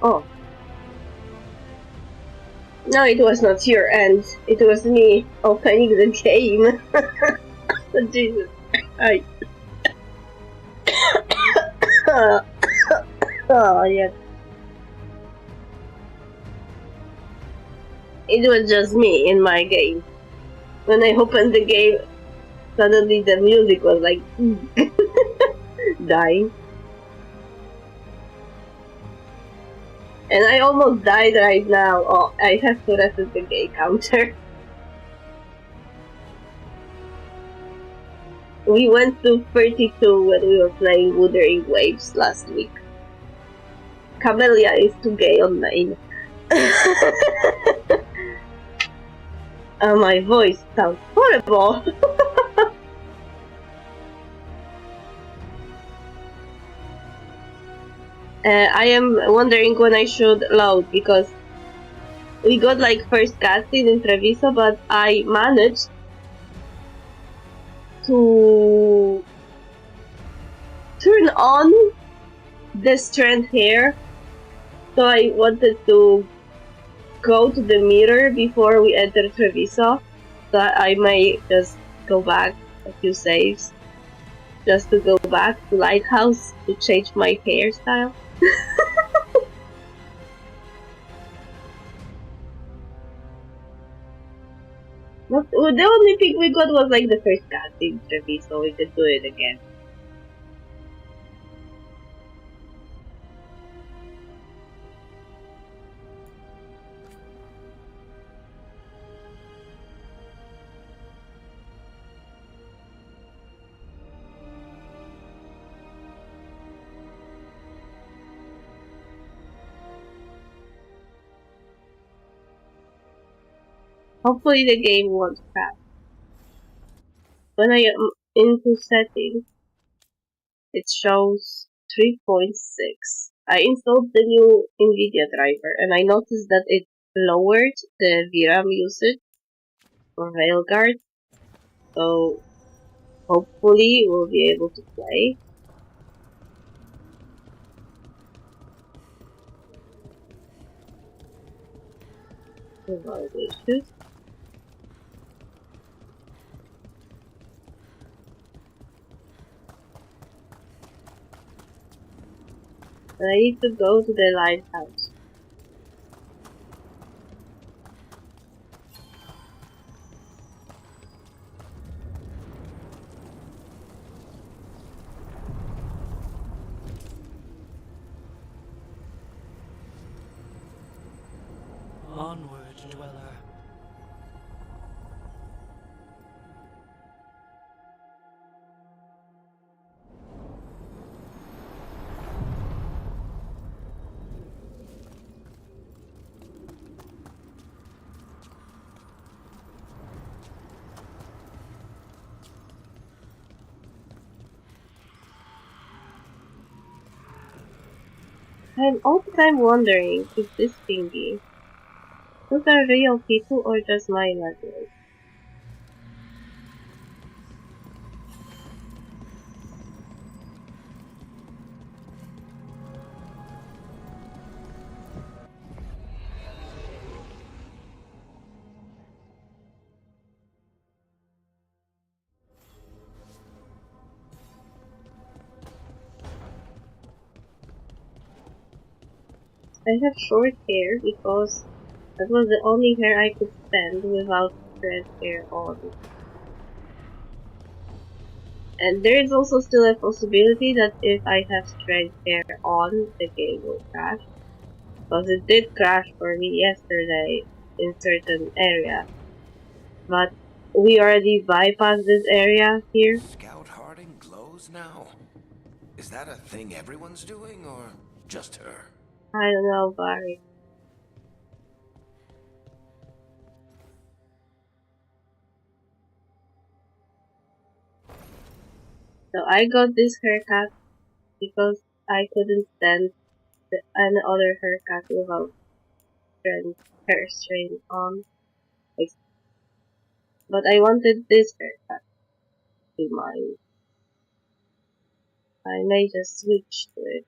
Oh. No, it was not your end. It was me opening the game. Jesus. Oh, yes. It was just me in my game. When I opened the game, suddenly the music was like dying. And I almost died right now. Oh, I have to reset the game counter. We went to 32 when we were playing Wuthering Waves last week. Camellia is too gay on main. My voice sounds horrible. I am wondering when I should load, because we got like first cutscene in Treviso, but I managed to turn on the strand hair, so I wanted to go to the mirror before we enter Treviso, so I may just go back a few saves just to go back to Lighthouse to change my hairstyle. But the only thing we got was like the first casting Treviso, so we could do it again. Hopefully the game won't crash. When I am into settings, it shows 3.6. I installed the new NVIDIA driver and I noticed that it lowered the VRAM usage for Veilguard. So hopefully we'll be able to play. Without issues. And I need to go to the lighthouse. Onward, dweller. I'm all the time wondering if this thingy, those are real people or just my imagination. I have short hair because that was the only hair I could stand without red hair on. And there is also still a possibility that if I have straight hair on, the game will crash. Because it did crash for me yesterday in certain area. But we already bypassed this area here. Scout Harding glows now? Is that a thing everyone's doing, or just her? I don't know, Barry. So I got this haircut because I couldn't stand any other haircut without hair strain on. But I wanted this haircut to be mine. I may just switch to it.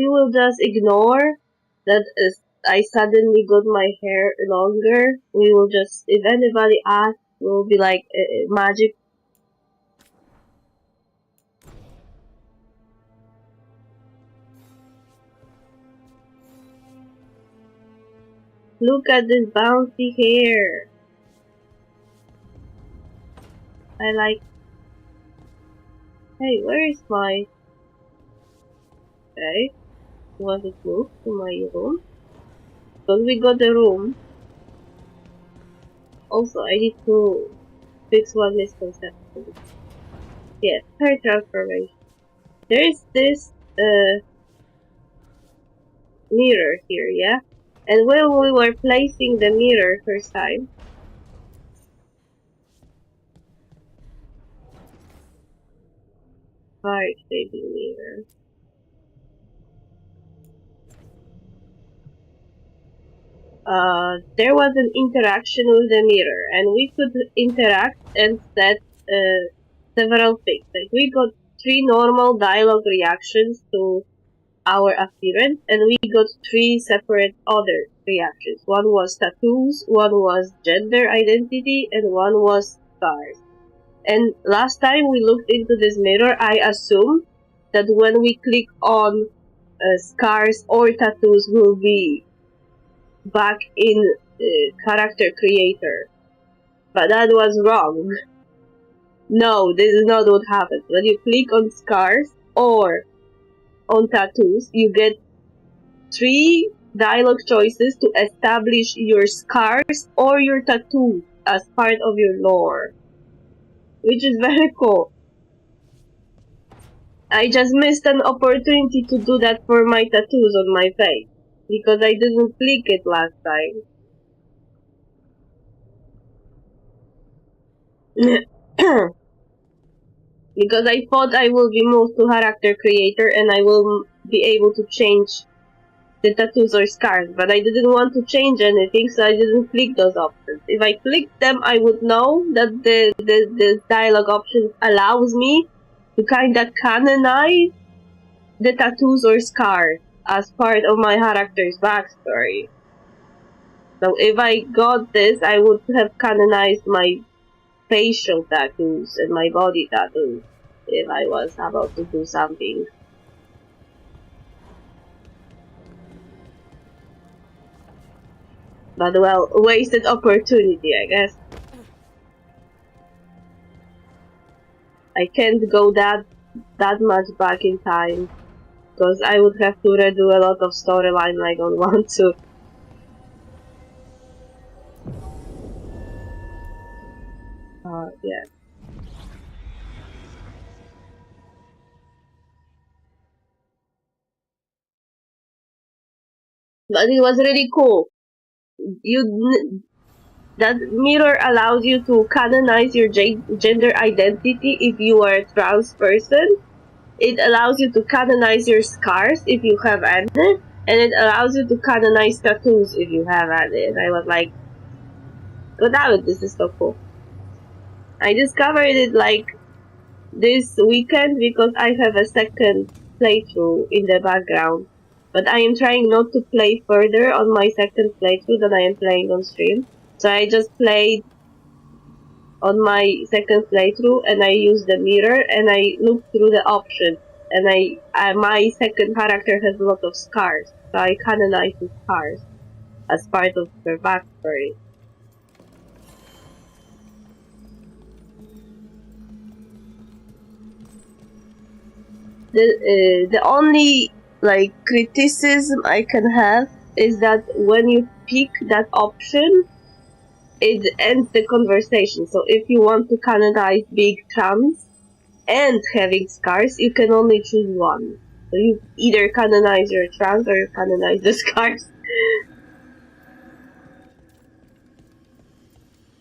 we will just ignore that I suddenly got my hair longer. We will just, if anybody asks, we'll be like, magic. Look at this bouncy hair. I like. Hey, where is my? Okay, was it moved to my room? Because we got the room. Also, I need to fix one misconception. Yeah, hair transformation. There is this mirror here, yeah? And when we were placing the mirror first time, heart shaping mirror. There was an interaction with the mirror, and we could interact and set several things. Like we got 3 normal dialogue reactions to our appearance, and we got 3 separate other reactions. One was tattoos, one was gender identity, and one was scars. And last time we looked into this mirror, I assumed that when we click on scars or tattoos, we'll be back in character creator. But that was wrong. No, this is not what happens. When you click on scars or on tattoos, you get 3 dialogue choices to establish your scars or your tattoo as part of your lore. Which is very cool. I just missed an opportunity to do that for my tattoos on my face. Because I didn't click it last time. Because I thought I will be moved to character creator and I will be able to change the tattoos or scars, but I didn't want to change anything, so I didn't click those options. If I clicked them, I would know that the dialogue options allows me to kinda canonize the tattoos or scars as part of my character's backstory. So if I got this, I would have canonized my facial tattoos and my body tattoos if I was about to do something. But well, wasted opportunity, I guess. I can't go that much back in time, because I would have to redo a lot of storyline I don't want to. Yeah. But it was really cool. That mirror allows you to canonize your gender identity if you are a trans person. It allows you to canonize your scars if you have any, and it allows you to canonize tattoos if you have any. And I was like, "What out? This is so cool." I discovered it like this weekend because I have a second playthrough in the background. But I am trying not to play further on my second playthrough than I am playing on stream. So I just played on my second playthrough and I used the mirror and I looked through the options. And my second character has a lot of scars. So I canonized the scars as part of her backstory. The only like criticism I can have is that when you pick that option, it ends the conversation. So if you want to canonize big trans and having scars, you can only choose one. So you either canonize your trans or you canonize the scars.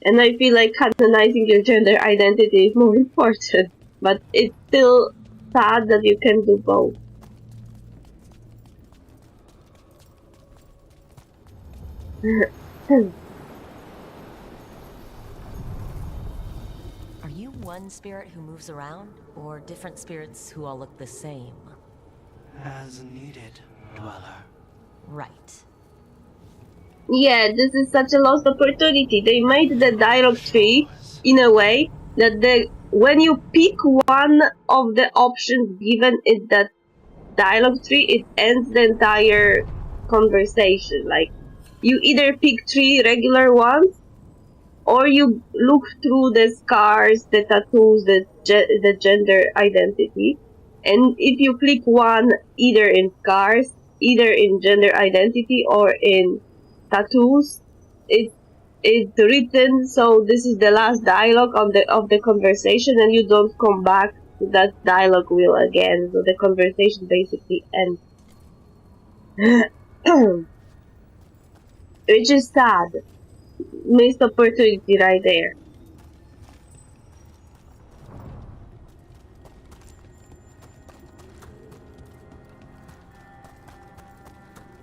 And I feel like canonizing your gender identity is more important. But it's still sad that you can do both. Are you one spirit who moves around, or different spirits who all look the same? As needed. dweller. Right. Yeah, this is such a lost opportunity. They made the dialogue tree in a way that when you pick one of the options given in that dialogue tree, it ends the entire conversation. Like, you either pick three regular ones, or you look through the scars, the tattoos, the gender identity, and if you click one either in scars, either in gender identity, or in tattoos, it it's written so this is the last dialogue of the conversation, and you don't come back to that dialogue wheel again. So the conversation basically ends. Which is sad. Missed opportunity right there.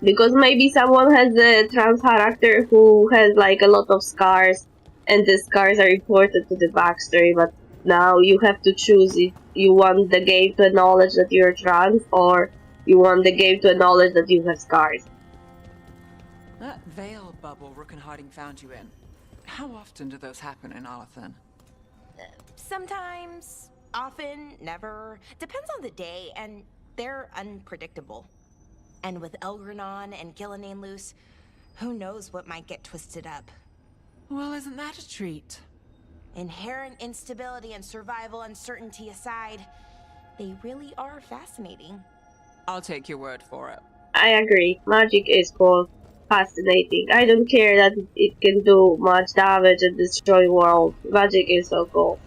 Because maybe someone has a trans character who has like a lot of scars, and the scars are important to the backstory, but now you have to choose if you want the game to acknowledge that you're trans, or you want the game to acknowledge that you have scars. That veil bubble Rook and Harding found you in. How often do those happen in Arlathan? Sometimes, often, never. Depends on the day, and they're unpredictable. And with Elgranon and Gillenane loose, who knows what might get twisted up. Well, isn't that a treat? Inherent instability and survival uncertainty aside, they really are fascinating. I'll take your word for it. I agree. Magic is cool. Fascinating. I don't care that it can do much damage and destroy worlds. Magic is so cool.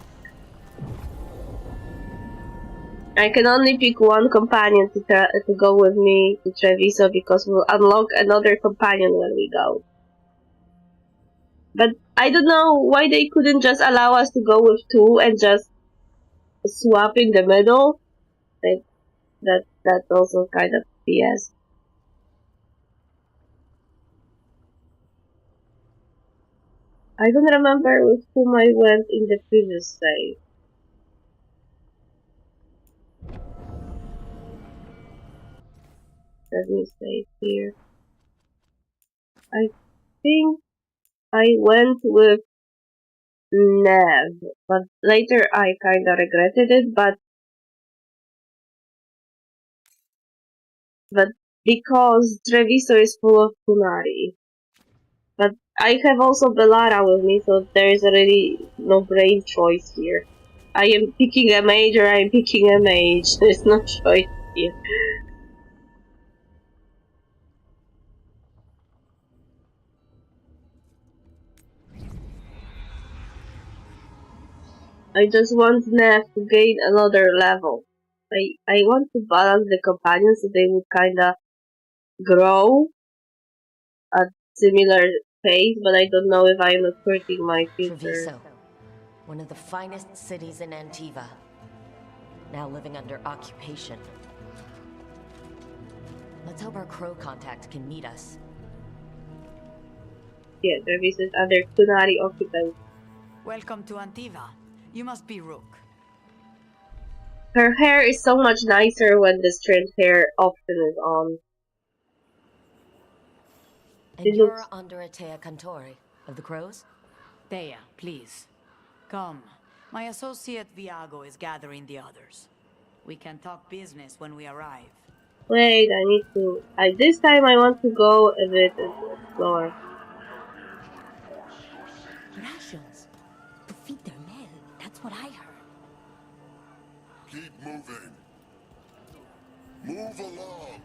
I can only pick one companion to go with me to Treviso, because we'll unlock another companion when we go. But I don't know why they couldn't just allow us to go with two and just swap in the middle. That's also kind of BS. I don't remember with whom I went in the previous save. Let me save here. I think I went with Nev, but later I kinda regretted it, but because Treviso is full of Kunari. But I have also Belara with me, so there is already no brain choice here. I am picking a mage, or I am picking a mage. There's no choice here. I just want Nev to gain another level. I want to balance the companions so they would kinda grow at similar pace, but I don't know if I am hurting my future. Treviso, one of the finest cities in Antiva, now living under occupation. Let's hope our crow contact can meet us. Yeah, Treviso is under Kunari occupancy. Welcome to Antiva. You must be Rook. Her hair is so much nicer when the straight hair option is on. And It you're looks- under Atea Cantori of the Crows? Thea, please. Come. My associate Viago is gathering the others. We can talk business when we arrive. Wait, I need to... this time I want to go a bit and explore. Rations. To feed their men. That's what I heard. Keep moving. Move along.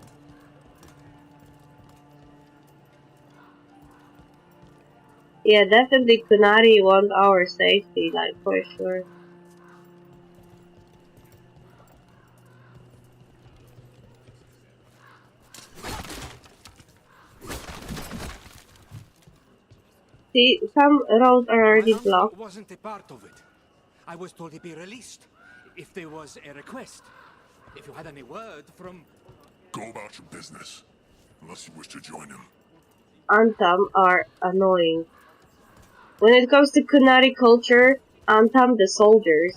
Yeah, definitely Kunari want our safety, like, for sure. See, some roads are already My uncle blocked. wasn't a part of it. I was told he'd be released if there was a request. If you had any word from... Go about your business. Unless you wish to join him. Antam are annoying. When it comes to Kunari culture, Antam, the soldiers,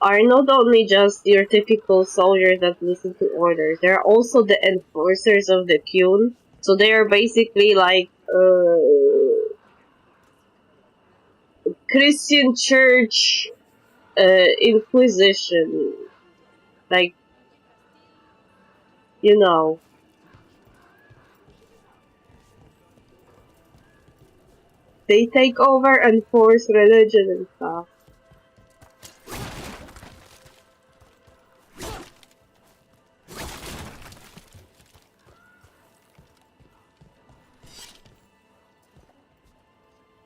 are not only just your typical soldiers that listen to orders. They are also the enforcers of the Qun. So they are basically like Christian Church Inquisition. Like, you know. They take over and force religion and stuff.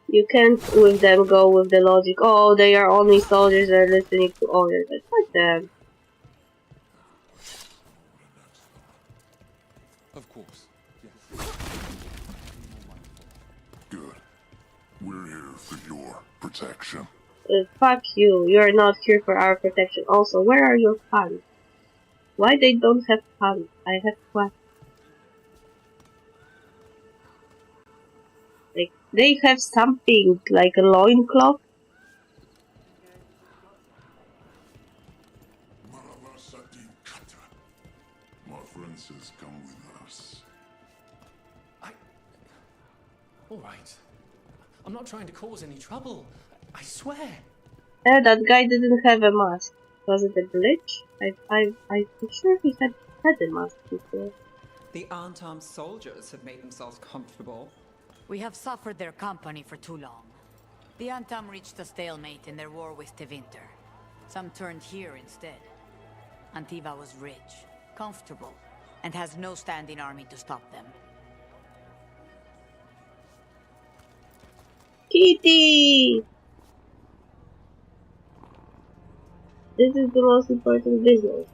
You can't with them go with the logic, oh, they are only soldiers that are listening to orders. Like, fuck them. Of course, yes. Good. We're here for your protection. Fuck you, you're not here for our protection. Also, where are your guns? Why they don't have guns? I have questions. Like, they have something, like a loincloth? My friend says come with us. Alright. I'm not trying to cause any trouble. I swear. That guy didn't have a mask. Was it a glitch? I'm sure he had a mask before. The unarmed soldiers have made themselves comfortable. We have suffered their company for too long. The Antam reached a stalemate in their war with Tevinter. Some turned here instead. Antiva was rich, comfortable, and has no standing army to stop them. Kitty! This is the most important business.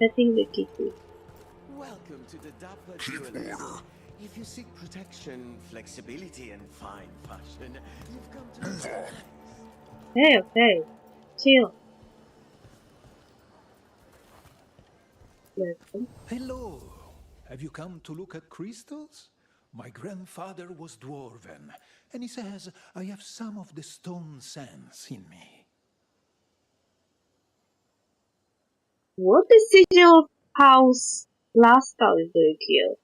Petting the kitty. Welcome to the DAV Keep Jewelers. order. If you seek protection, flexibility, and fine fashion, you've come to the right place. Okay. Chill. Welcome. Hello. Have you come to look at crystals? My grandfather was dwarven, and he says I have some of the stone sense in me. What is sigil house Lascal is doing here?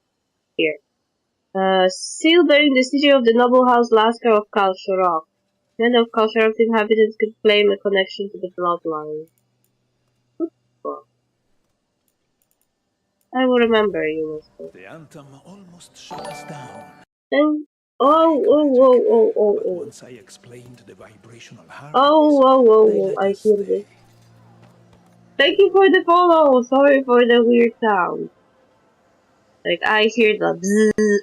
Seal bearing the sigil of the noble house Lascar of Kalsharok. Many of Kalsharok's inhabitants could claim a connection to the bloodline. I will remember you, Mr. The Antam almost shut us down. Oh. Once I explained the vibrational harmonies, Oh, I hear this. Thank you for the follow. Sorry for the weird sound. Like, I hear the bzzz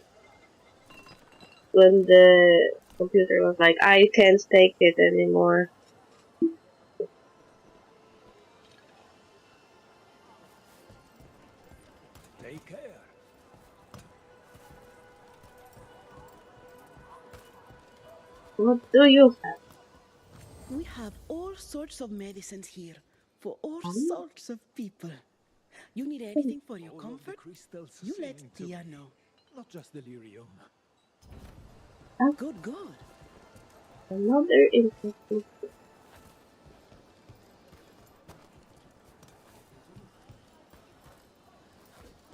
when the computer was like, I can't take it anymore. Take care. What do you have? We have all sorts of medicines here for all sorts of people. You need anything for your comfort? You let Tia know. Not just delirium. Good. Another interesting.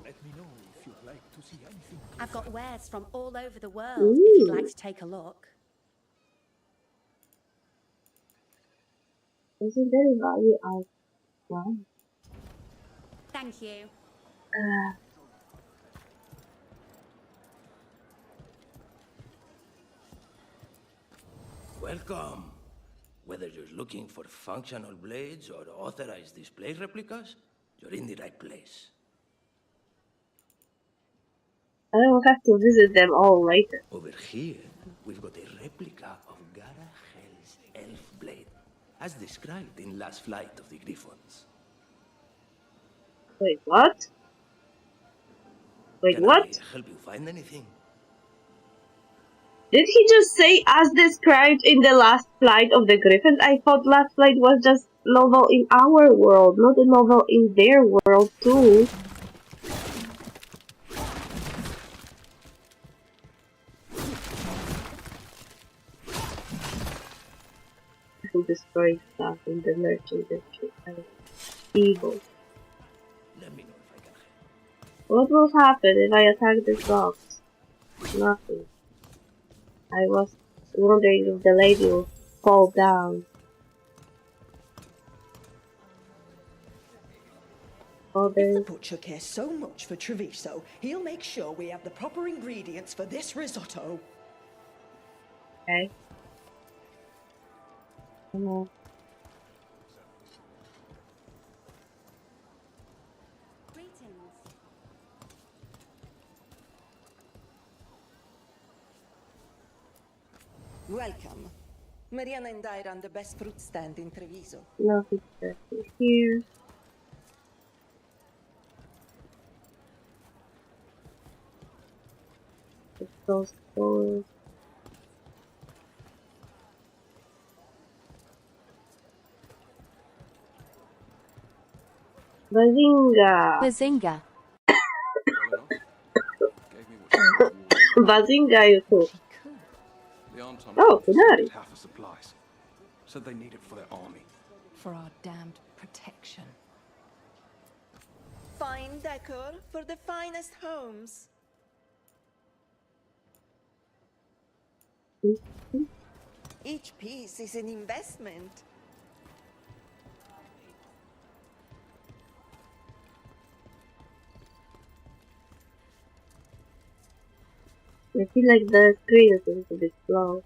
Let me know if you'd like to see anything. I've got wares from all over the world if you'd like to take a look. Isn't there a value of one? Thank you. Welcome. Whether you're looking for functional blades or authorized display replicas, you're in the right place. I will have to visit them all later. Over here, we've got a replica of Gara Hell's elf blade, as described in Last Flight of the Griffons. Wait, what? Can I help you find anything? Did he just say as described in the Last Flight of the Griffins? I thought Last Flight was just novel in our world, not a novel in their world too. who destroys stuff in the merchant district and evil. Let me know if I can help. What will happen if I attack this box? Nothing. I was wondering if the lady will fall down. If the butcher cares so much for Treviso, he'll make sure we have the proper ingredients for this risotto. Okay. Come on. Welcome. Mariana and I run the best fruit stand in Treviso. Nothing special here. Just those stores. Bazinga! Bazinga. Bazinga, you too. Oh, Kunari. Half the supplies. Said they need it for their army. For our damned protection. Fine decor for the finest homes. Each piece is an investment. I feel like the screen is a little bit slow.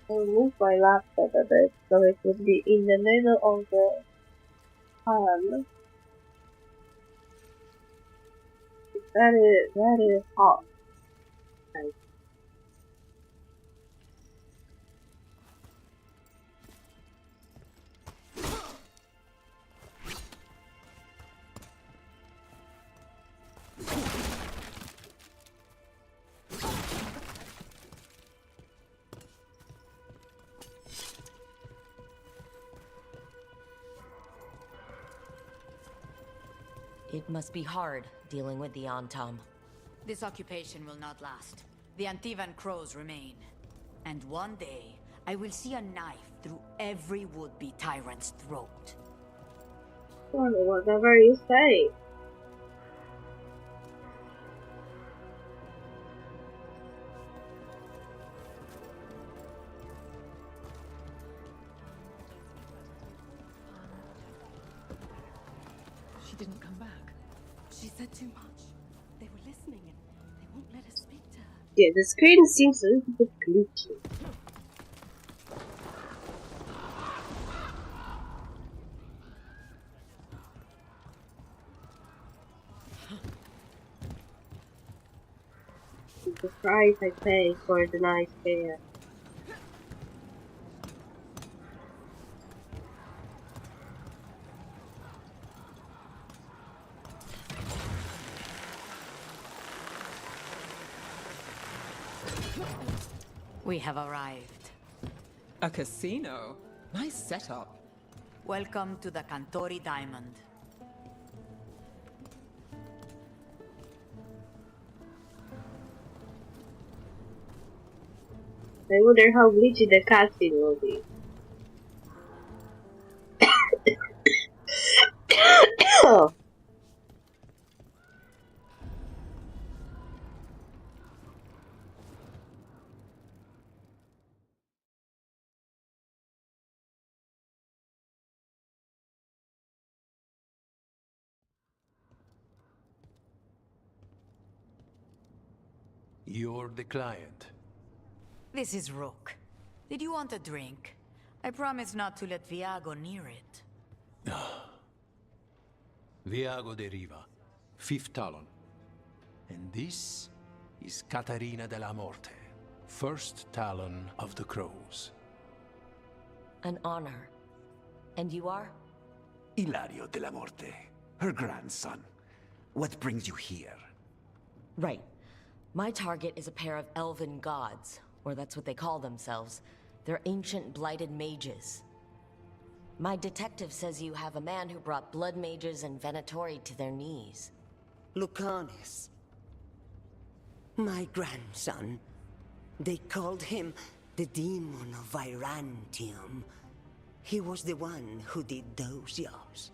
I'll move my laptop a bit so it would be in the middle of the pan. It's very hot. Right. It must be hard dealing with the Antam. This occupation will not last. The Antivan crows remain. And one day, I will see a knife through every would-be tyrant's throat. Well, whatever you say. She didn't come back. She said too much. They were listening and they won't let us speak to her. Yeah, the screen seems a little bit glitchy. The price I pay for the nice hair. We have arrived. A casino? Nice setup. Welcome to the Cantori Diamond. I wonder how glitchy the cutscene will be. Oh. You're the client. This is Rook. Did you want a drink? I promise not to let Viago near it. Viago de Riva, 5th Talon. And this is Catarina de la Morte, 1st Talon of the Crows. An honor. And you are? Ilario de la Morte, her grandson. What brings you here? Right. My target is a pair of elven gods, or that's what they call themselves. They're ancient blighted mages. My detective says you have a man who brought blood mages and Venatori to their knees. Lucanus. My grandson. They called him the Demon of Virantium. He was the one who did those jobs.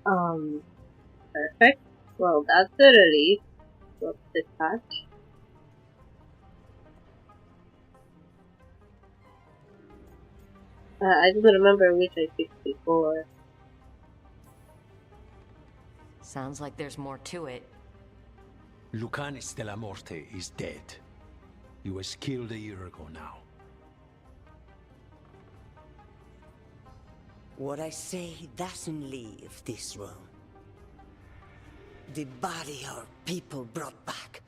Perfect. Well, that's a relief. What's the catch? I don't remember which I picked before. Sounds like there's more to it. Lucanus de la Morte is dead. He was killed a year ago now. What I say doesn't leave this room. The body our people brought back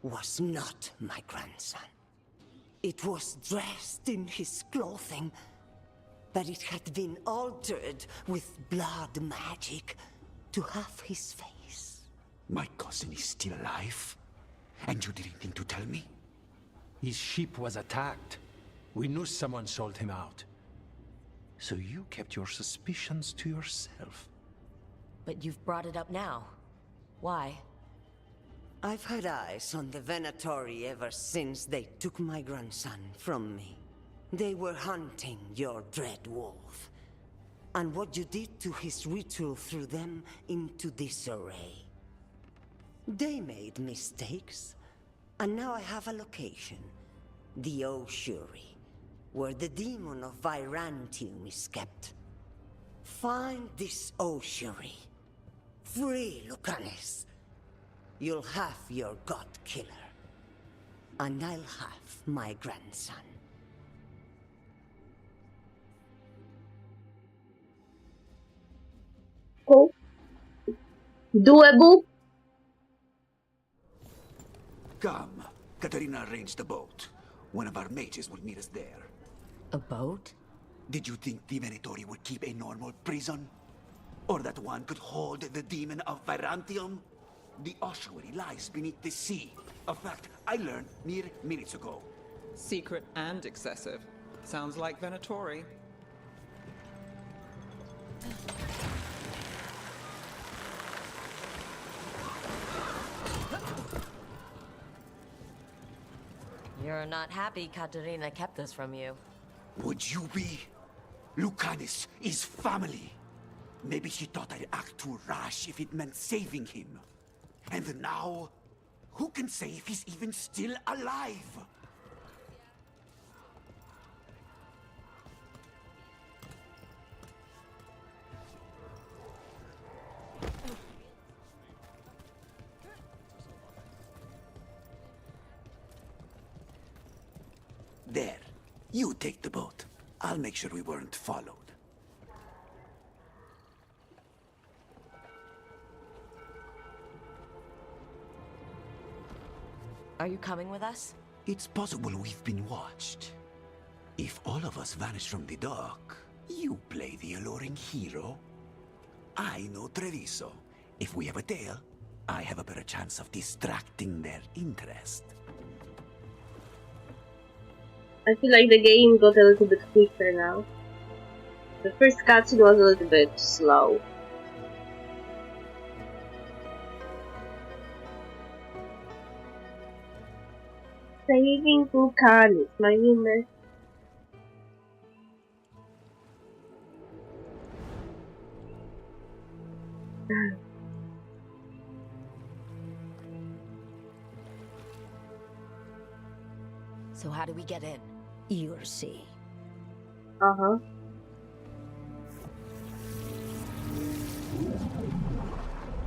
was not my grandson. It was dressed in his clothing, but it had been altered with blood magic to have his face. My cousin is still alive? And you didn't think to tell me? His ship was attacked. We knew someone sold him out. So you kept your suspicions to yourself. But you've brought it up now. Why? I've had eyes on the Venatori ever since they took my grandson from me. They were hunting your dread wolf. And what you did to his ritual threw them into disarray. They made mistakes, and now I have a location. The Ossuary, where the demon of Virantium is kept. Find this Ossuary. Free Lucanus. You'll have your god killer. And I'll have my grandson. Oh. Doable? Come. Katarina arranged a boat. One of our mages will meet us there. A boat? Did you think the Venatori would keep a normal prison? Or that one could hold the demon of Virantium? The ossuary lies beneath the sea. A fact I learned mere minutes ago. Secret and excessive. Sounds like Venatori. You're not happy Katerina kept this from you. Would you be? Lucanus is family. Maybe she thought I'd act too rash if it meant saving him. And now, who can say if he's even still alive? There. You take the boat. I'll make sure we weren't followed. Are you coming with us? It's possible we've been watched. If all of us vanish from the dock, you play the alluring hero. I know Treviso. If we have a tail, I have a better chance of distracting their interest. I feel like the game got a little bit quicker now. The first cutscene was a little bit slow. Saving Lucanus, my goodness. So how do we get in? You'll see. Uh-huh.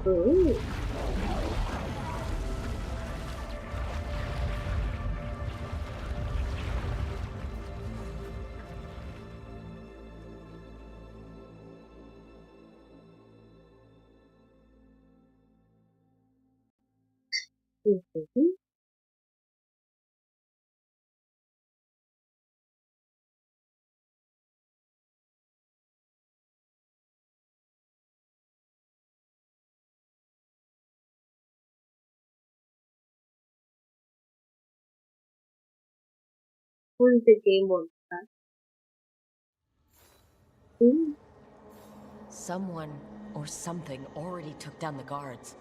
Ooh. Mm-hmm. Who's the game on that? Someone or something already took down the guards.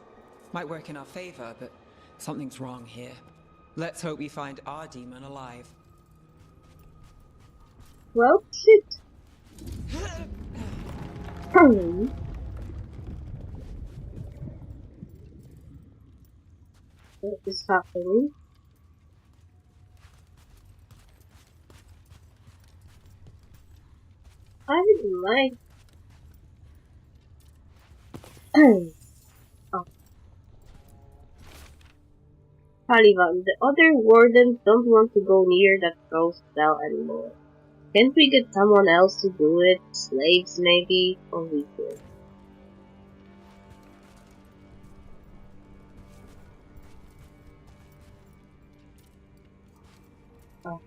Might work in our favor, but something's wrong here. Let's hope we find our demon alive. Well, shit. What is happening? I didn't like. Oh. Taliban, the other wardens don't want to go near that closed cell anymore. Can't we get someone else to do it? Slaves, maybe? Or we could. Oh.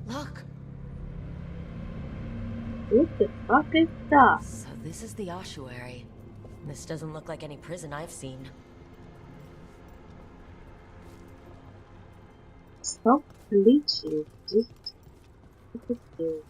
Look! What the fuck is that? So this is the ossuary. This doesn't look like any prison I've seen. Stop bleaching. Just look at this.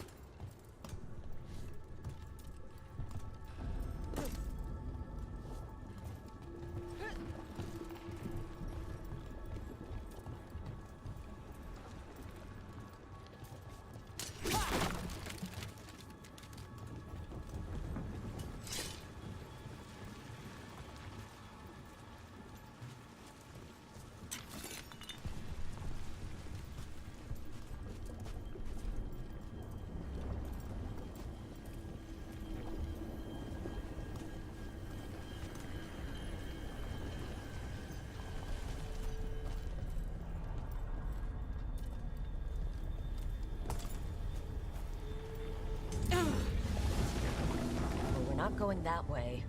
Not going that way.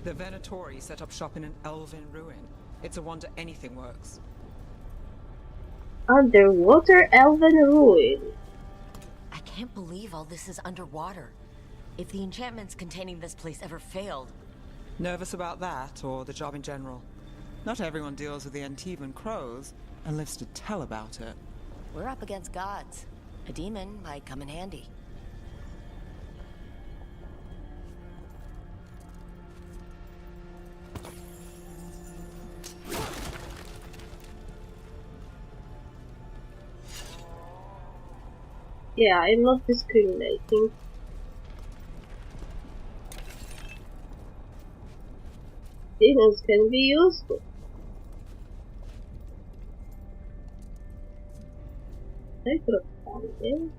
The Venatori set up shop in an elven ruin. It's a wonder anything works. Underwater elven ruin. I can't believe all this is underwater. If the enchantments containing this place ever failed. Nervous about that, or the job in general? Not everyone deals with the Antivan crows and lives to tell about it. We're up against gods. A demon might come in handy. Yeah, I'm not discriminating. Demons can be useful. I could have found it.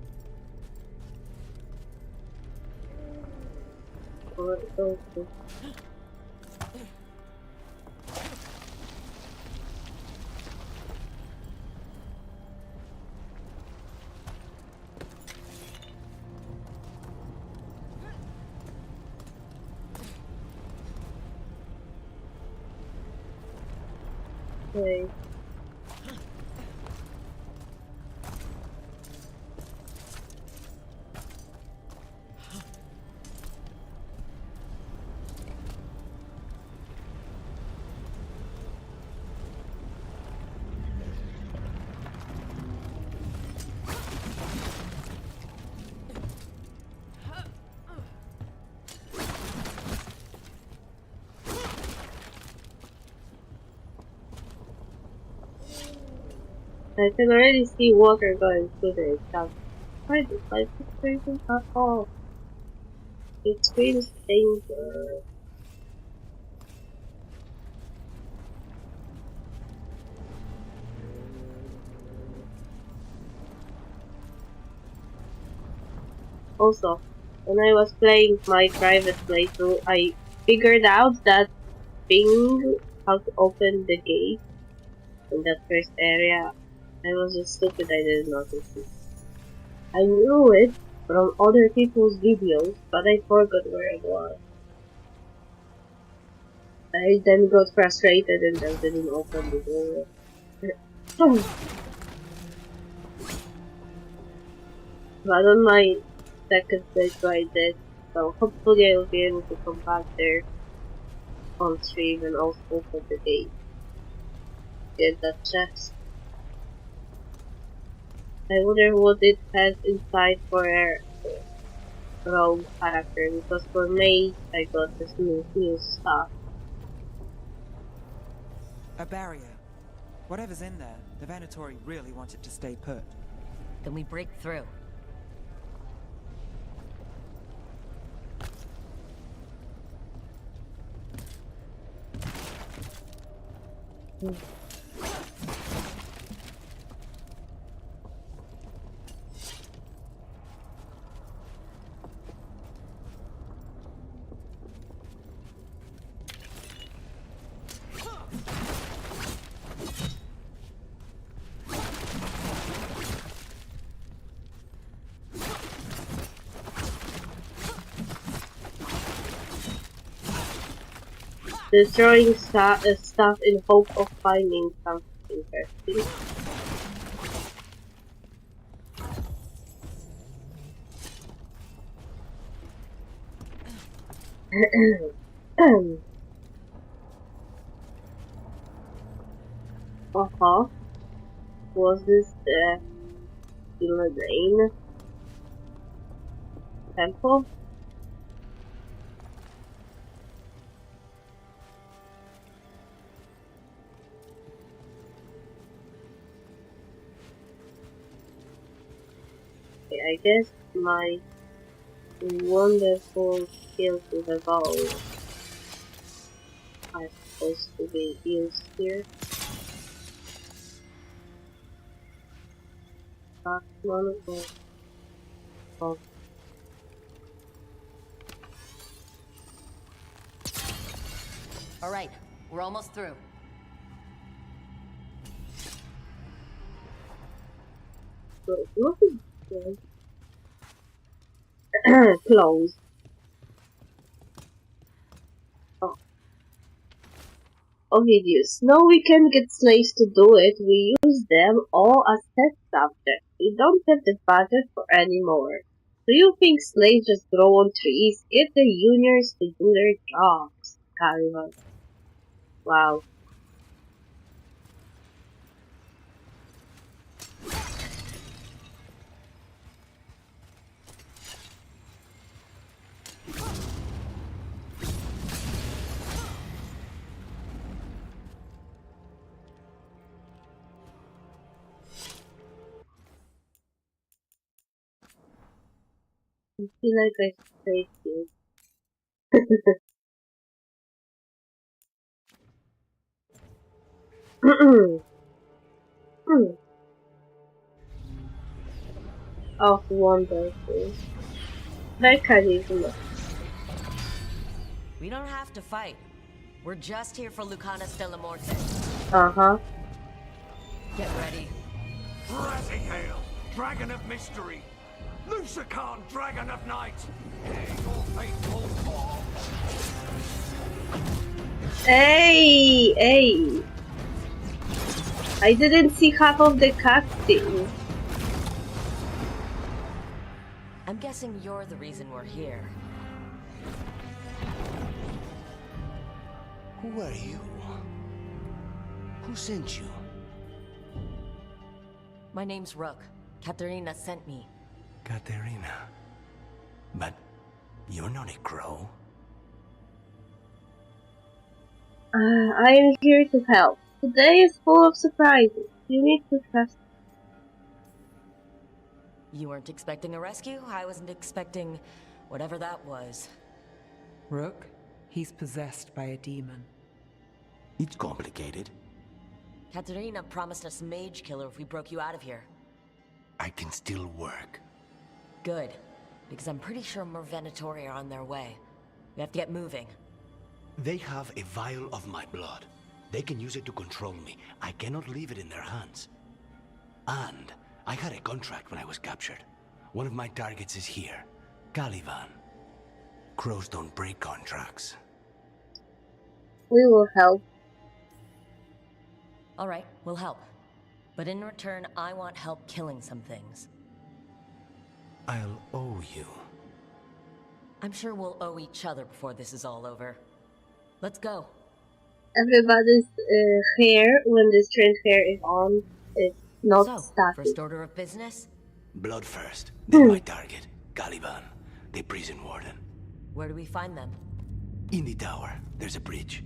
Okay. Okay. I can already see water going through the exhaust. Why the light situation at all? It screams danger. Also, when I was playing my private playthrough, I figured out that thing, how to open the gate in that first area. I was just stupid, I didn't notice it. I knew it from other people's videos, but I forgot where it was. I then got frustrated and just didn't open the door. But on my second playthrough I did, so hopefully I will be able to come back there on stream and also open the gate. Get that chest. I wonder what it has inside for air. rogue character because for me I got this new stuff. A barrier. Whatever's in there, the Venatori really want it to stay put. Then we break through. Destroying stuff in hope of finding something interesting. Was this the Elaine temple? I guess my wonderful skills with a bow are supposed to be used here. But none of them. Oh. All right, we're almost through. What is this? Close. Oh. Ovidius. No, we can't get slaves to do it. We use them all as test subjects. We don't have the budget for any more. Do you think slaves just grow on trees? Get the unions to do their jobs. Caliban. Wow. I feel like I saved you. Oh, wonderful. Mechanism. We don't have to fight. We're just here for Lucana Stella Morte. Uh-huh. Get ready. Razihale, Dragon of Mystery. Lucican, Dragon of Night. Your faithful form. Hey! Hey! I didn't see half of the cutscene. I'm guessing you're the reason we're here. Who are you? Who sent you? My name's Rook. Katerina sent me. Katerina. But you're not a crow. I am here to help. Today is full of surprises. You need to trust me. You weren't expecting a rescue? I wasn't expecting whatever that was. Rook, he's possessed by a demon. It's complicated. Katerina promised us Mage Killer if we broke you out of here. I can still work. Good, because I'm pretty sure more Venatori are on their way. We have to get moving. They have a vial of my blood. They can use it to control me. I cannot leave it in their hands. And I had a contract when I was captured. One of my targets is here. Caliban. Crows don't break contracts. We will help. All right, we'll help. But in return, I want help killing some things. I'll owe you. I'm sure we'll owe each other before this is all over. Let's go. Everybody's hair, when the strange hair is on, is not So, static. first order of business? Blood first, then my target, Caliban. the prison warden. Where do we find them? In the tower, there's a bridge.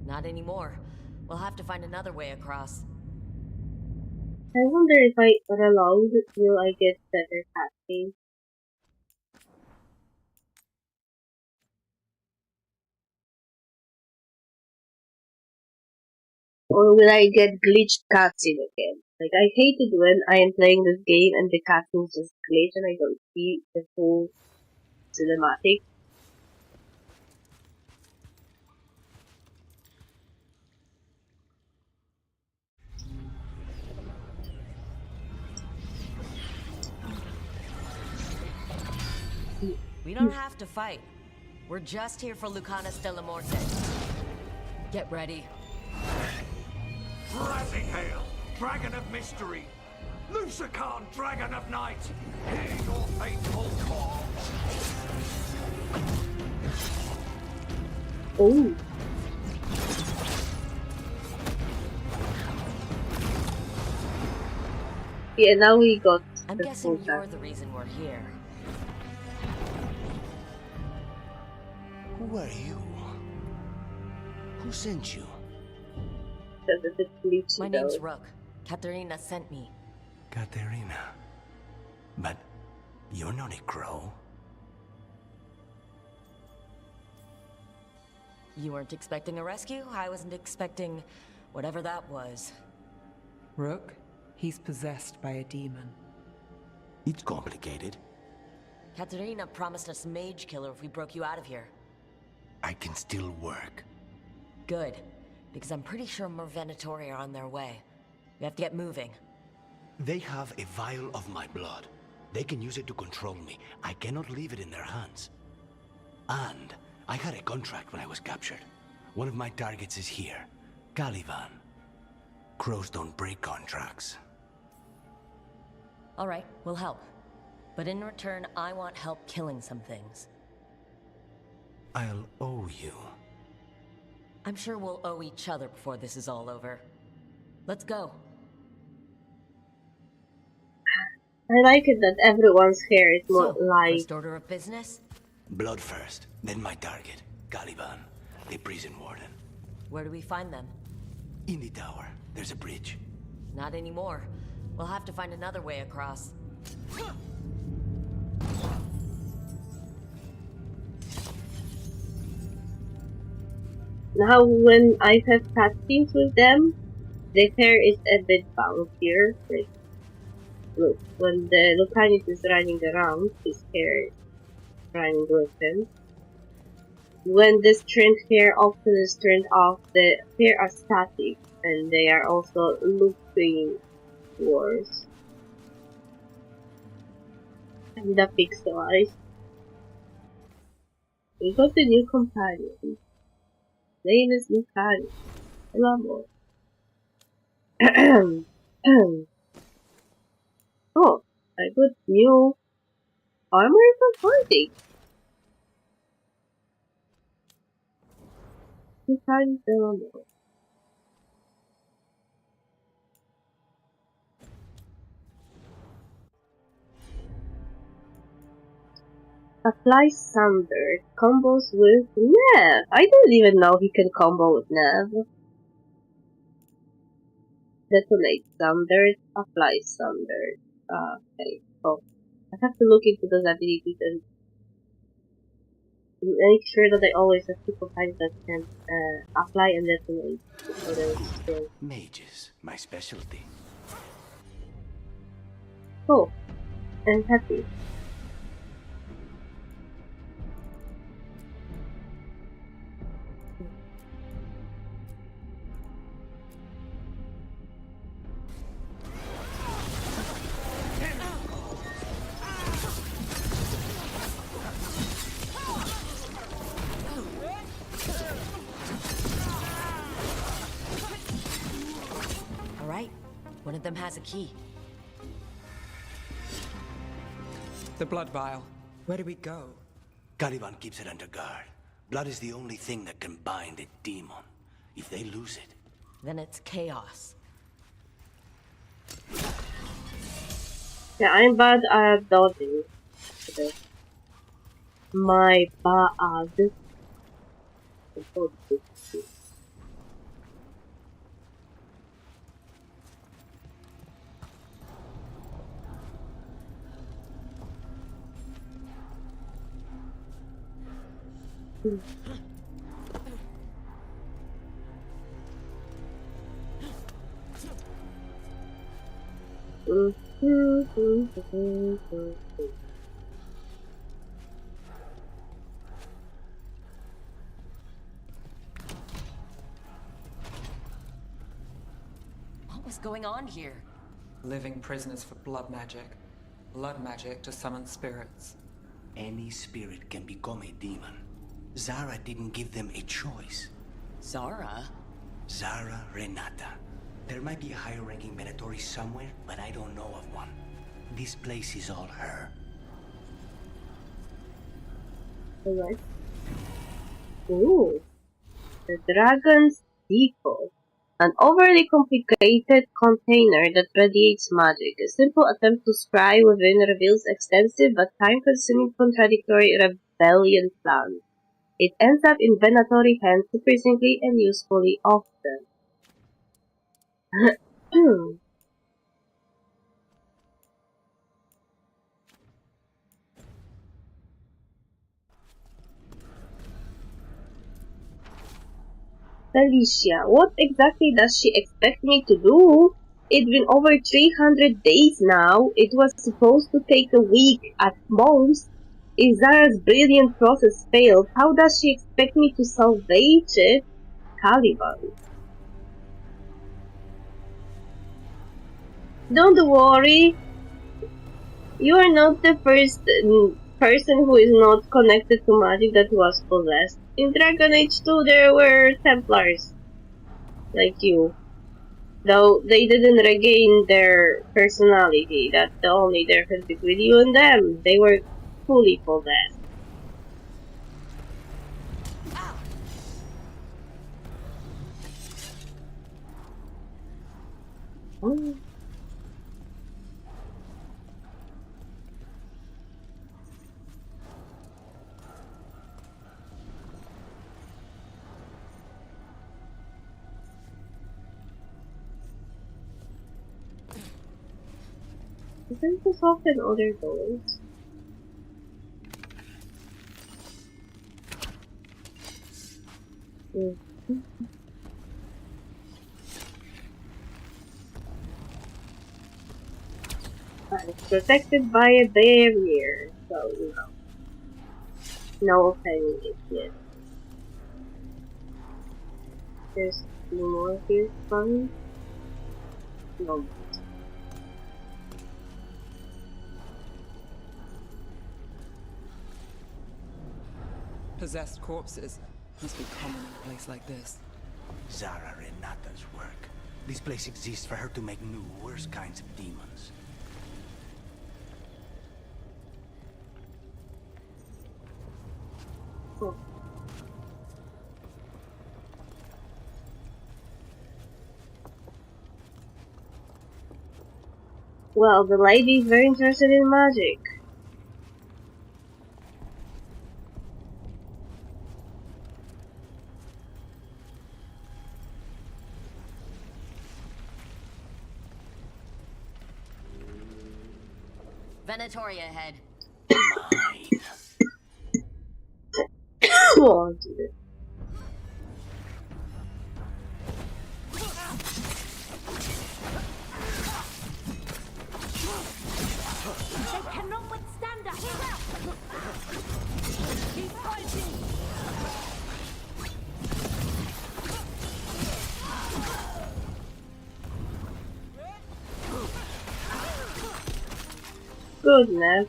Not anymore. We'll have to find another way across. I wonder if I reload, will I get better casting? Or will I get glitched cutscene again? Like, I hate it when I am playing this game and the cutscenes just glitch and I don't see the full cinematic. We don't have to fight. We're just here for Lucanus de la Morte. Get ready. Rising hail, dragon of mystery! Lucican, dragon of night! Hear your fateful call! Oh. Yeah, now we got I'm guessing you're the reason we're here. Who are you? Who sent you? My name's Rook. Katerina sent me. Katerina. But you're not a crow. You weren't expecting a rescue? I wasn't expecting whatever that was. Rook, he's possessed by a demon. It's complicated. Katerina promised us mage killer if we broke you out of here. I can still work. Good. Because I'm pretty sure more Venatori are on their way. We have to get moving. They have a vial of my blood. They can use it to control me. I cannot leave it in their hands. And I had a contract when I was captured. One of my targets is here. Caliban. Crows don't break contracts. Alright, we'll help. But in return, I want help killing some things. I'll owe you. I'm sure we'll owe each other before this is all over. Let's go. I like it that everyone's hair is more like... First order of business? Blood first, then my target. Caliban, the prison warden. Where do we find them? In the tower, there's a bridge. Not anymore. We'll have to find another way across. Now, when I have cutscenes with them, the hair is a bit bouncier. Like, look, when the Lucanus is running around, his hair is running with him. When this trimmed hair often is turned off, the hair are static, and they are also looping worse. And the pixelized. We got a new companion. Name is Lucanus. Hello. Oh, I got new armor for fighting. Lucanus Hello. Apply Sunder. Combos with Nev. I don't even know he can combo with Nev. Detonate Sunder. Apply Sunder. Okay. Oh. I have to look into those abilities and make sure that I always have people that can apply and detonate. Mages, my specialty. Oh. I'm happy. One of them has a key. The blood vial. Where do we go? Caliban keeps it under guard. Blood is the only thing that can bind a demon. If they lose it... Then it's chaos. Yeah, I'm bad at dodging. My bad. What was going on here? Living prisoners for blood magic. Blood magic to summon spirits. Any spirit can become a demon. Zara didn't give them a choice. Zara? Zara Renata. There might be a higher-ranking Venatori somewhere, but I don't know of one. This place is all her. Alright. Ooh. The Dragon's Default. An overly complicated container that radiates magic. A simple attempt to scry within reveals extensive but time-consuming contradictory rebellion plans. It ends up in Venatori hands surprisingly and usefully often. Felicia, what exactly does she expect me to do? It's been over 300 days now. It was supposed to take a week at most. If Zara's brilliant process failed, how does she expect me to salvage it? Caliban. Don't worry. You are not the first person who is not connected to magic that was possessed. In Dragon Age 2 there were Templars. Like you. Though they didn't regain their personality. That's the only difference between you and them. They were fully possessed. Oh. Isn't this often other doors? It's protected by a barrier, so you know. No opening it yet. There's more here coming. No. Possessed corpses must be common in a place like this. Zara Renata's work. This place exists for her to make new, worse kinds of demons. Oh. Well, the lady is very interested in magic. Venatoria ahead. Mine. Oh, dear. They cannot withstand us. Keep fighting. Goodness.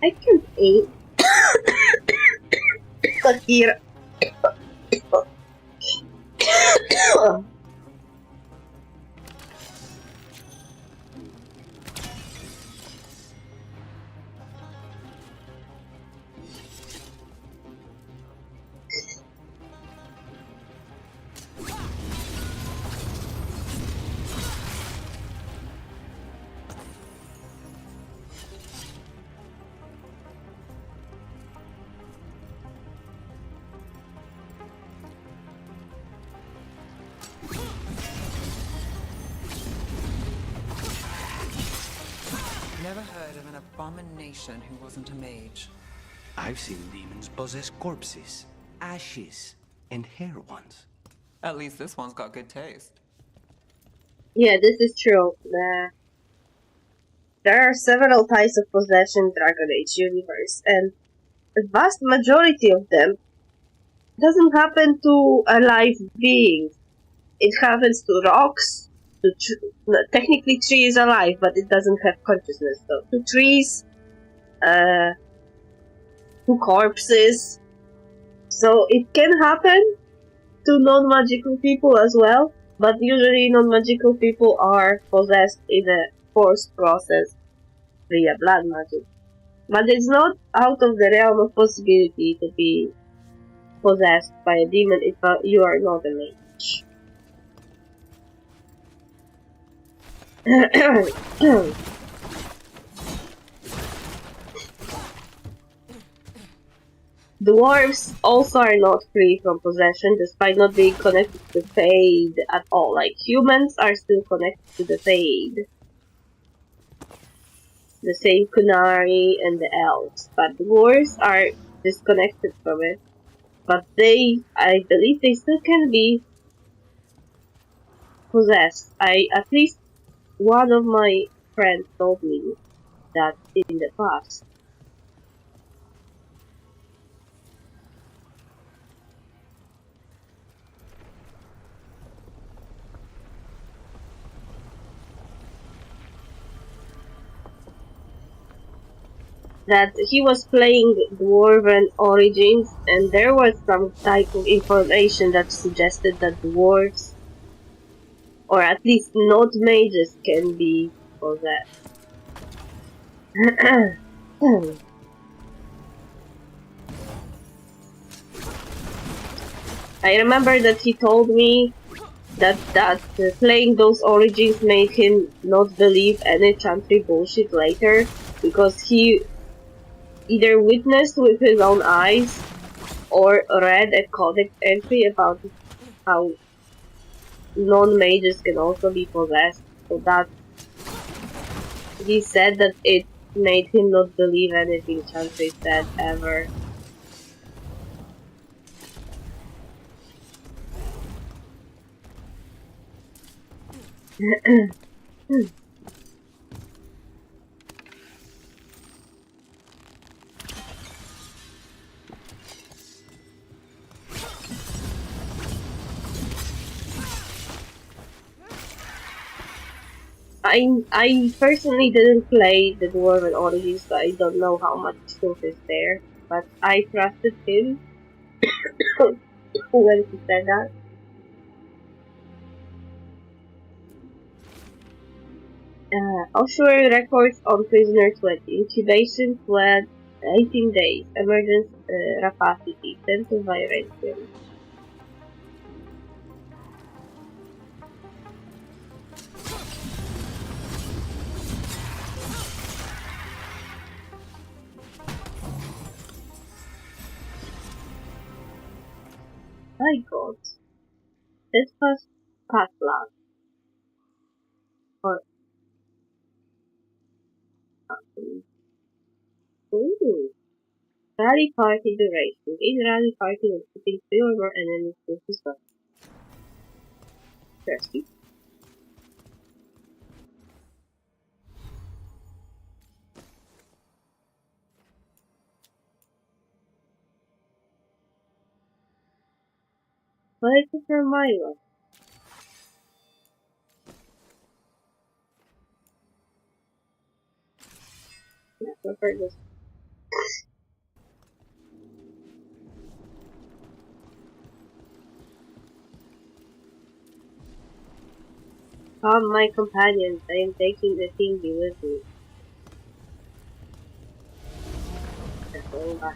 I can't aim. But here. Never heard of an abomination who wasn't a mage. I've seen demons possess corpses, ashes, and hair ones. At least this one's got good taste. Yeah, this is true. There are several types of possession in Dragon Age universe, and the vast majority of them doesn't happen to alive beings. It happens to rocks, technically tree is alive, but it doesn't have consciousness. So to trees, to corpses. So it can happen to non-magical people as well, but usually non-magical people are possessed in a forced process via blood magic. But it's not out of the realm of possibility to be possessed by a demon if you are not a mage. Dwarves also are not free from possession, despite not being connected to the Fade at all. Like, humans are still connected to the Fade. The same Kunari and the elves, but dwarves are disconnected from it. But I believe they still can be possessed. At least one of my friends told me that in the past. That he was playing Dwarven Origins, and there was some type of information that suggested that dwarves, or at least not mages, can be possessed. I remember that he told me that playing those Origins made him not believe any chantry bullshit later, because he either witnessed with his own eyes or read a codex entry about how non-mages can also be possessed. So that he said that it made him not believe anything Chantry said ever. I personally didn't play the Dwarven Origins, so I don't know how much truth is there. But I trusted him when he said that. Offshore records on prisoner 20. Incubation fled 18 days. Emergence rapacity. Sense of vibration. My god. This was Patla. Or ooh. Rally party duration. In rally party when putting 3 or more enemies into slot. Thirsty. But I prefer my one. Yeah, I prefer this. Calm my companions. I am taking the thingy with me. They're going back.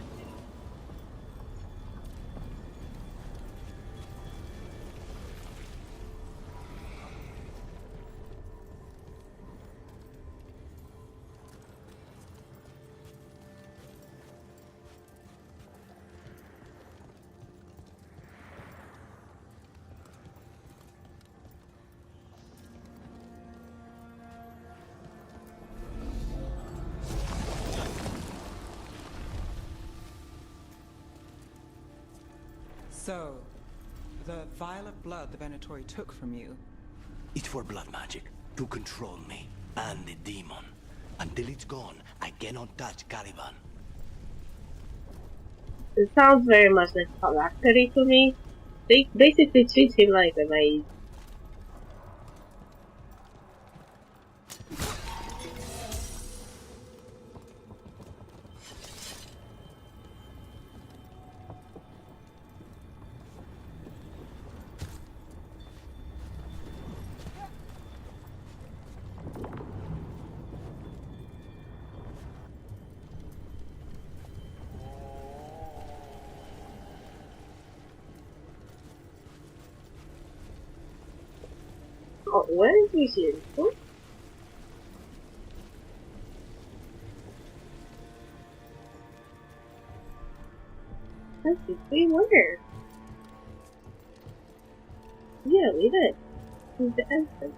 So, the vial of blood the Venatori took from you. It's for blood magic, to control me, and the demon. Until it's gone, I cannot touch Caliban. It sounds very much like phylactery to me. They basically treat him like a maid. Oh, where is he here? Oh. That's pretty weird. Yeah, we did. He's the entrance.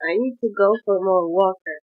I need to go for more water.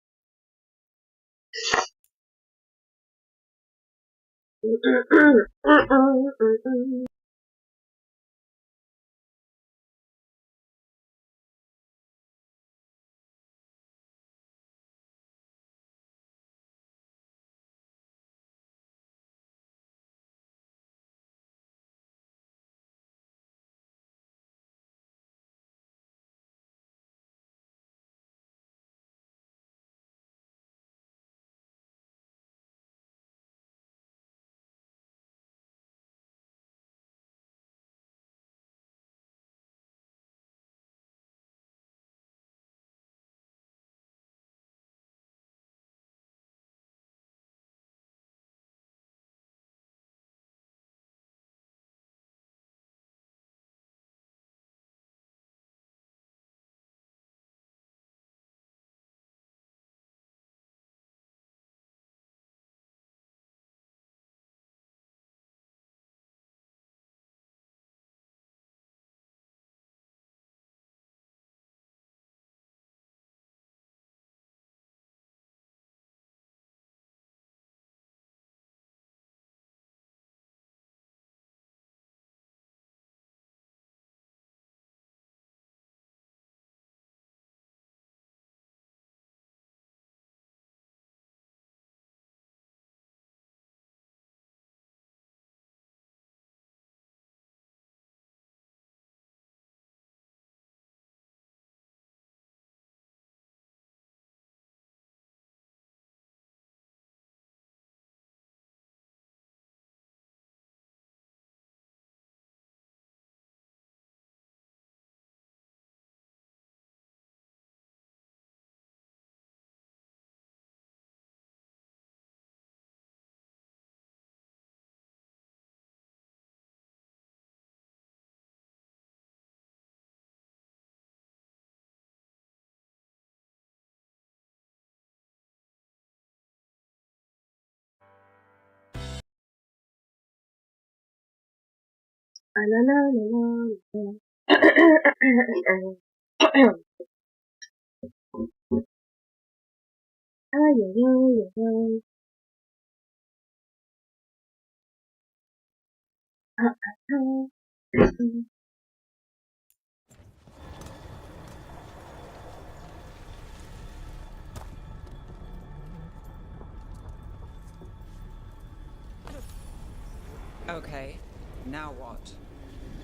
Okay, now what?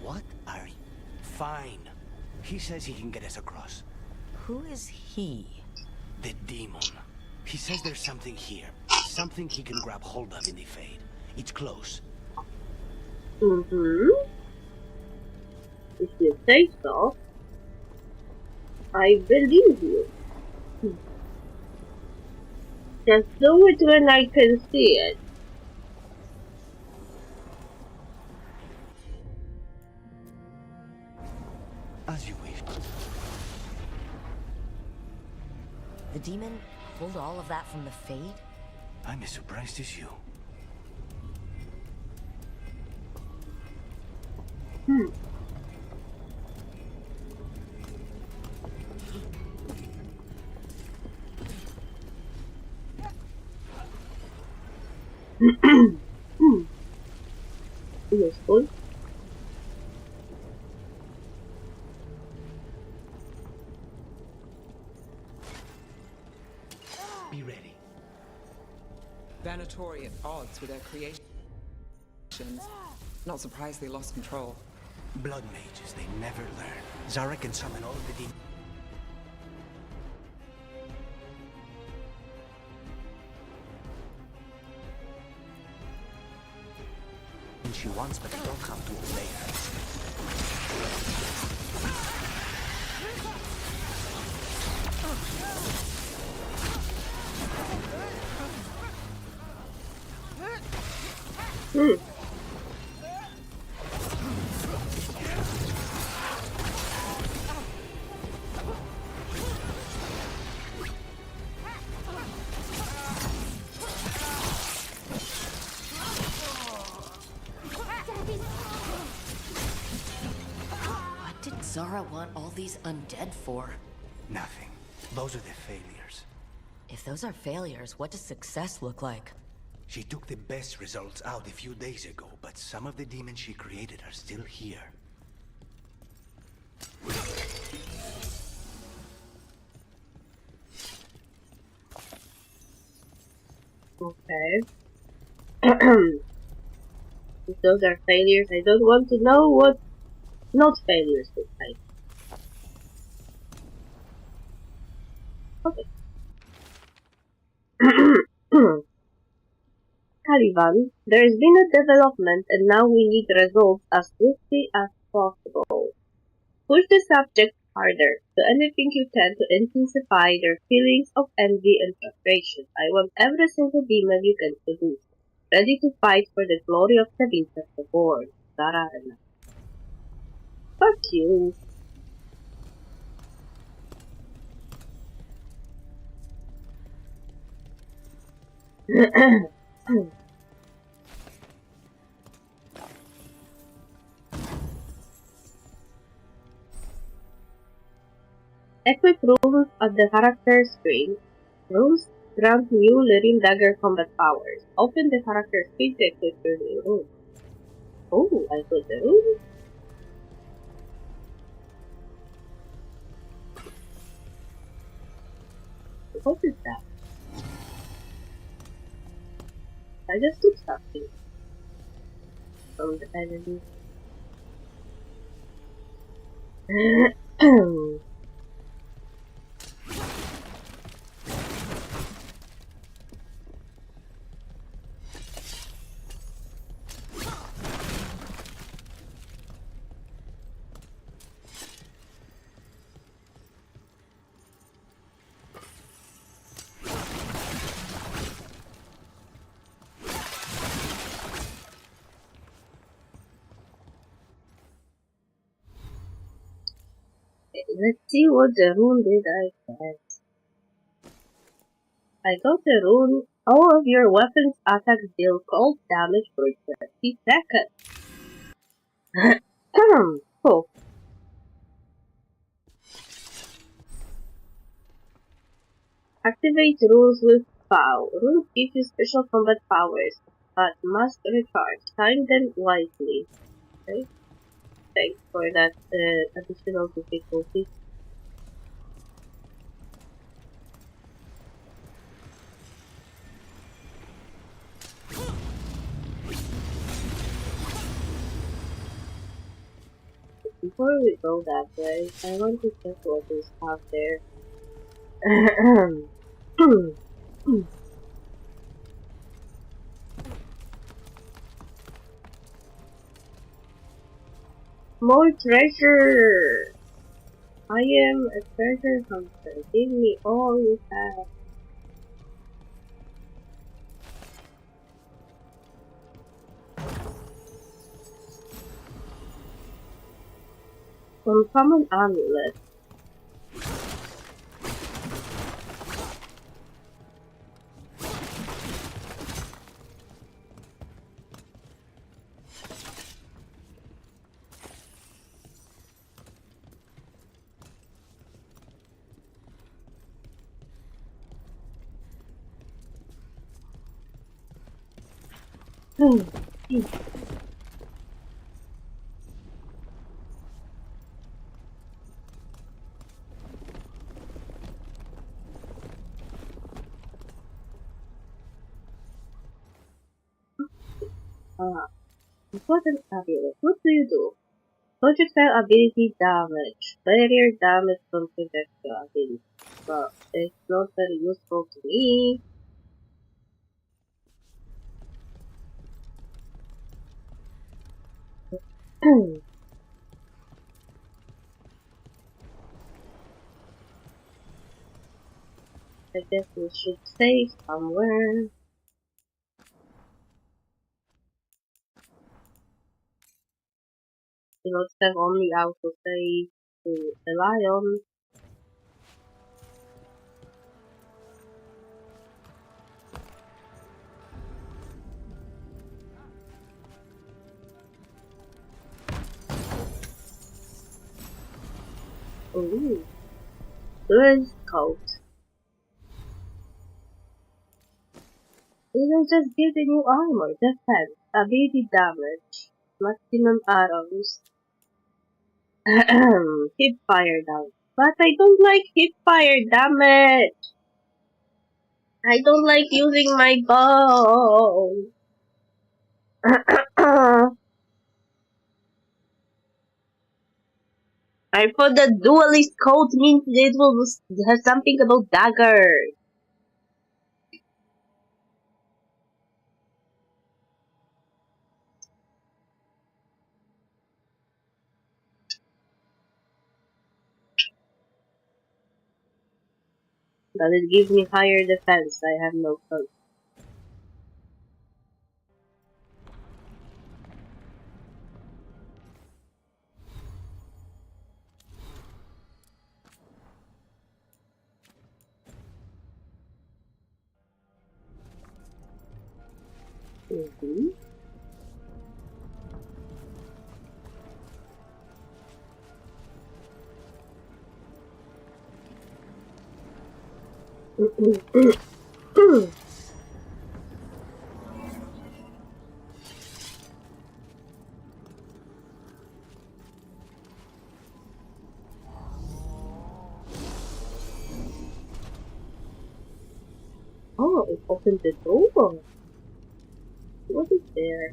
What Fine. He says he can get us across. Who is he? The demon. He says there's something here. Something he can grab hold of in the Fade. It's close. Mm-hmm. If you say so, I believe you. Just do it when I can see it. As you wish. The demon pulled all of that from the Fade? I'm as surprised as you. Useful. Be ready. Venatori at odds with their creations. Not surprised they lost control. Blood mages, they never learn. Zara can summon all of the demons. She wants, but they don't come to obey her. What did Zara want all these undead for? Nothing. Those are the failures. If those are failures, what does success look like? She took the best results out a few days ago, but some of the demons she created are still here. Okay. If those are failures, I don't want to know what not failures look like. Okay. Caliban, there has been a development and now we need results as swiftly as possible. Push the subject harder. Do anything you can to intensify their feelings of envy and frustration. I want every single demon you can produce, ready to fight for the glory of Treviso the Born. Zara and fuck you. Equip rules at the character screen. Rules grant new Lyrian dagger combat powers. Open the character screen to equip your new rule. Oh, I put the rule. What is that? I just took something from the enemy. Let's see what the rune did I get. I got the rune. All of your weapons attacks deal cold damage for 30 seconds. Cool. Activate rules with POW. Runes give you special combat powers, but must recharge. Time them wisely. Okay. Thanks for that additional difficulty. before we go that way, I want to check what is out there. More treasure! I am a treasure hunter. Give me all you have. Uncommon amulet. Important amulet. What do you do? Projectile ability damage. Barrier damage from projectile ability. But it's not very useful to me. I guess we should save somewhere. You know, have only autosave to rely on. Ooh. Duel's coat. It will just give the new armor, defense, ability damage, maximum arrows, hip fire damage. But I don't like hip fire damage! I don't like using my bow! I thought the duelist coat means it will have something about daggers. Does it give me higher defense? I have no clue. Oh, it opened the door. What is there?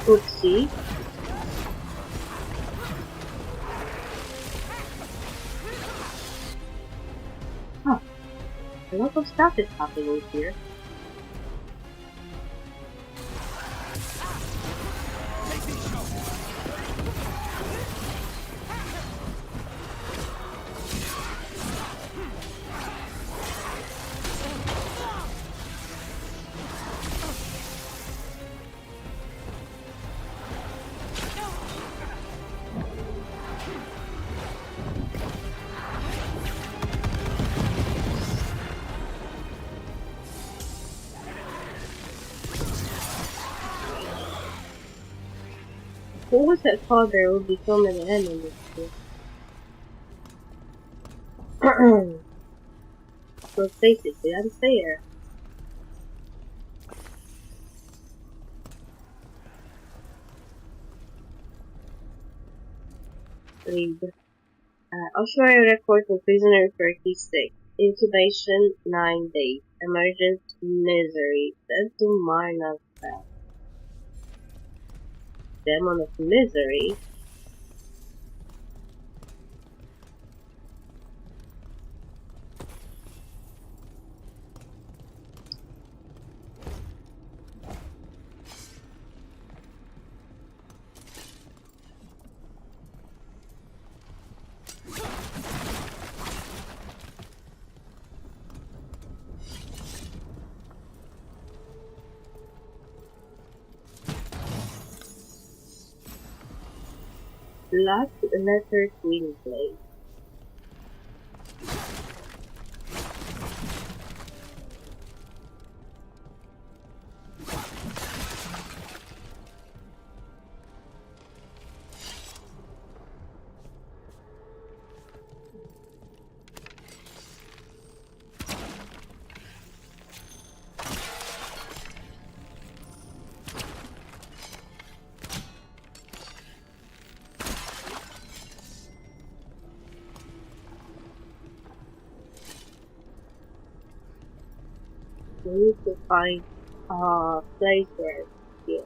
Oopsie. Huh. A lot of stuff is happening here. Who was that thought there would be so many enemies here? So basically unfair. Read. Ossuary record for prisoner 36. Incubation 9 days. Emergent misery. Sent to Marna's cell. Demon of misery. Black letter twin blade. We need to find a place where it's here.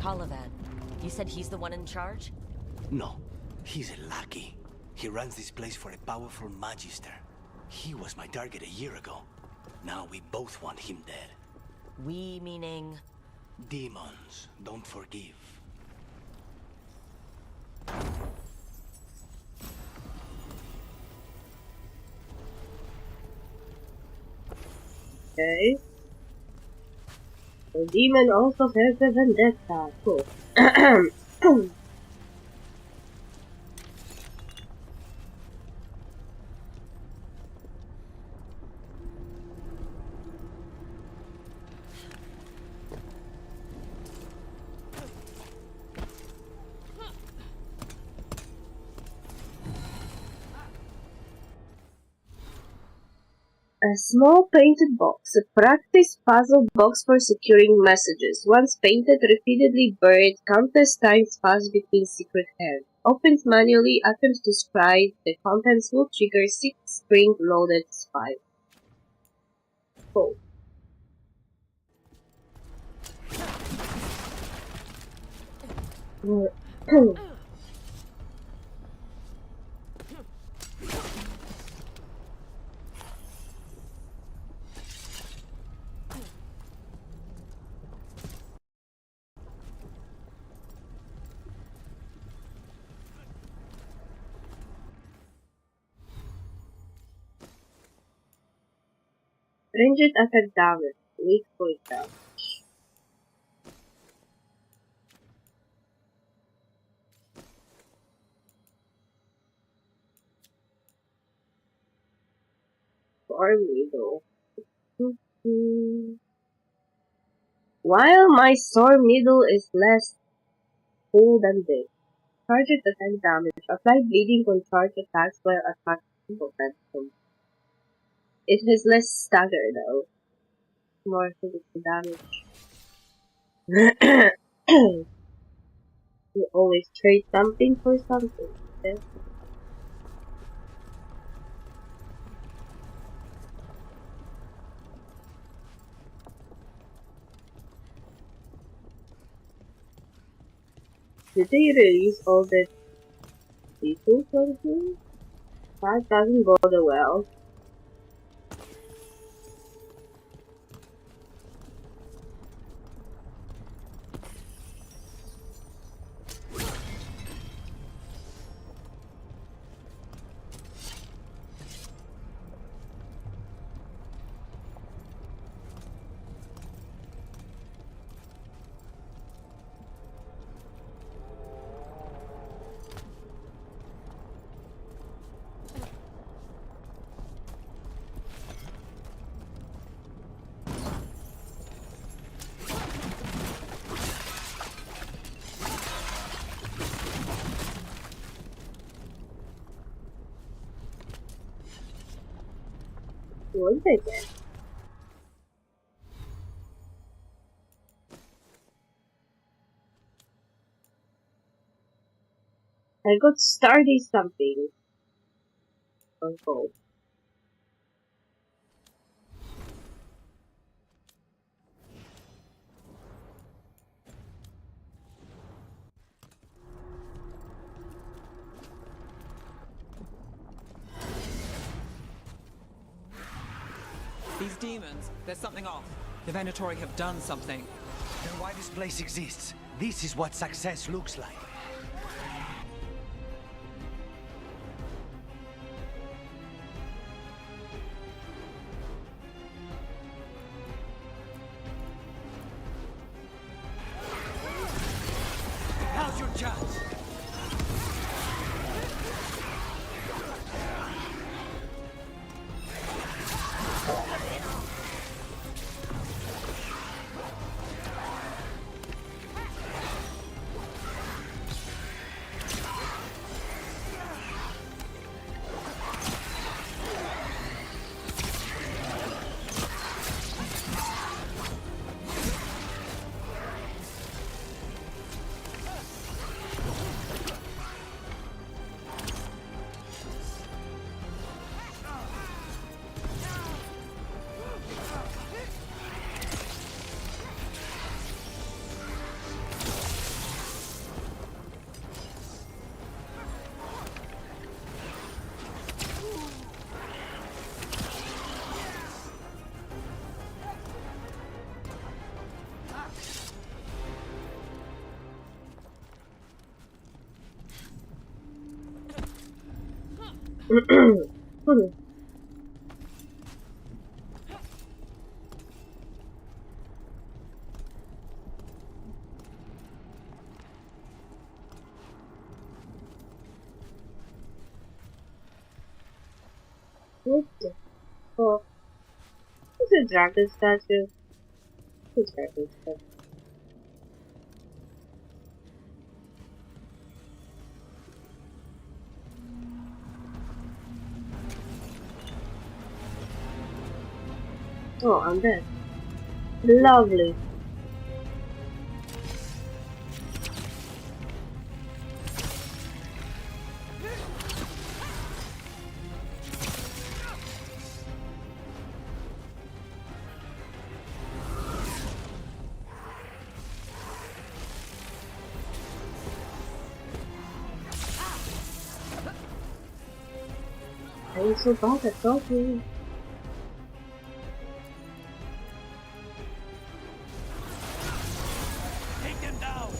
Colavan, you said he's the one in charge? No, he's a lackey. He runs this place for a powerful magister. He was my target a year ago. Now we both want him dead. We meaning? Demons don't forgive. Okay. The demon also has a vendetta. Cool. A small painted box, a practice puzzle box for securing messages. Once painted, repeatedly buried, countless times passed between secret hands. Opened manually, items described, the contents will trigger 6 spring-loaded spikes. Cool. Ranged attack damage. Weak point damage. Storm Needle. While my Storm Needle is less full than this. Target attack damage. Apply bleeding on charge attacks while attacking momentum. It has less stagger though. More physical damage. You always trade something for something. Okay? Did they release all the people from here? That doesn't bode well. What did I get? I got Stardy something. Oh. These demons, there's something off. The Venatori have done something. Then why this place exists? This is what success looks like. Now's your chance! What the fuck? It's a dragon statue. It's a dragon statue. Oh, I'm dead. Lovely. I'm so bad at talking. Take them down!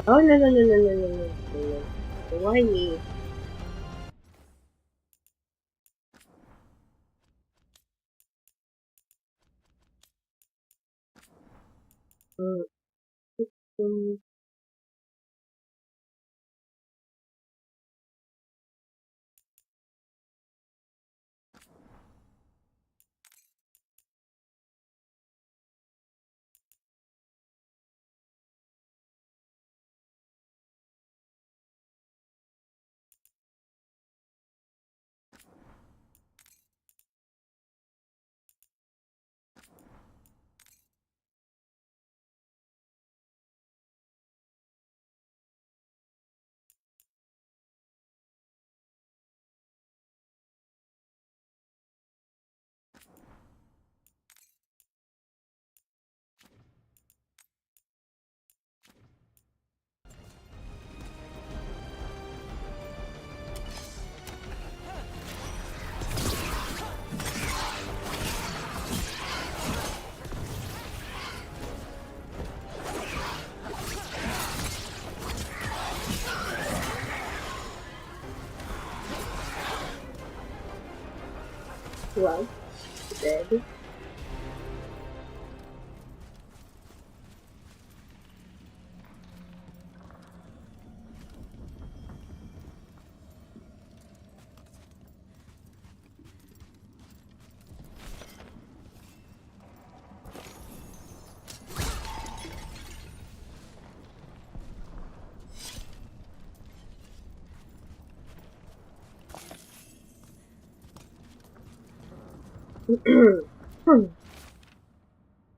Oh no. Why me? Mm. Well, dead.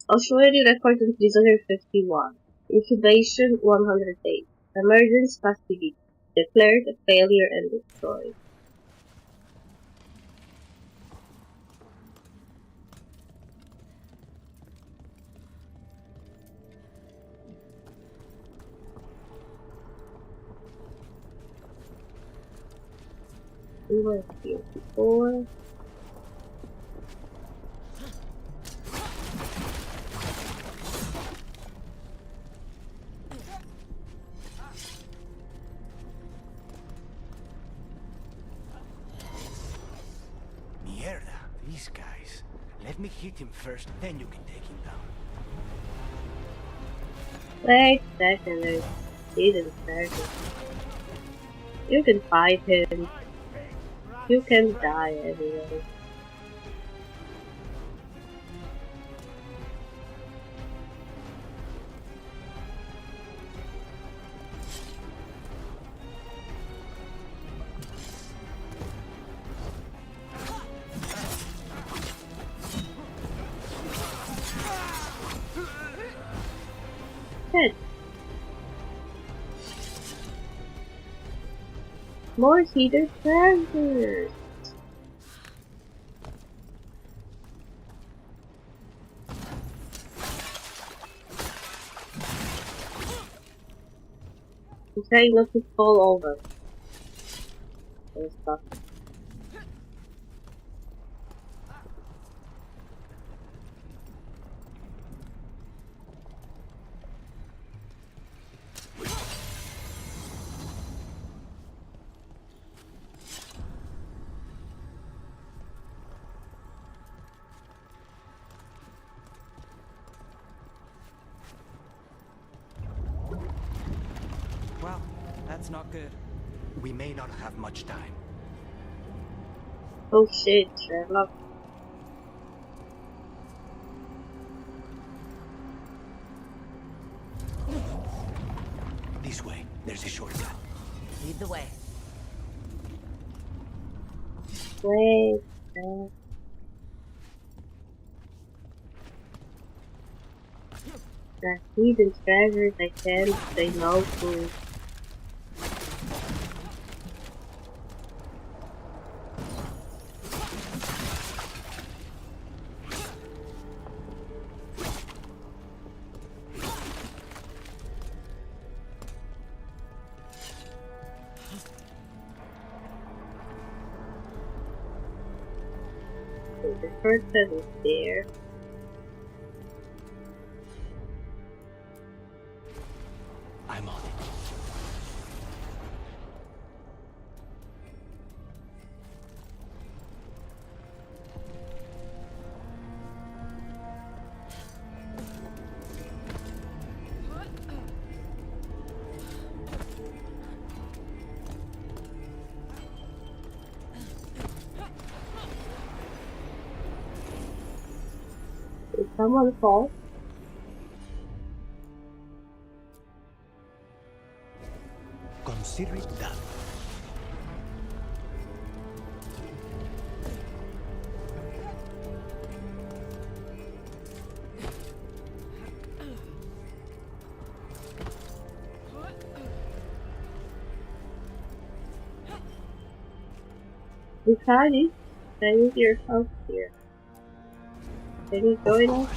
Australia record in 351. Incubation 100 days. Emergence facility. Declared a failure and destroyed. We were here before. Mierda, these guys. Let me hit him first, then you can take him down. Wait a second, there's hidden treasure. You can fight him. You can die anyway. Good. More hidden treasures. I'm trying not to fall over. And stuff. Well, that's not good. We may not have much time. Oh shit, Sherlock. This way. There's a shortcut. Lead the way. Wait. The hidden treasures I can't say no to. The first set is there. I'm on it. Did someone fall? Consider it done. Besides, I need your help here. Can you join us?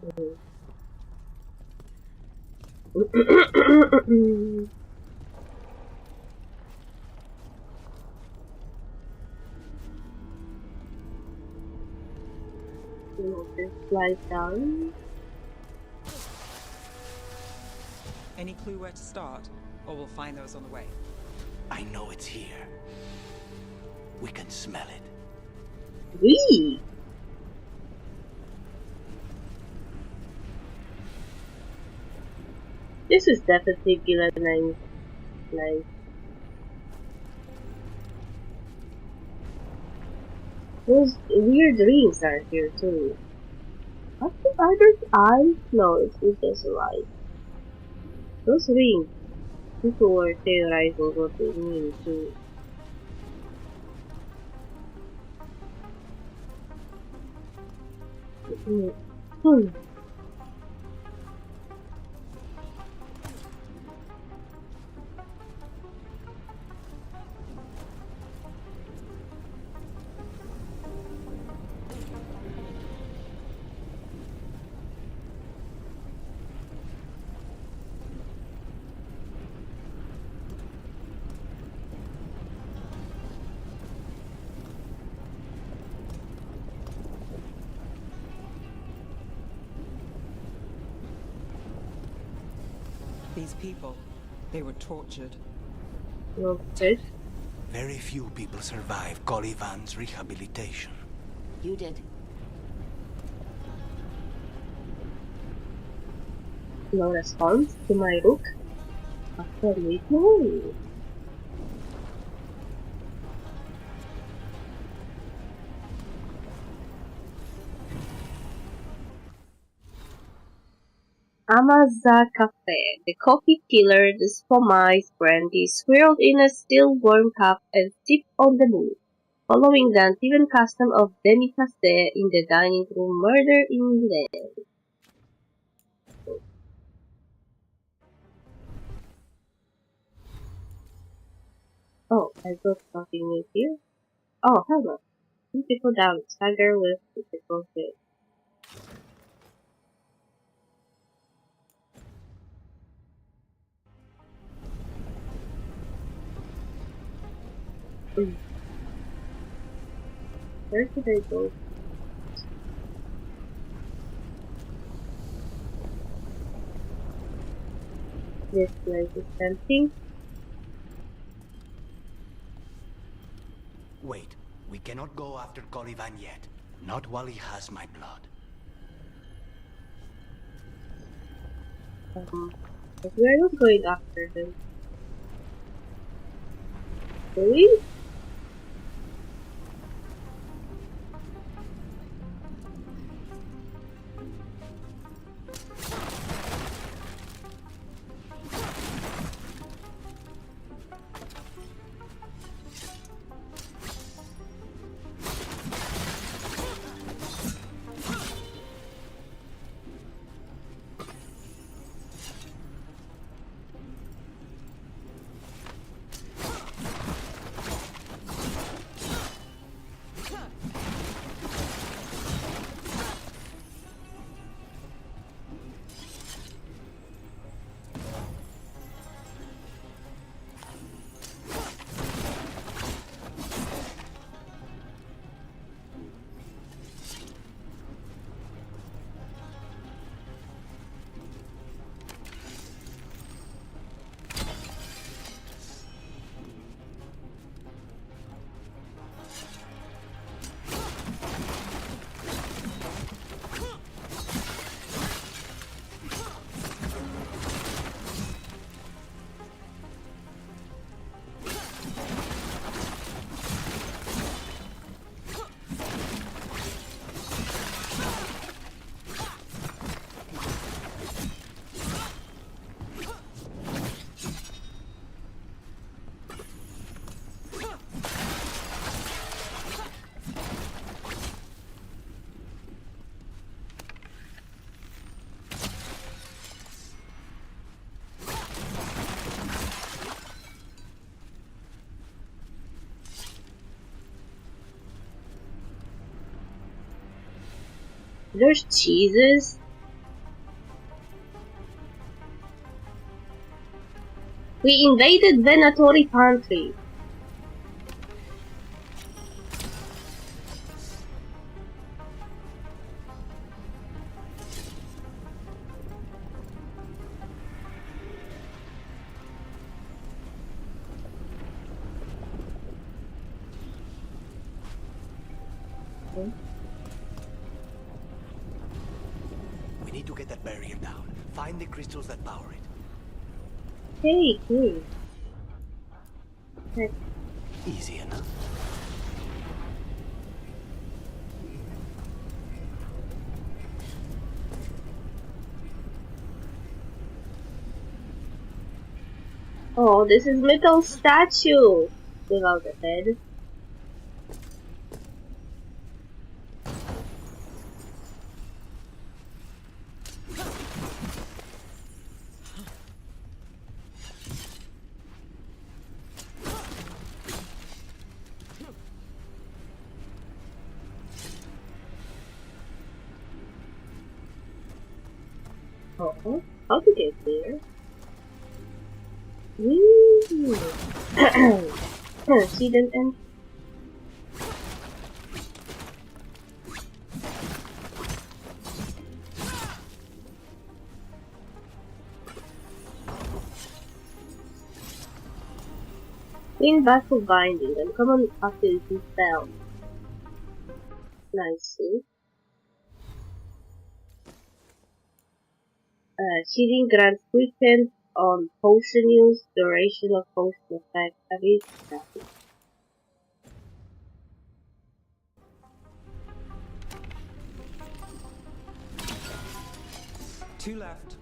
Just slide down. Any clue where to start? Or we'll find those on the way. I know it's here. We can smell it. Wee! This is definitely Gillen's place. Those weird rings are here too. Are those eyes? No, it's just a light. Those rings. People were theorizing what they mean too. These people, they were tortured. Okay. Very few people survive Colivan's rehabilitation. You did. No response to my look. After midnight. Amaza Cafe. The coffee killer, the spumized brandy swirled in a still warm cup and sipped on the moon. Following the Antivan custom of demi-tasse in the dining room, murder in Milan. Oh, I got something new here. Oh, hello. Beautiful down, stagger with beautiful face. Where should I go? This place is tempting. Wait, we cannot go after Colivan yet. Not while he has my blood. But we are not going after them. Really? There's cheeses. We invaded Venatori country. We need to get that barrier down. Find the crystals that power it. Hey, hey. Easy enough. Oh, this is metal statue without a head. Oh, how to get there? She didn't end. Win battle binding and common ability spell. Nice. Cheating grants quicken on potion use, duration of potion effect, ability status. Two left.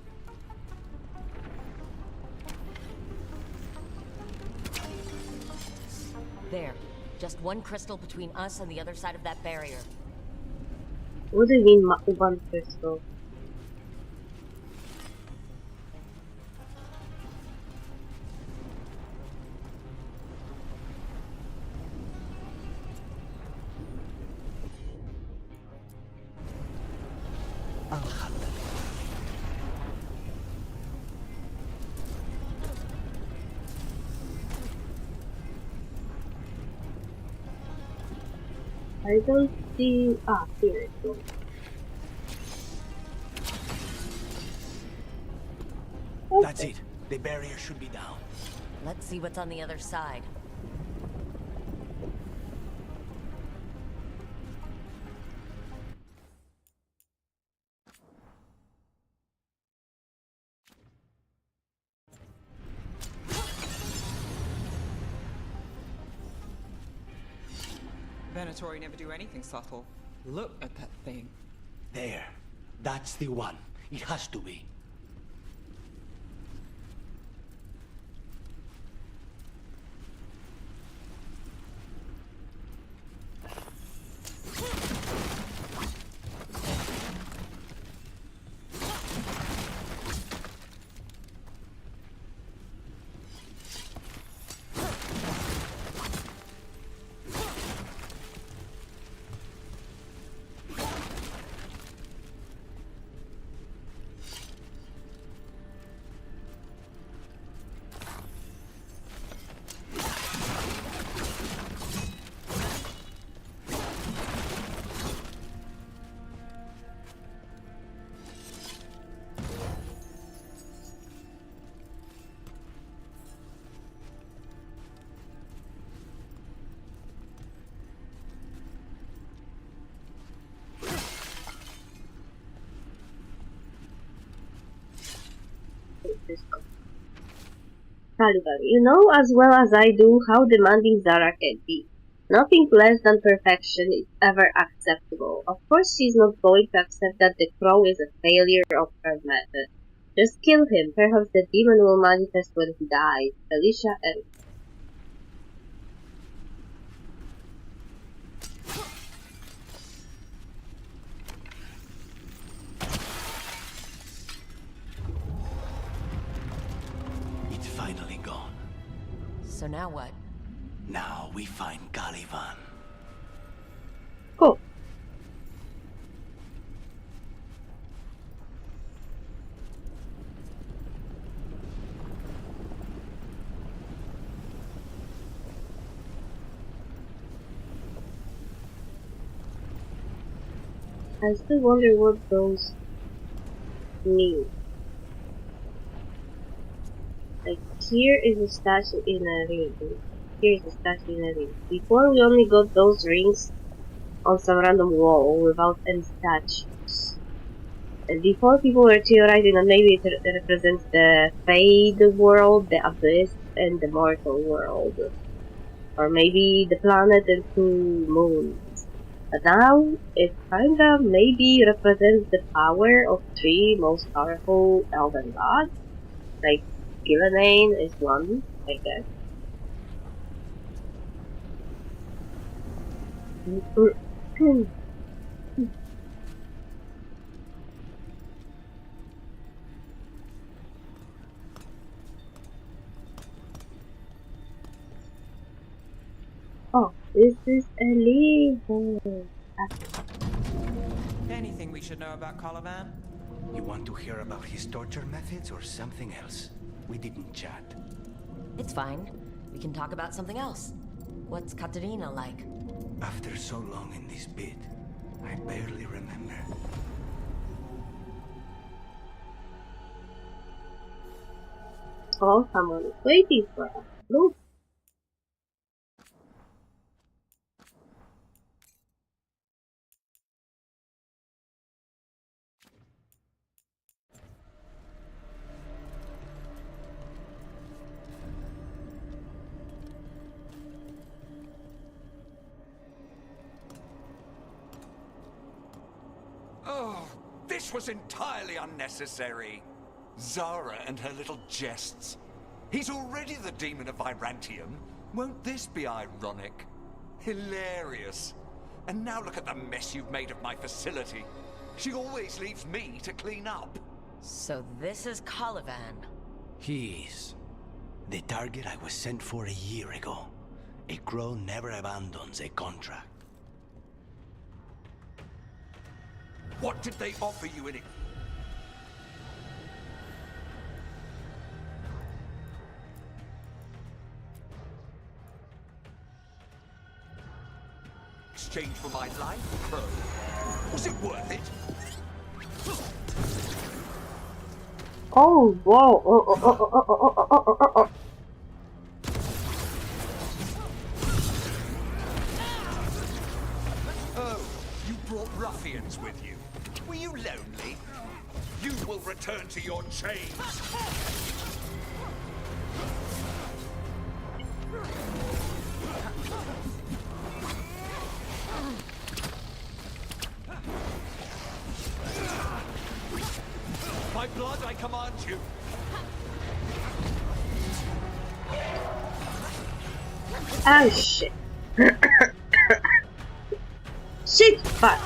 There. Just one crystal between us and the other side of that barrier. What do you mean, one crystal? I don't see. Ah, here it goes. That's it. The barrier should be down. Let's see what's on the other side. Venatori never do anything subtle. Look at that thing. There. That's the one. It has to be. Caliban, you know as well as I do how demanding Zara can be. Nothing less than perfection is ever acceptable. Of course she's not going to accept that the crow is a failure of her method. Just kill him. Perhaps the demon will manifest when he dies. Alicia and It's finally gone. So now what? Now we find Caliban. Cool. I still wonder what those mean. Like, here is a statue in a ring. Here is a statue in a ring. Before we only got those rings on some random wall without any statues. And before people were theorizing that maybe it represents the Fade world, the Abyss, and the Mortal world. Or maybe the planet and 2 moons. But now, it kinda maybe represents the power of 3 most powerful elven gods. Like, Gillenane is one, I guess. Oh, this is a lever. Anything we should know about Colivan? You want to hear about his torture methods or something else? We didn't chat. It's fine. We can talk about something else. What's Katerina like? After so long in this bit, I barely remember. Oh, someone is waiting for us. Look. Oh, this was entirely unnecessary. Zara and her little jests. He's already the demon of Virantium. Won't this be ironic? Hilarious. And now look at the mess you've made of my facility. She always leaves me to clean up. So this is Colivan. He is. The target I was sent for a year ago. A crow never abandons a contract. What did they offer you in it? Exchange for my life, Crow? Was it worth it? Oh, whoa. Oh. Oh, you brought ruffians with you. Were you lonely? You will return to your chains. By blood, I command you. Oh, shit. Shit, fuck.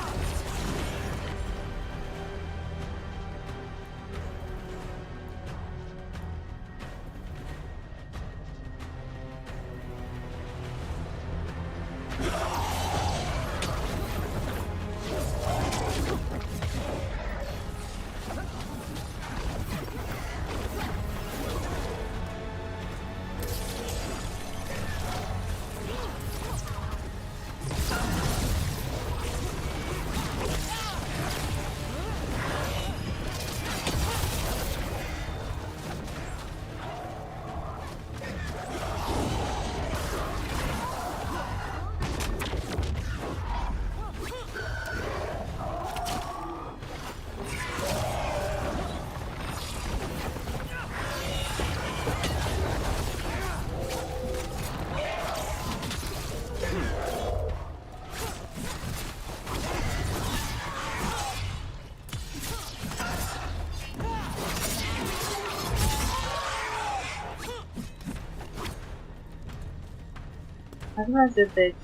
That was a bit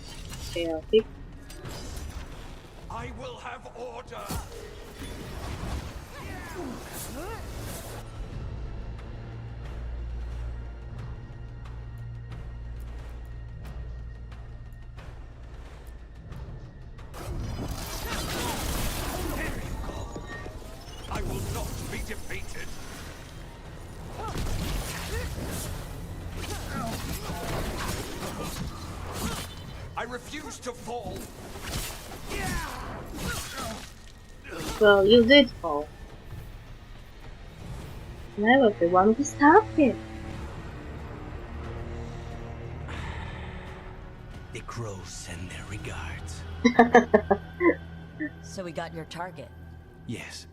chaotic. I will have order. There you go. I will not be defeated. I refuse to fall. Well, you did fall. And I was the one who stopped it. The crows send their regards. So we got your target. Yes,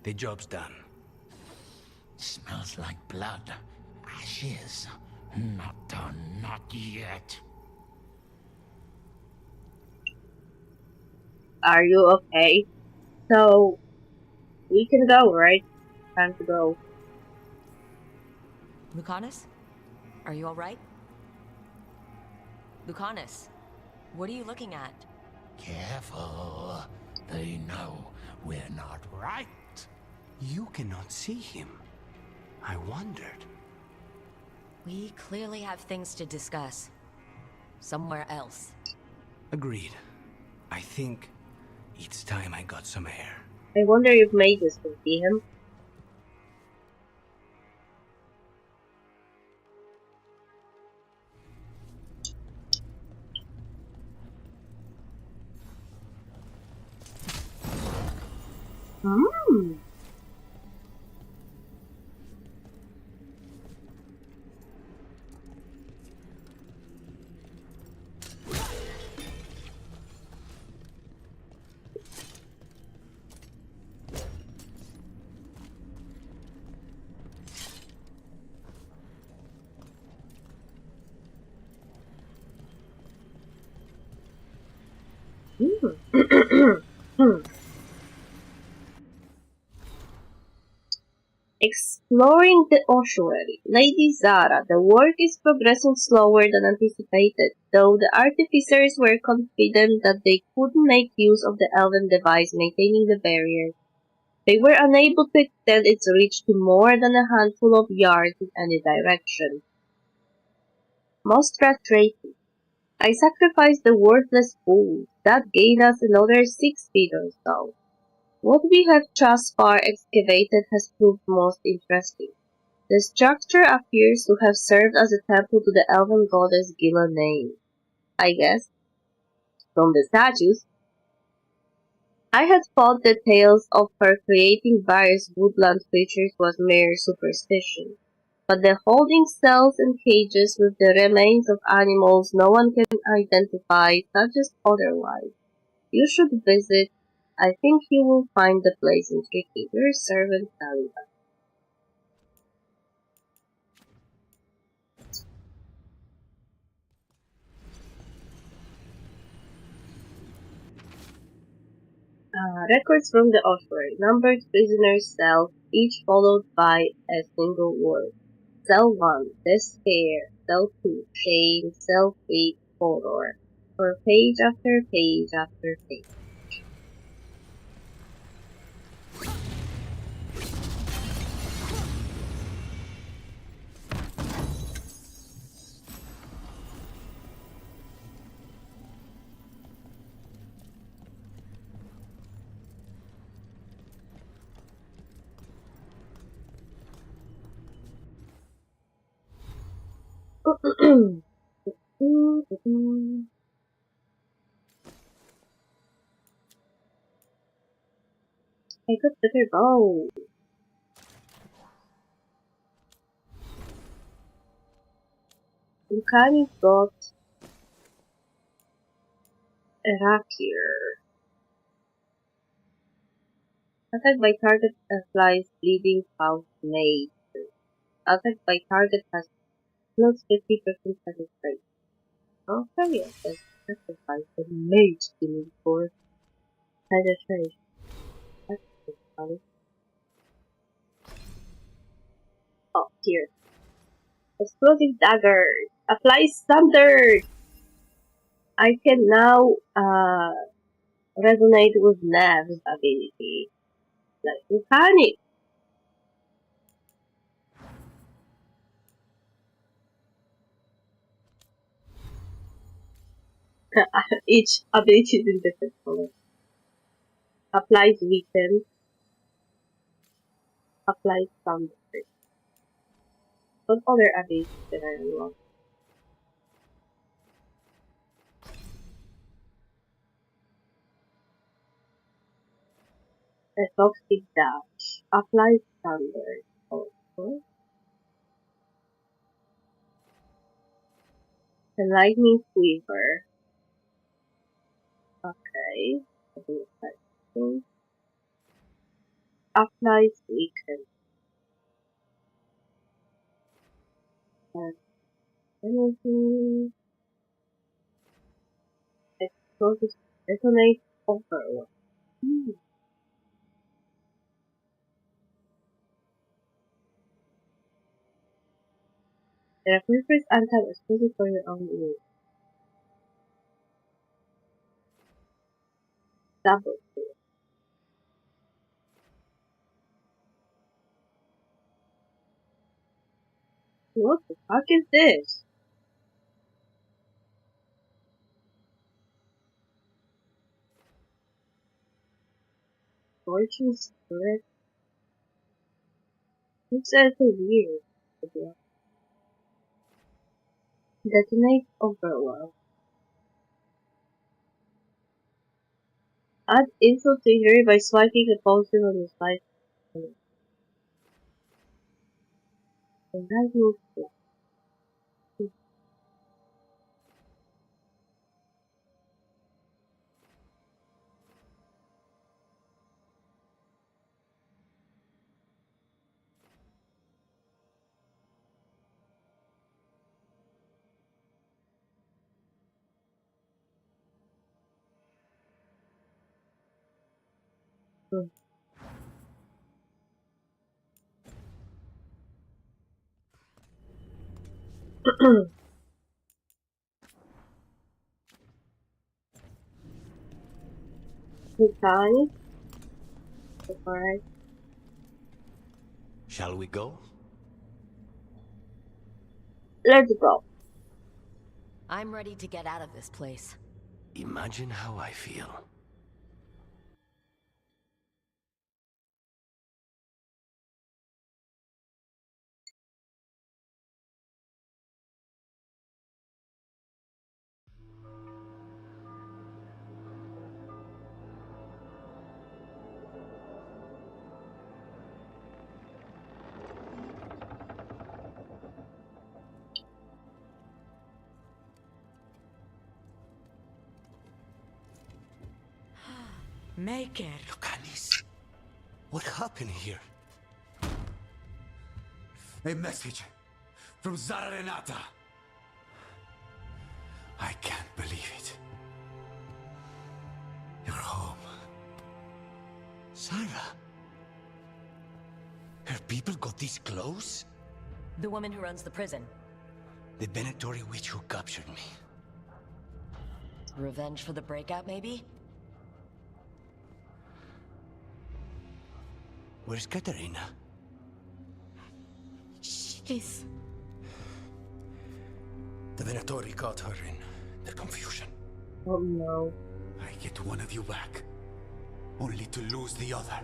the job's done. Smells like blood. Ashes. Not done, not yet. Are you okay? So, we can go, right? Time to go. Lucanus? Are you alright? Lucanus, what are you looking at? Careful. They know we're not right. You cannot see him. I wondered. We clearly have things to discuss. Somewhere else. Agreed. I think it's time I got some air. I wonder if mages can see him. Hmm. Exploring the ossuary. Lady Zara, the work is progressing slower than anticipated, though the artificers were confident that they could make use of the elven device maintaining the barrier. They were unable to extend its reach to more than a handful of yards in any direction. Most frustrating. I sacrificed the worthless fool. That gained us another 6 feet or so. What we have thus far excavated has proved most interesting. The structure appears to have served as a temple to the elven goddess Gillanane. I guess. From the statues, I had thought the tales of her creating various woodland creatures was mere superstition. But the holding cells and cages with the remains of animals no one can identify suggests otherwise. You should visit. I think you will find the place intriguing. Your servant, Taliban. Records from the ossuary. Numbered prisoners' cells, each followed by a single word. Cell 1, despair. Cell 2, shame. Cell 3, horror. For page after page after page. I could better go. Lucani got Rakir. Attack by target applies bleeding fount made. Attack by target has plus 50% satisfaction. Okay, yes, let's sacrifice the mage killing for penetration. That's funny. Oh, here. Explosive dagger. Applies thunder. I can now resonate with Nev's ability. Like mechanic. Each ability is in different color. Applies weaken. Applies thunder. What other abilities did I unlock? A toxic dash. Apply standard. Also. The lightning quiver. Okay. Applies weaken. Energy. Explosive detonate overload. The refers anti explosive for your own use. Double kill. What the fuck is this? Fortune spirit? Looks a little weird. Detonate overload. Add insult to injury by swiping a potion on the side. And that moves to Mechanic. Alright. Shall we go? Let's go. I'm ready to get out of this place. Imagine how I feel. Make it. Locanis, what happened here? A message from Zara Renata. I can't believe it. You're home. Sarah? Her people got this close? The woman who runs the prison. The Venatori witch who captured me. Revenge for the breakout, maybe? Where's Katerina? She's... The Venatori caught her in their confusion. Oh no. I get one of you back, only to lose the other.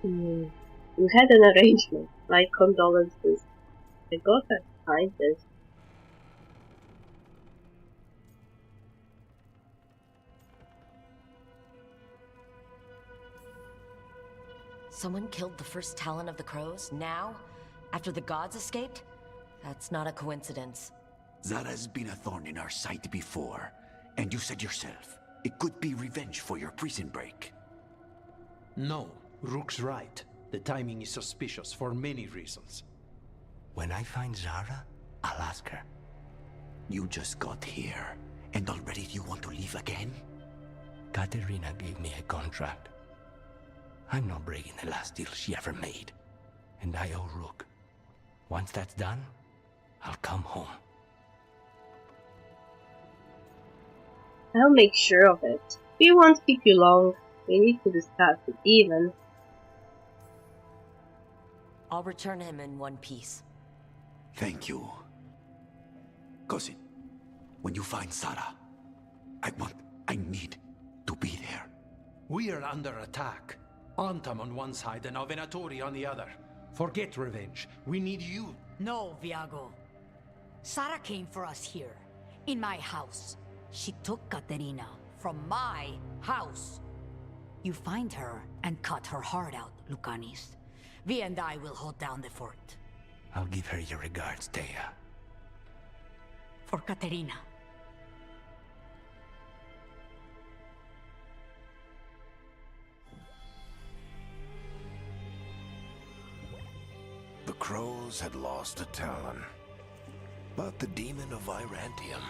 We had an arrangement. My condolences. I got her behind this. Someone killed the first Talon of the Crows, now? After the gods escaped? That's not a coincidence. Zara's been a thorn in our side before, and you said yourself, it could be revenge for your prison break. No, Rook's right. The timing is suspicious for many reasons. When I find Zara, I'll ask her. You just got here, and already you want to leave again? Katerina gave me a contract. I'm not breaking the last deal she ever made. And I owe Rook. Once that's done, I'll come home. I'll make sure of it. We won't keep you long. We need to discuss it even. I'll return him in one piece. Thank you. Cousin, when you find Sarah, I need to be there. We are under attack. Antam on one side and Venatori on the other. Forget revenge. We need you. No, Viago. Sarah came for us here, in my house. She took Katerina from my house. You find her and cut her heart out, Lucanis. Vi and I will hold down the fort. I'll give her your regards, Thea. For Katerina. The crows had lost a talon, but the demon of Virantium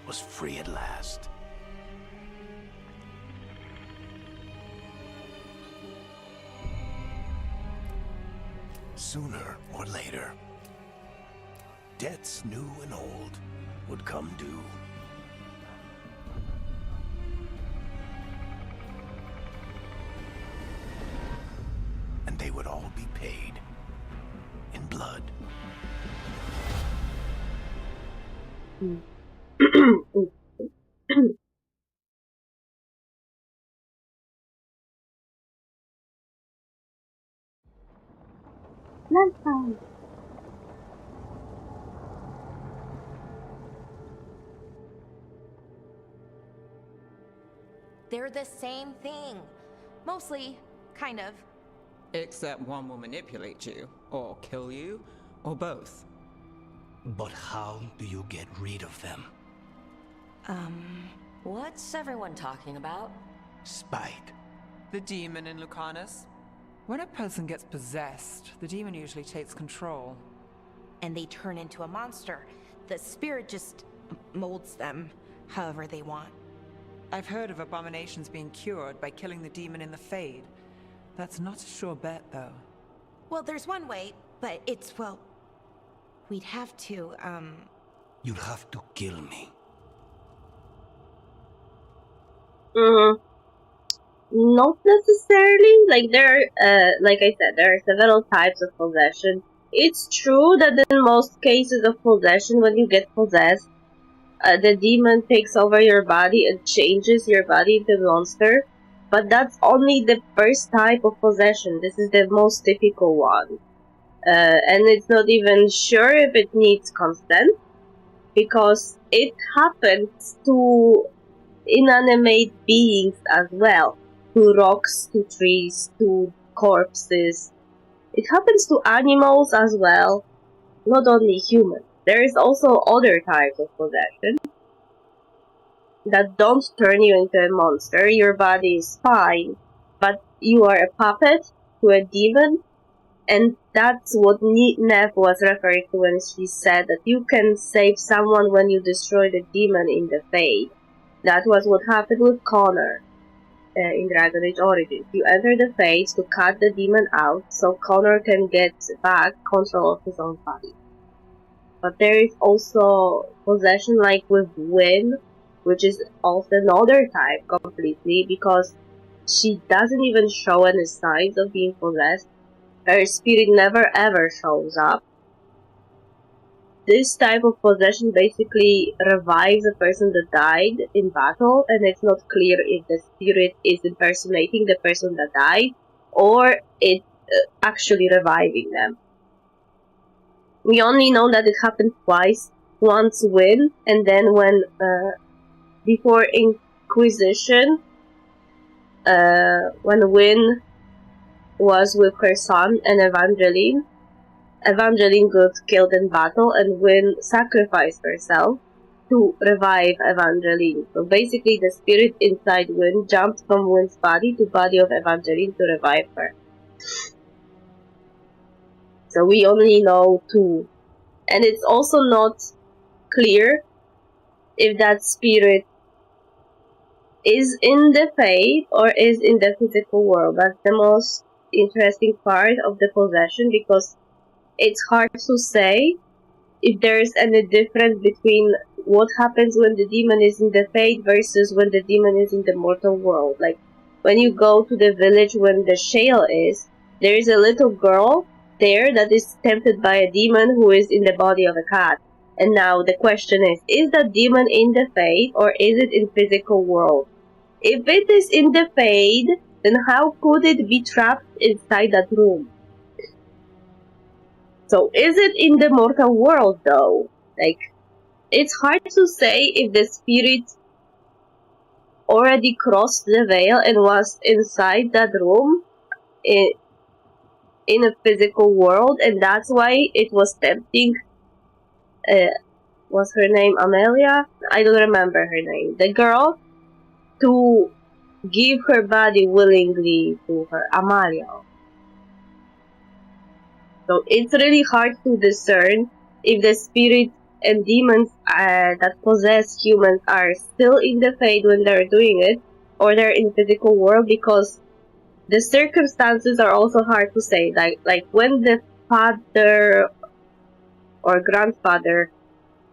was free at last. Sooner or later, debts new and old would come due. And they would all be paid in blood. Lunchtime. They're the same thing. Mostly, kind of. Except one will manipulate you, or kill you, or both. But how do you get rid of them? What's everyone talking about? Spite. The demon in Lucanus. When a person gets possessed, the demon usually takes control. And they turn into a monster. The spirit just molds them however they want. I've heard of abominations being cured by killing the demon in the Fade. That's not a sure bet, though. Well, there's one way, but it's, well... We'd have to, You'll have to kill me. Not necessarily. Like like I said, there are several types of possession. It's true that in most cases of possession, when you get possessed, the demon takes over your body and changes your body into a monster. But that's only the first type of possession. This is the most typical one. And it's not even sure if it needs consent, because it happens to inanimate beings as well. To rocks, to trees, to corpses. It happens to animals as well, not only humans. There is also other types of possession that don't turn you into a monster. Your body is fine, but you are a puppet to a demon, and that's what Nev was referring to when she said that you can save someone when you destroy the demon in the Fade. That was what happened with Connor. In Dragon Age Origins, you enter the Fade to cut the demon out so Connor can get back control of his own body. But there is also possession like with Wynn, which is also another type completely, because she doesn't even show any signs of being possessed. Her spirit never ever shows up. This type of possession basically revives a person that died in battle, and it's not clear if the spirit is impersonating the person that died, or it's actually reviving them. We only know that it happened twice. Once Wynn, and then when, before Inquisition, when Wynn was with her son and Evangeline. Evangeline got killed in battle, and Wynn sacrificed herself to revive Evangeline. So basically the spirit inside Wynn jumped from Wynn's body to body of Evangeline to revive her. So we only know two. And it's also not clear if that spirit is in the Fade or is in the physical world. That's the most interesting part of the possession, because it's hard to say if there's any difference between what happens when the demon is in the Fade versus when the demon is in the mortal world. Like, when you go to the village when the Shale is, there is a little girl there that is tempted by a demon who is in the body of a cat. And now the question is that demon in the Fade or is it in physical world? If it is in the Fade, then how could it be trapped inside that room? So is it in the mortal world though? Like, it's hard to say if the spirit already crossed the veil and was inside that room in a physical world, and that's why it was tempting. Was her name Amelia? I don't remember her name. The girl to give her body willingly to her, Amalia. So it's really hard to discern if the spirits and demons that possess humans are still in the Fade when they're doing it, or they're in physical world, because the circumstances are also hard to say. Like when the father or grandfather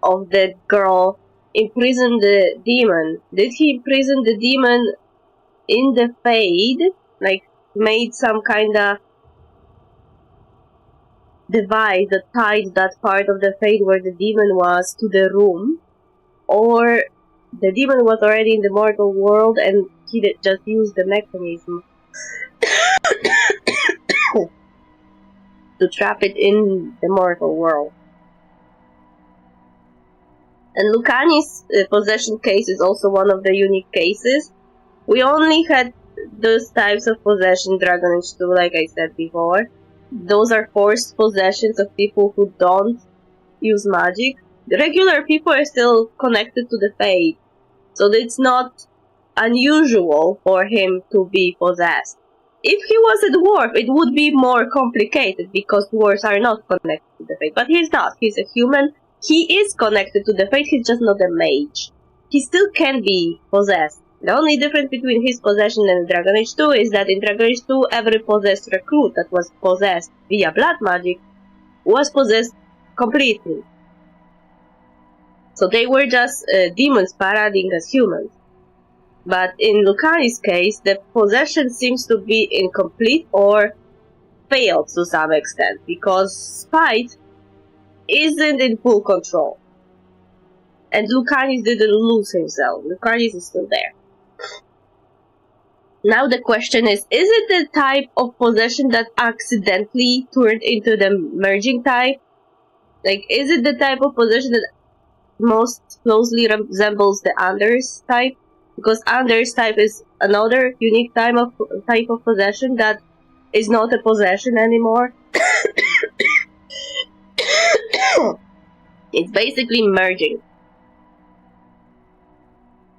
of the girl imprisoned the demon, did he imprison the demon in the Fade, like made some kind of device that tied that part of the Fade where the demon was to the room, or the demon was already in the mortal world and he did just use the mechanism to trap it in the mortal world. And Lucani's possession case is also one of the unique cases. We only had those types of possession Dragon Age 2, like I said before. Those are forced possessions of people who don't use magic. The regular people are still connected to the Fade, so it's not unusual for him to be possessed. If he was a dwarf, it would be more complicated, because dwarves are not connected to the Fade. But he's not. He's a human. He is connected to the Fade, he's just not a mage. He still can be possessed. The only difference between his possession and Dragon Age 2 is that in Dragon Age 2, every possessed recruit that was possessed via blood magic was possessed completely. So they were just demons parading as humans. But in Lucani's case, the possession seems to be incomplete or failed to some extent, because Spite isn't in full control. And Lucanis didn't lose himself. Lucanis is still there. Now the question is it the type of possession that accidentally turned into the merging type? Like, is it the type of possession that most closely resembles the Anders type? Because Anders type is another unique type of possession that is not a possession anymore. It's basically merging.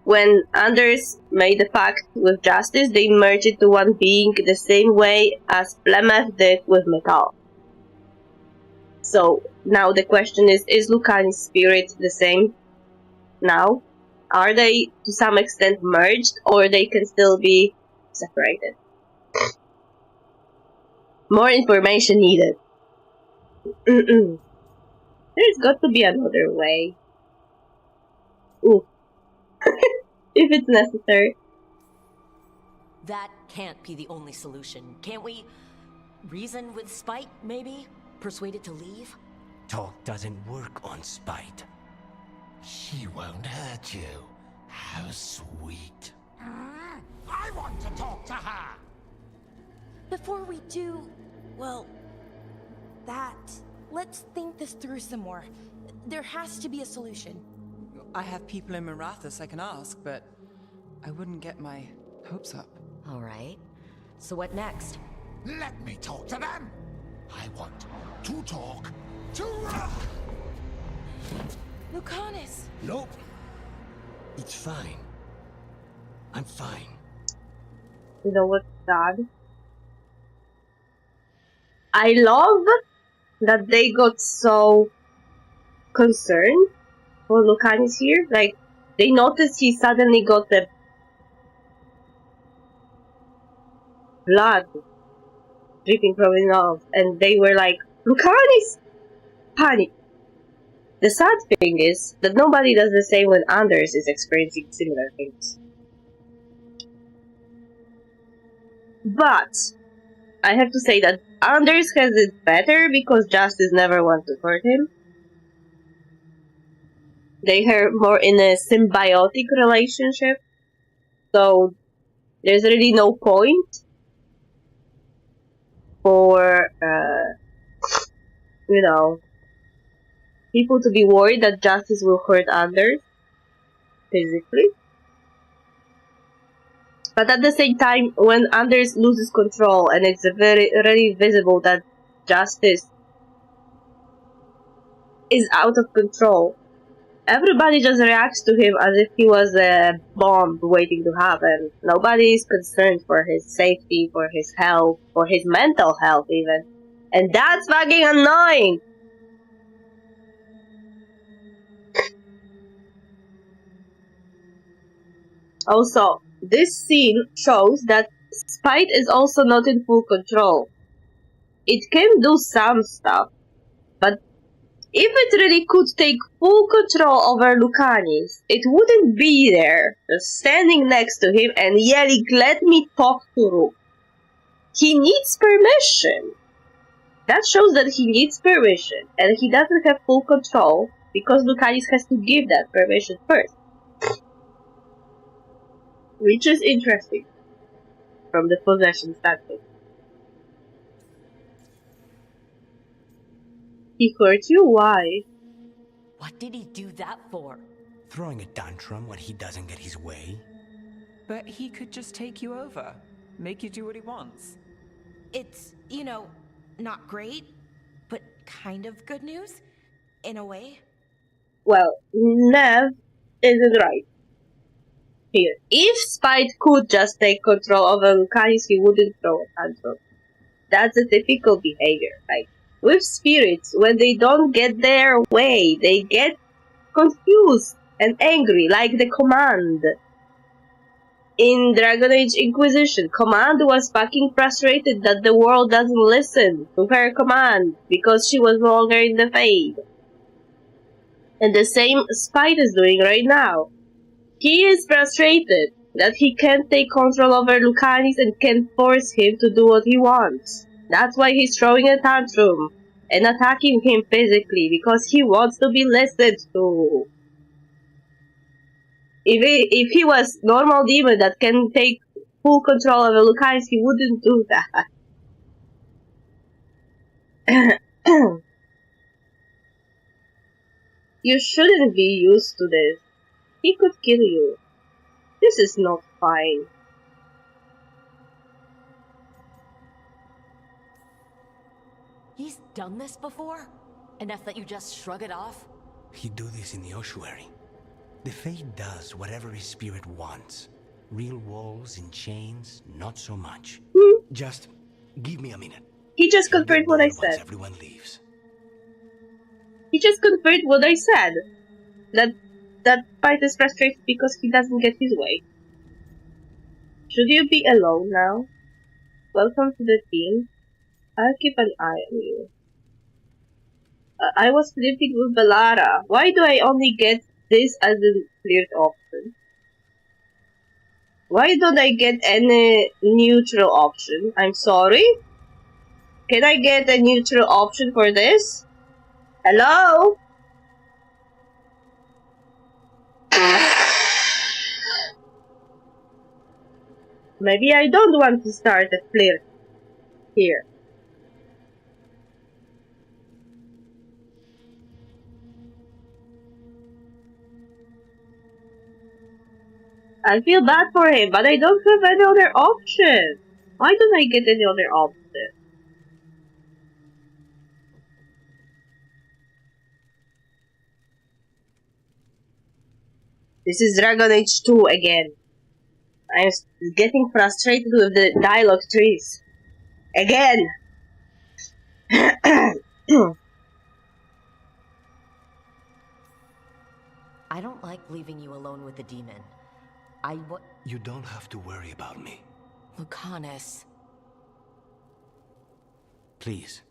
When Anders made a pact with Justice, they merged into one being the same way as Plemeth did with Metal. So now the question is Lucani's spirit the same now? Are they to some extent merged, or they can still be separated? More information needed. There's got to be another way. Ooh. If it's necessary. That can't be the only solution. Can't we reason with Spite, maybe? Persuade it to leave? Talk doesn't work on Spite. She won't hurt you. How sweet. I want to talk to her! Before we do, well, let's think this through some more. There has to be a solution. I have people in Marathas I can ask, but I wouldn't get my hopes up. All right. So what next? Let me talk to them! I want to talk to... Lucanus! Nope. It's fine. I'm fine. You know what's sad? I love that they got so concerned for Lucanus here. Like, they noticed he suddenly got the blood dripping from his nose, and they were like, Lucanus! Panic. The sad thing is that nobody does the same when Anders is experiencing similar things. But I have to say that Anders has it better because Justice never wants to hurt him. They are more in a symbiotic relationship, so there's really no point for, people to be worried that Justice will hurt Anders physically. But at the same time, when Anders loses control and it's very visible that justice is out of control, everybody just reacts to him as if he was a bomb waiting to happen. Nobody is concerned for his safety, for his health, for his mental health even. And that's fucking annoying! Also, this scene shows that Spite is also not in full control. It can do some stuff, but if it really could take full control over Lucanis, it wouldn't be there, just standing next to him and yelling, "Let me talk to Rook." He needs permission. That shows that he needs permission, and he doesn't have full control, because Lucanis has to give that permission first. Which is interesting, from the possession standpoint. He hurt you? Why? What did he do that for? Throwing a tantrum when he doesn't get his way? But he could just take you over, make you do what he wants. It's, you know, not great, but kind of good news, in a way. Well, Nev isn't right here. If Spite could just take control over Lucanis, he wouldn't throw a tantrum. That's a typical behavior. Like, with spirits, when they don't get their way, they get confused and angry, like the Command. In Dragon Age Inquisition, Command was fucking frustrated that the world doesn't listen to her command because she was no longer in the Fade. And the same Spite is doing right now. He is frustrated that he can't take control over Lucanis and can't force him to do what he wants. That's why he's throwing a tantrum and attacking him physically, because he wants to be listened to. If he was normal demon that can take full control over Lucanis, he wouldn't do that. You shouldn't be used to this. He could kill you. This is not fine. He's done this before? Enough that you just shrug it off? He'd do this in the ossuary. The Fate does whatever his spirit wants. Real walls and chains, not so much. Just give me a minute. He just confirmed what I said. Everyone leaves. He just confirmed what I said. That Spite is frustrated because he doesn't get his way. Should you be alone now? Welcome to the team. I'll keep an eye on you. I was flirting with Bellara. Why do I only get this as a flirt option? Why don't I get any neutral option? I'm sorry? Can I get a neutral option for this? Hello? Maybe I don't want to start a flirt here. I feel bad for him, but I don't have any other option. Why don't I get any other option? This is Dragon Age 2 again. I'm getting frustrated with the dialogue trees. Again! I don't like leaving you alone with the demon. You don't have to worry about me. Lucanis. Please.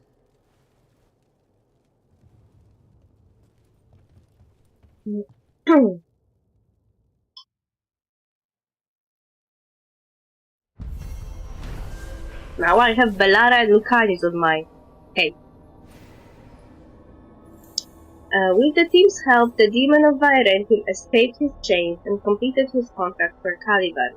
Now I have Bellara and Lucanis on my head. With the team's help, the Demon of Virentum escaped his chains and completed his contract for Caliban.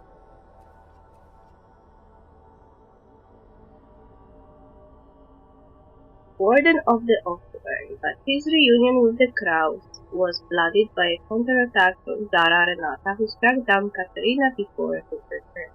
Warden of the Ossuary, but his reunion with the Kraus was blooded by a counterattack from Zara Renata, who struck down Katerina before his return.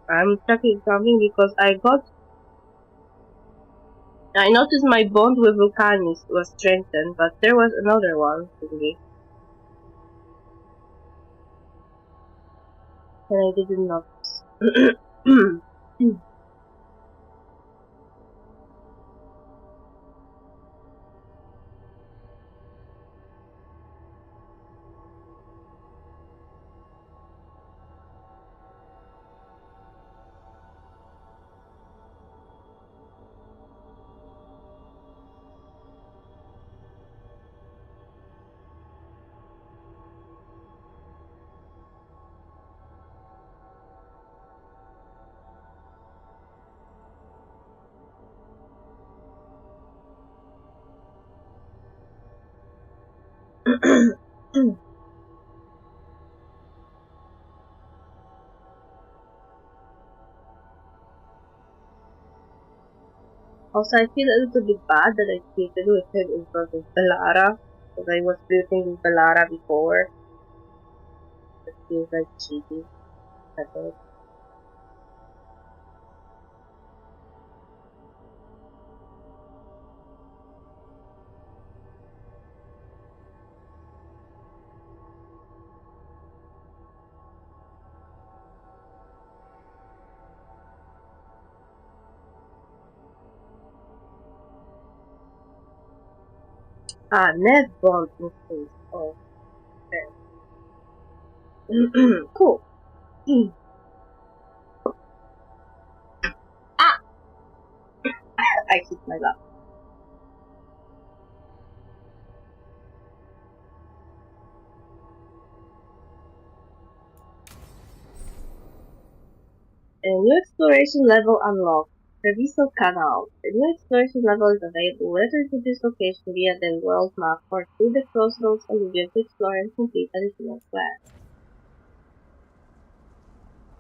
I'm checking something because I noticed my bond with Vulcanis was strengthened, but there was another one thingy. And I didn't notice. Also, I feel a little bit bad that I cheated with him in front of Bellara, because I was flirting with Bellara before. It feels like cheating. I thought. Ned bond increase. Oh, okay. Cool. I hit my lap. A new exploration level unlocked. Treviso Canal. A new exploration level is available. Return to this location via the world map or through the crossroads alluvium to explore and complete additional quests.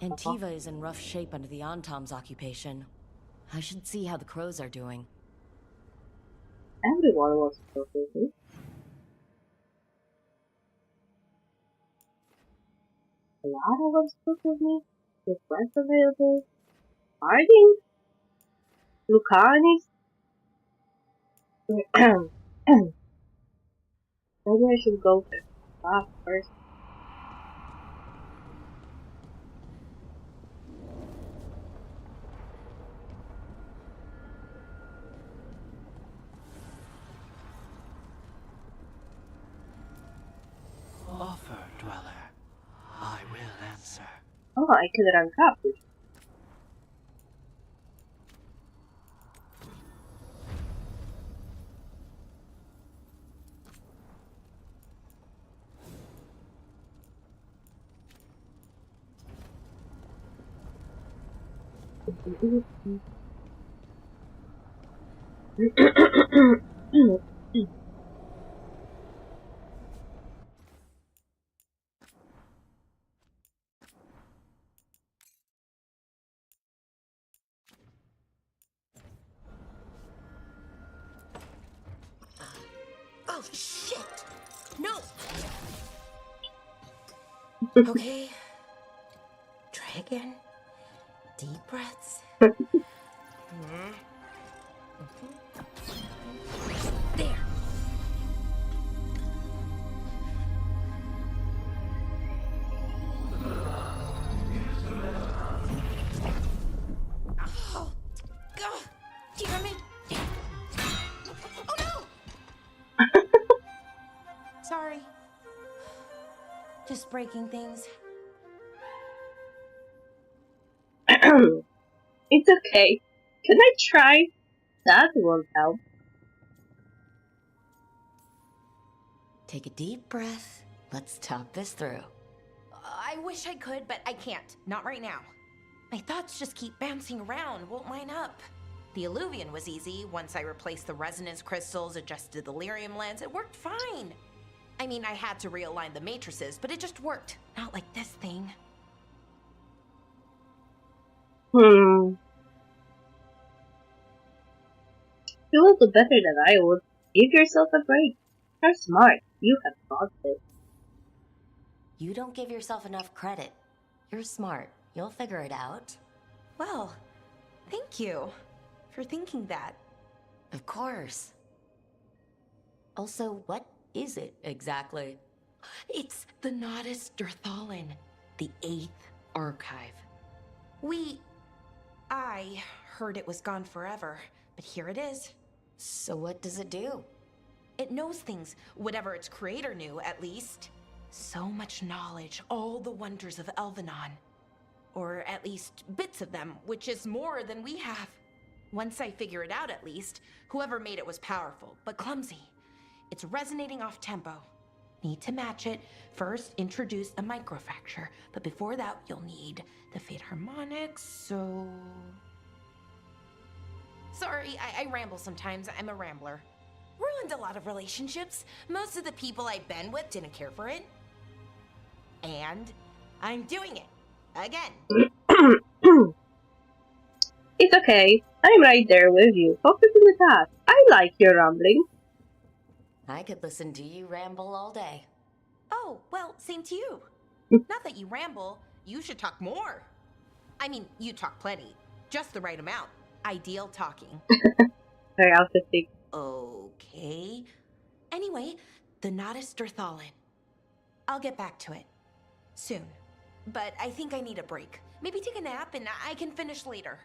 Antiva is in rough shape under the Antom's occupation. I should see how the crows are doing. Everyone wants to talk with me. Lara wants to talk with me. The quests available. Harding? Lucanis? Maybe I should go to class first. Offer, dweller. I will answer. Oh, I could rank up. Oh, shit! No! Okay. Try again. Deep breaths. There. Oh, God! Damn it! Oh no! Sorry. Just breaking things. It's okay. Can I try? That won't help. Take a deep breath. Let's talk this through. I wish I could, but I can't. Not right now. My thoughts just keep bouncing around, won't line up. The Illuvian was easy. Once I replaced the resonance crystals, adjusted the lyrium lens, it worked fine. I mean, I had to realign the matrices, but it just worked. Not like this thing. You will do better than I would. Give yourself a break. You're smart. You have thought this. You don't give yourself enough credit. You're smart. You'll figure it out. Well, thank you for thinking that. Of course. Also, what is it exactly? It's the Nodus Dirthalin, the 8th archive. I heard it was gone forever, but here it is. So what does it do? It knows things, whatever its creator knew, at least. So much knowledge, all the wonders of Elvenon. Or at least bits of them, which is more than we have. Once I figure it out, at least, whoever made it was powerful, but clumsy. It's resonating off tempo. Need to match it. First, introduce a microfracture, but before that, you'll need the Fate harmonics, so... Sorry, I ramble sometimes. I'm a rambler. Ruined a lot of relationships. Most of the people I've been with didn't care for it. And I'm doing it. Again. It's okay. I'm right there with you. Focus on the task. I like your rambling. I could listen to you ramble all day. Oh, well, same to you. Not that you ramble. You should talk more. I mean, you talk plenty. Just the right amount. Ideal talking. Very autistic. Okay. Anyway, the Nodus Dirthalin. I'll get back to it. Soon. But I think I need a break. Maybe take a nap and I can finish later.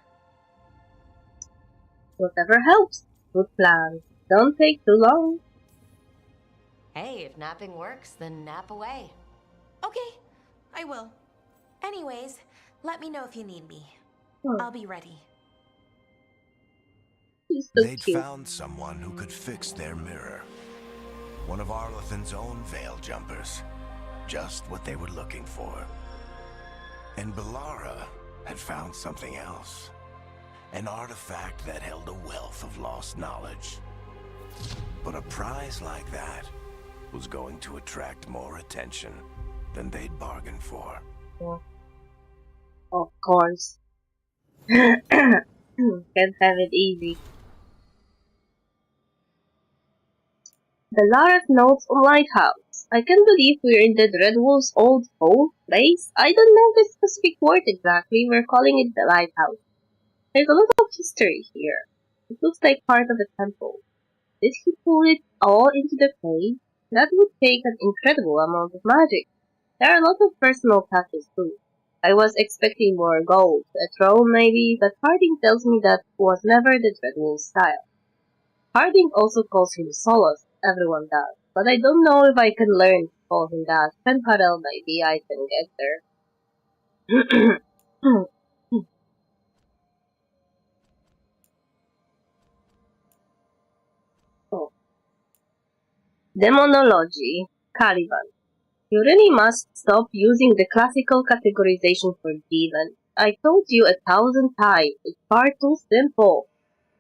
Whatever helps. Good plan. Don't take too long. Hey, if napping works, then nap away. Okay, I will. Anyways, let me know if you need me. I'll be ready. They'd found someone who could fix their mirror. One of Arlethan's own veil jumpers. Just what they were looking for. And Bellara had found something else. An artifact that held a wealth of lost knowledge. But a prize like that was going to attract more attention than they'd bargained for. Yeah. Of course. Can't have it easy. Bellara's notes on Lighthouse. I can't believe we're in the Red Wolf's old home place. I don't know the specific word exactly. We're calling it the Lighthouse. There's a lot of history here. It looks like part of a temple. Did he pull it all into the cave? That would take an incredible amount of magic. There are a lot of personal touches too. I was expecting more gold, a throne maybe, but Harding tells me that was never the Dreadwolf style. Harding also calls him Solus, everyone does, but I don't know if I can learn to call him that. Penharel maybe I can get there. Oh. Demonology, Caliban. You really must stop using the classical categorization for demon. I told you 1,000 times, it's far too simple.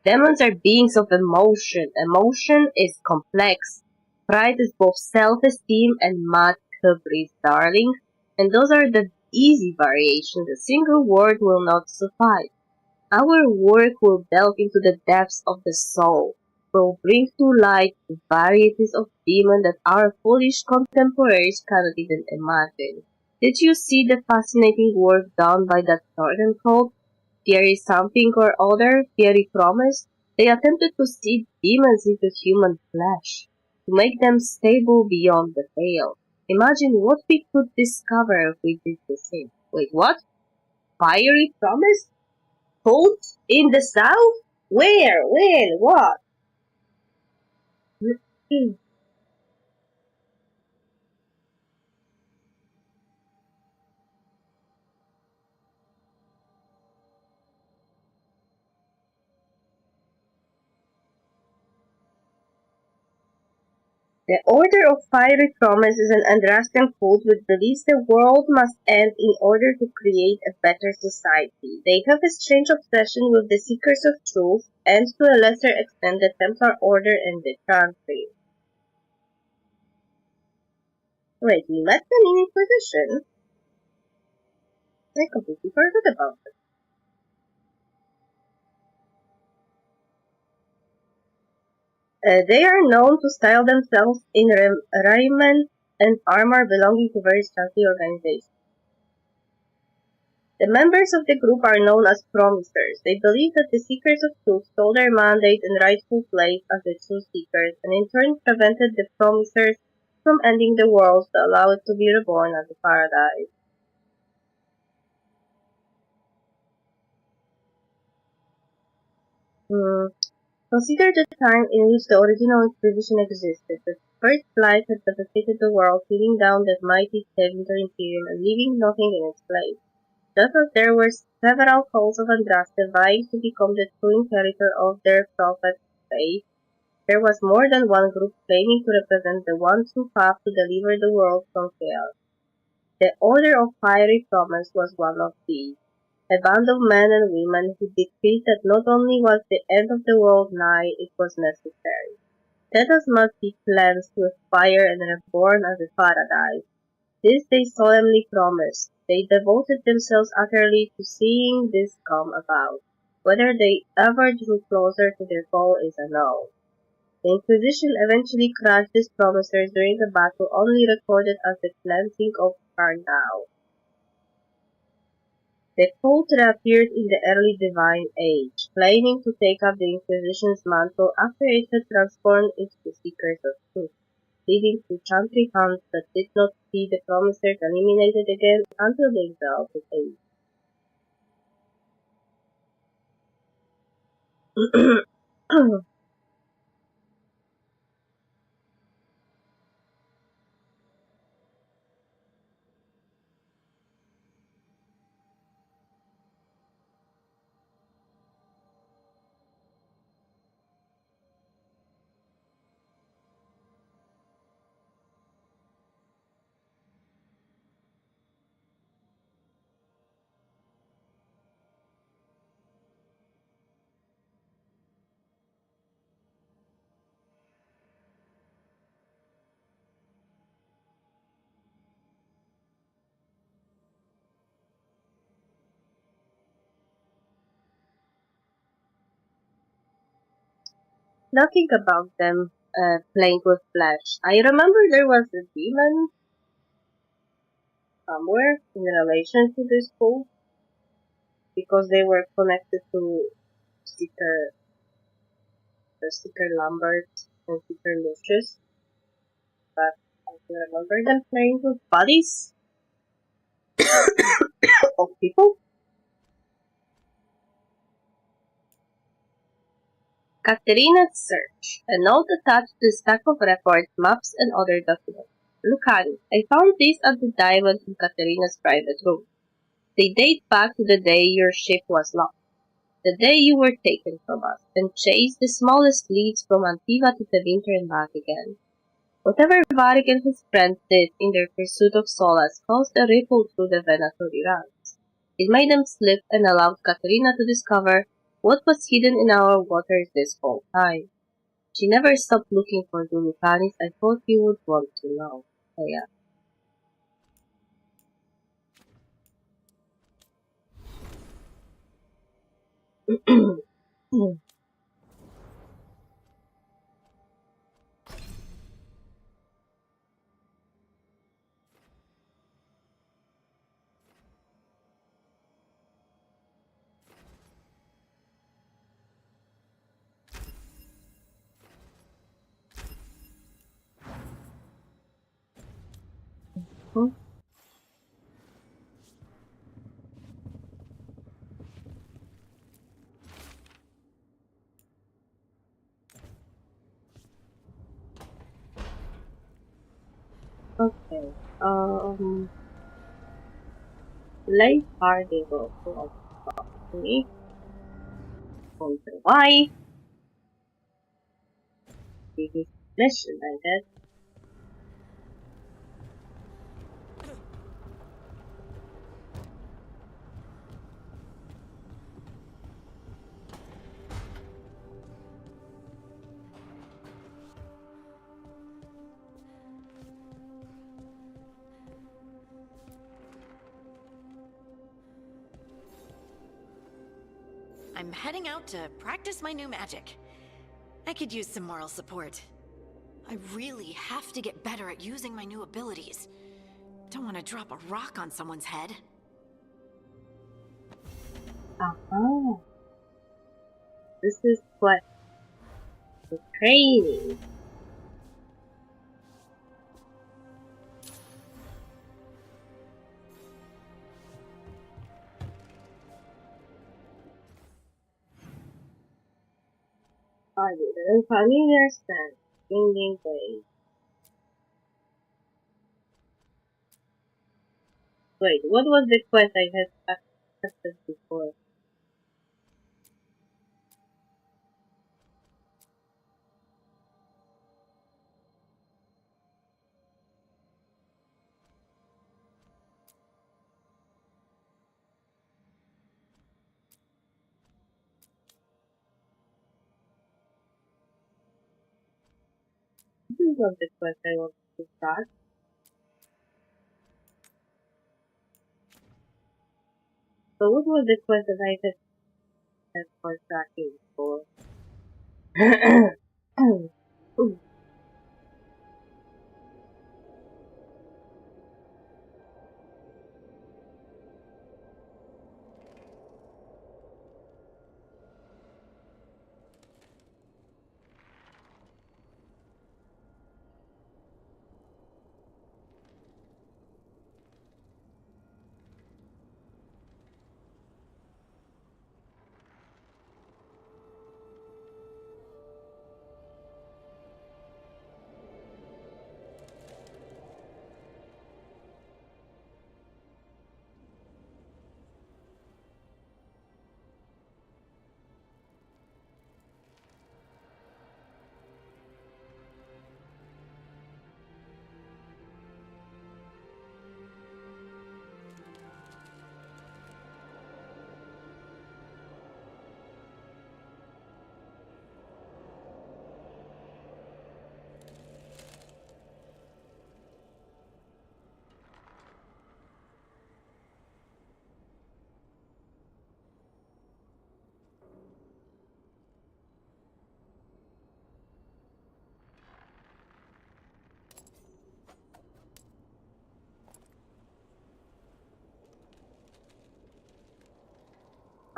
Demons are beings of emotion. Emotion is complex. Pride is both self-esteem and mad hubris, darling. And those are the easy variations. A single word will not suffice. Our work will delve into the depths of the soul. Will bring to light the varieties of demon that our foolish contemporaries cannot even imagine. Did you see the fascinating work done by that northern cult? Fiery something or other, Fiery Promise? They attempted to seed demons into human flesh, to make them stable beyond the veil. Imagine what we could discover if we did the same. Wait, what? Fiery Promise? Cult? In the south? Where? When? What? The Order of Fiery Promise is an Andrastian cult which believes the world must end in order to create a better society. They have a strange obsession with the Seekers of Truth and, to a lesser extent, the Templar Order and the Chantry. Wait, we met them in Inquisition? I completely forgot about it. They are known to style themselves in raiment and armor belonging to various chantry organizations. The members of the group are known as Promisers. They believe that the Seekers of Truth stole their mandate and rightful place as the True Seekers, and in turn prevented the Promisers from ending the world to allow it to be reborn as a paradise. Consider the time in which the original Inquisition existed. The first plague had devastated the world, tearing down that mighty Tevinter Imperium and leaving nothing in its place. Just as there were several calls of Andraste vying to become the true inheritor of their prophet's faith, there was more than one group claiming to represent the one true path to deliver the world from chaos. The Order of Fiery Promise was one of these. A band of men and women who decreed that not only was the end of the world nigh, it was necessary. Thetas must be cleansed with fire and reborn as a paradise. This they solemnly promised. They devoted themselves utterly to seeing this come about. Whether they ever drew closer to their goal is unknown. The Inquisition eventually crushed these promisers during a battle only recorded as the cleansing of Karnau. The cult reappeared in the early Divine Age, claiming to take up the Inquisition's mantle after it had transformed into the Seekers of Truth, leading to chantry hunts that did not see the Promisers eliminated again until the Exalted Age. Nothing about them playing with flesh. I remember there was a demon somewhere in relation to this cult, because they were connected to Seeker Lambert and Seeker Lucius, but I can remember them playing with bodies of people. Katerina's search. A note attached to the stack of records, maps, and other documents. Lucani, I found these at the diamond in Katerina's private room. They date back to the day your ship was lost, the day you were taken from us, and chased the smallest leads from Antiva to Tevinter and back again. Whatever Varric and his friends did in their pursuit of solace caused a ripple through the Venatori ranks. It made them slip and allowed Katerina to discover what was hidden in our waters this whole time. She never stopped looking for the Lucanis. I thought you would want to know. Yeah. Okay. Life Hardy will talk to me. Wonder why. This is mission, I guess. I'm heading out to practice my new magic. I could use some moral support. I really have to get better at using my new abilities. Don't want to drop a rock on someone's head. Uh-huh. This is what the training. I didn't familiar stand. Singing way. Wait, what was the quest I had accepted before? This is not the quest I wanted to start. So what was the quest that I had for tracking before?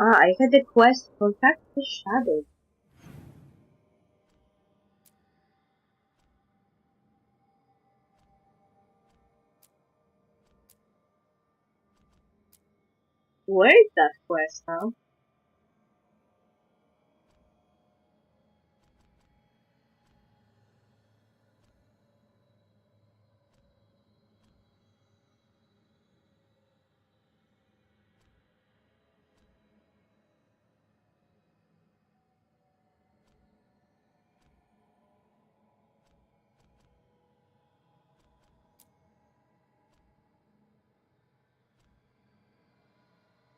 I had a quest, contact the shadow. Where is that quest now?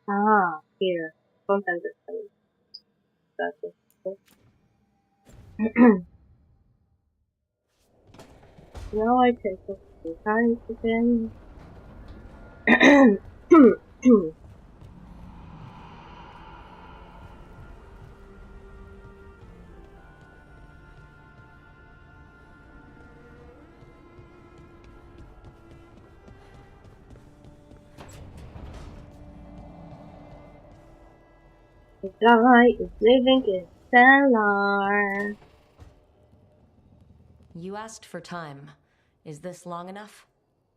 Ah, here. Contact the shadow. That's it. Now I can talk to times again. The guy is living in cellar. You asked for time. Is this long enough?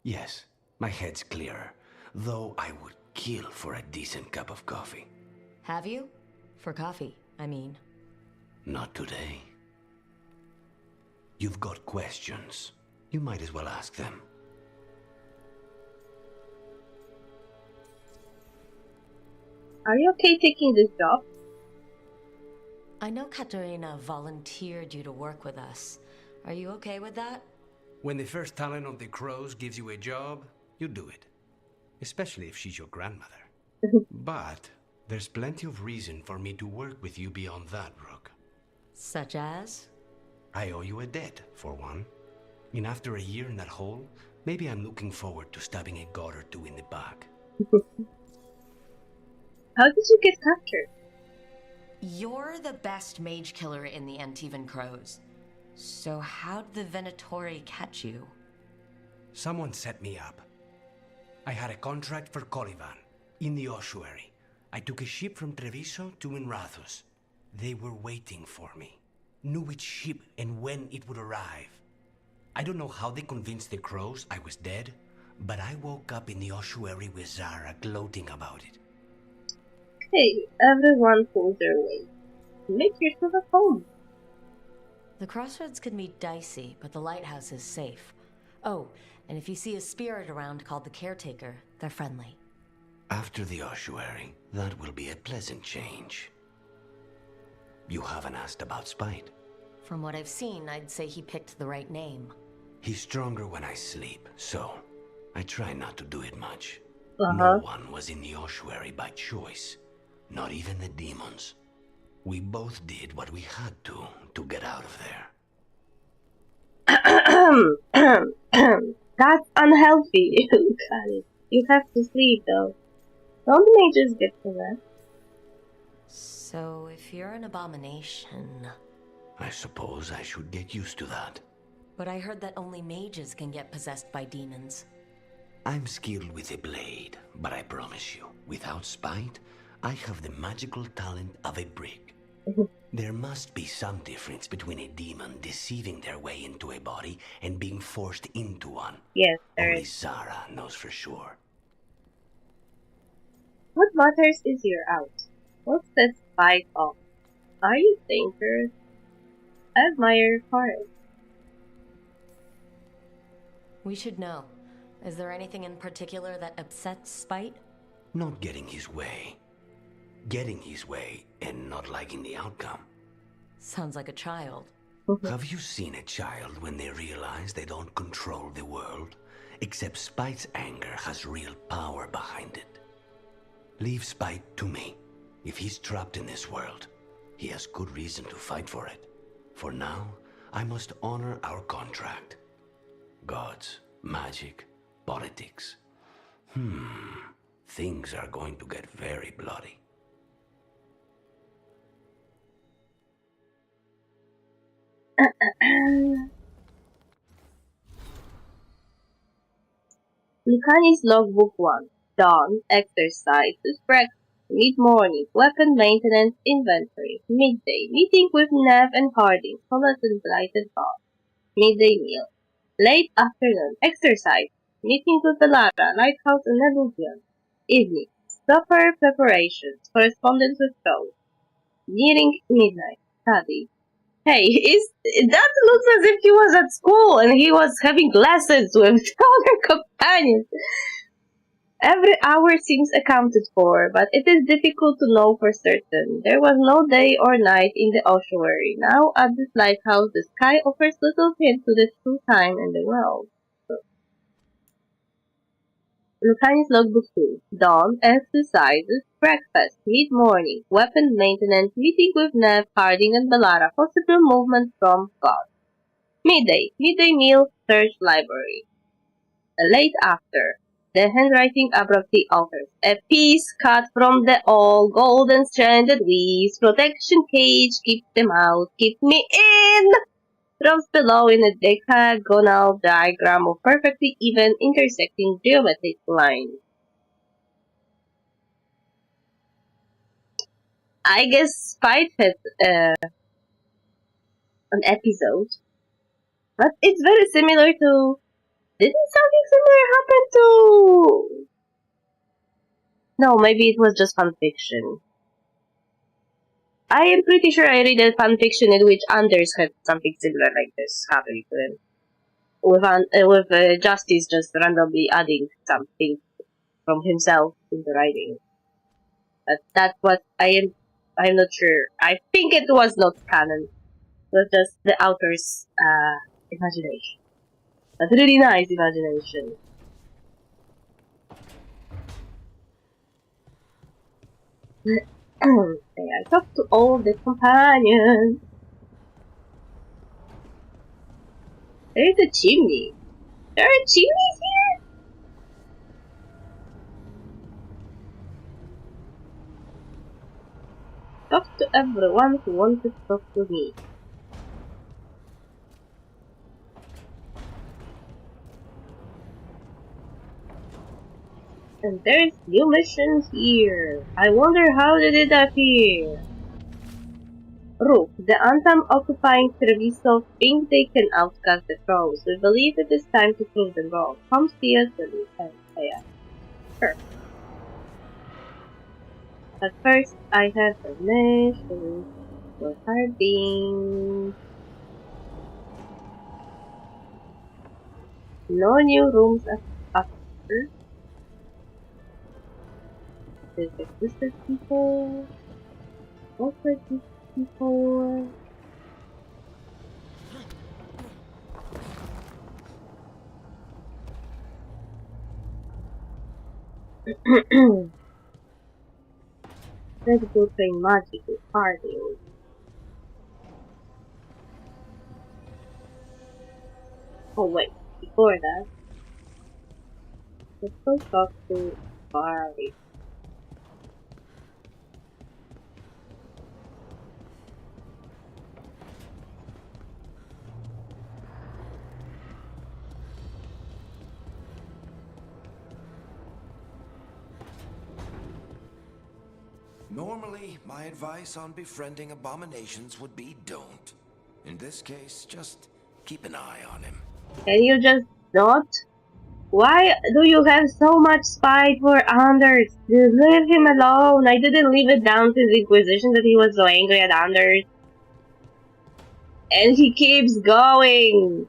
Yes, my head's clearer, though I would kill for a decent cup of coffee. Have you? For coffee, I mean. Not today. You've got questions. You might as well ask them. Are you okay taking this job? I know Katerina volunteered you to work with us. Are you okay with that? When the first talent of the Crows gives you a job, you do it. Especially if she's your grandmother. But there's plenty of reason for me to work with you beyond that, Rook. Such as? I owe you a debt, for one. And after a year in that hole, maybe I'm looking forward to stabbing a god or two in the back. How did you get captured? You're the best mage killer in the Antivan Crows. So how'd the Venatori catch you? Someone set me up. I had a contract for Colivan, in the ossuary. I took a ship from Treviso to Minrathus. They were waiting for me. Knew which ship and when it would arrive. I don't know how they convinced the Crows I was dead, but I woke up in the ossuary with Zara gloating about it. Hey, everyone pulls their weight. Make yourself at home. The crossroads can be dicey, but the lighthouse is safe. Oh, and if you see a spirit around called the Caretaker, they're friendly. After the ossuary, that will be a pleasant change. You haven't asked about Spite. From what I've seen, I'd say he picked the right name. He's stronger when I sleep, so I try not to do it much. Uh-huh. No one was in the ossuary by choice, not even the demons. We both did what we had to get out of there. That's unhealthy. You have to sleep, though. Don't the mages get to rest? So if you're an abomination... I suppose I should get used to that. But I heard that only mages can get possessed by demons. I'm skilled with a blade, but I promise you, without Spite, I have the magical talent of a brick. There must be some difference between a demon deceiving their way into a body and being forced into one. Yes, there Only is. Zara knows for sure. What matters is you're out. What's the Spite of? Are you dangerous? I admire your courage. We should know. Is there anything in particular that upsets Spite? Not getting his way. Getting his way and not liking the outcome. Sounds like a child. Have you seen a child when they realize they don't control the world? Except Spite's anger has real power behind it. Leave Spite to me. If he's trapped in this world, he has good reason to fight for it. For now, I must honor our contract. Gods, magic, politics. Things are going to get very bloody. Lucani's Logbook 1. Dawn, exercises, breakfast, mid-morning, weapon maintenance, inventory, midday, meeting with Nev and Harding, Thomas and Blighted Boss, midday meal, late afternoon, exercise, meeting with Belara, Lighthouse and Nebulian, evening, supper preparations, correspondence with Rose, nearing midnight, study. Hey, that looks as if he was at school and he was having lessons with other companions. Every hour seems accounted for, but it is difficult to know for certain. There was no day or night in the ossuary. Now, at this lighthouse, the sky offers little hint to the true time in the world. Lucani's Logbook 2. Dawn, exercises, breakfast, mid-morning, weapon maintenance, meeting with Nev, Harding, and Belara, possible movement from God. Midday, midday meal, search library. Late after. The handwriting abruptly alters. A piece cut from the old golden stranded weaves. Protection cage, keep them out, keep me in! Drops below in a decagonal diagram of perfectly even intersecting geometric lines. I guess Spite has an episode, but it's very similar to... Didn't something similar happen to... No, maybe it was just fanfiction. I am pretty sure I read a fanfiction in which Anders had something similar like this happening to him. With Justice just randomly adding something from himself in the writing. But that's what I'm not sure. I think it was not canon. It was just the author's imagination. But really nice imagination. I talked to all the companions. There is a chimney. There are chimneys here? Talk to everyone who wanted to talk to me. And there's new missions here. I wonder how did it appear? Rook, the Antam occupying Treviso think they can outcast the crows. We believe it is time to prove them wrong. Come see us when we can. Yeah. Sure. But first, I have a mission for Harding. No new rooms after. This existed before. What was this before? Let's go train magic with Harding. Oh wait, before that, let's go talk to Barry. Normally, my advice on befriending abominations would be don't. In this case, just keep an eye on him. Can you just not? Why do you have so much spite for Anders? Leave him alone. I didn't leave it down to the Inquisition that he was so angry at Anders. And he keeps going.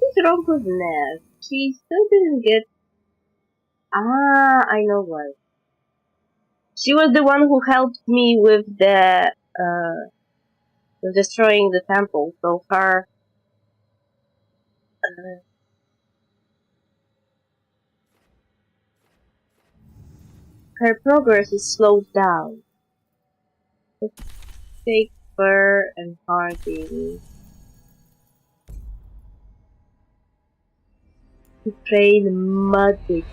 What's wrong with Ness? She still didn't get... Ah, I know why. She was the one who helped me with the, with destroying the temple, so her... her progress is slowed down. Let's take Fur and Harding to train magic.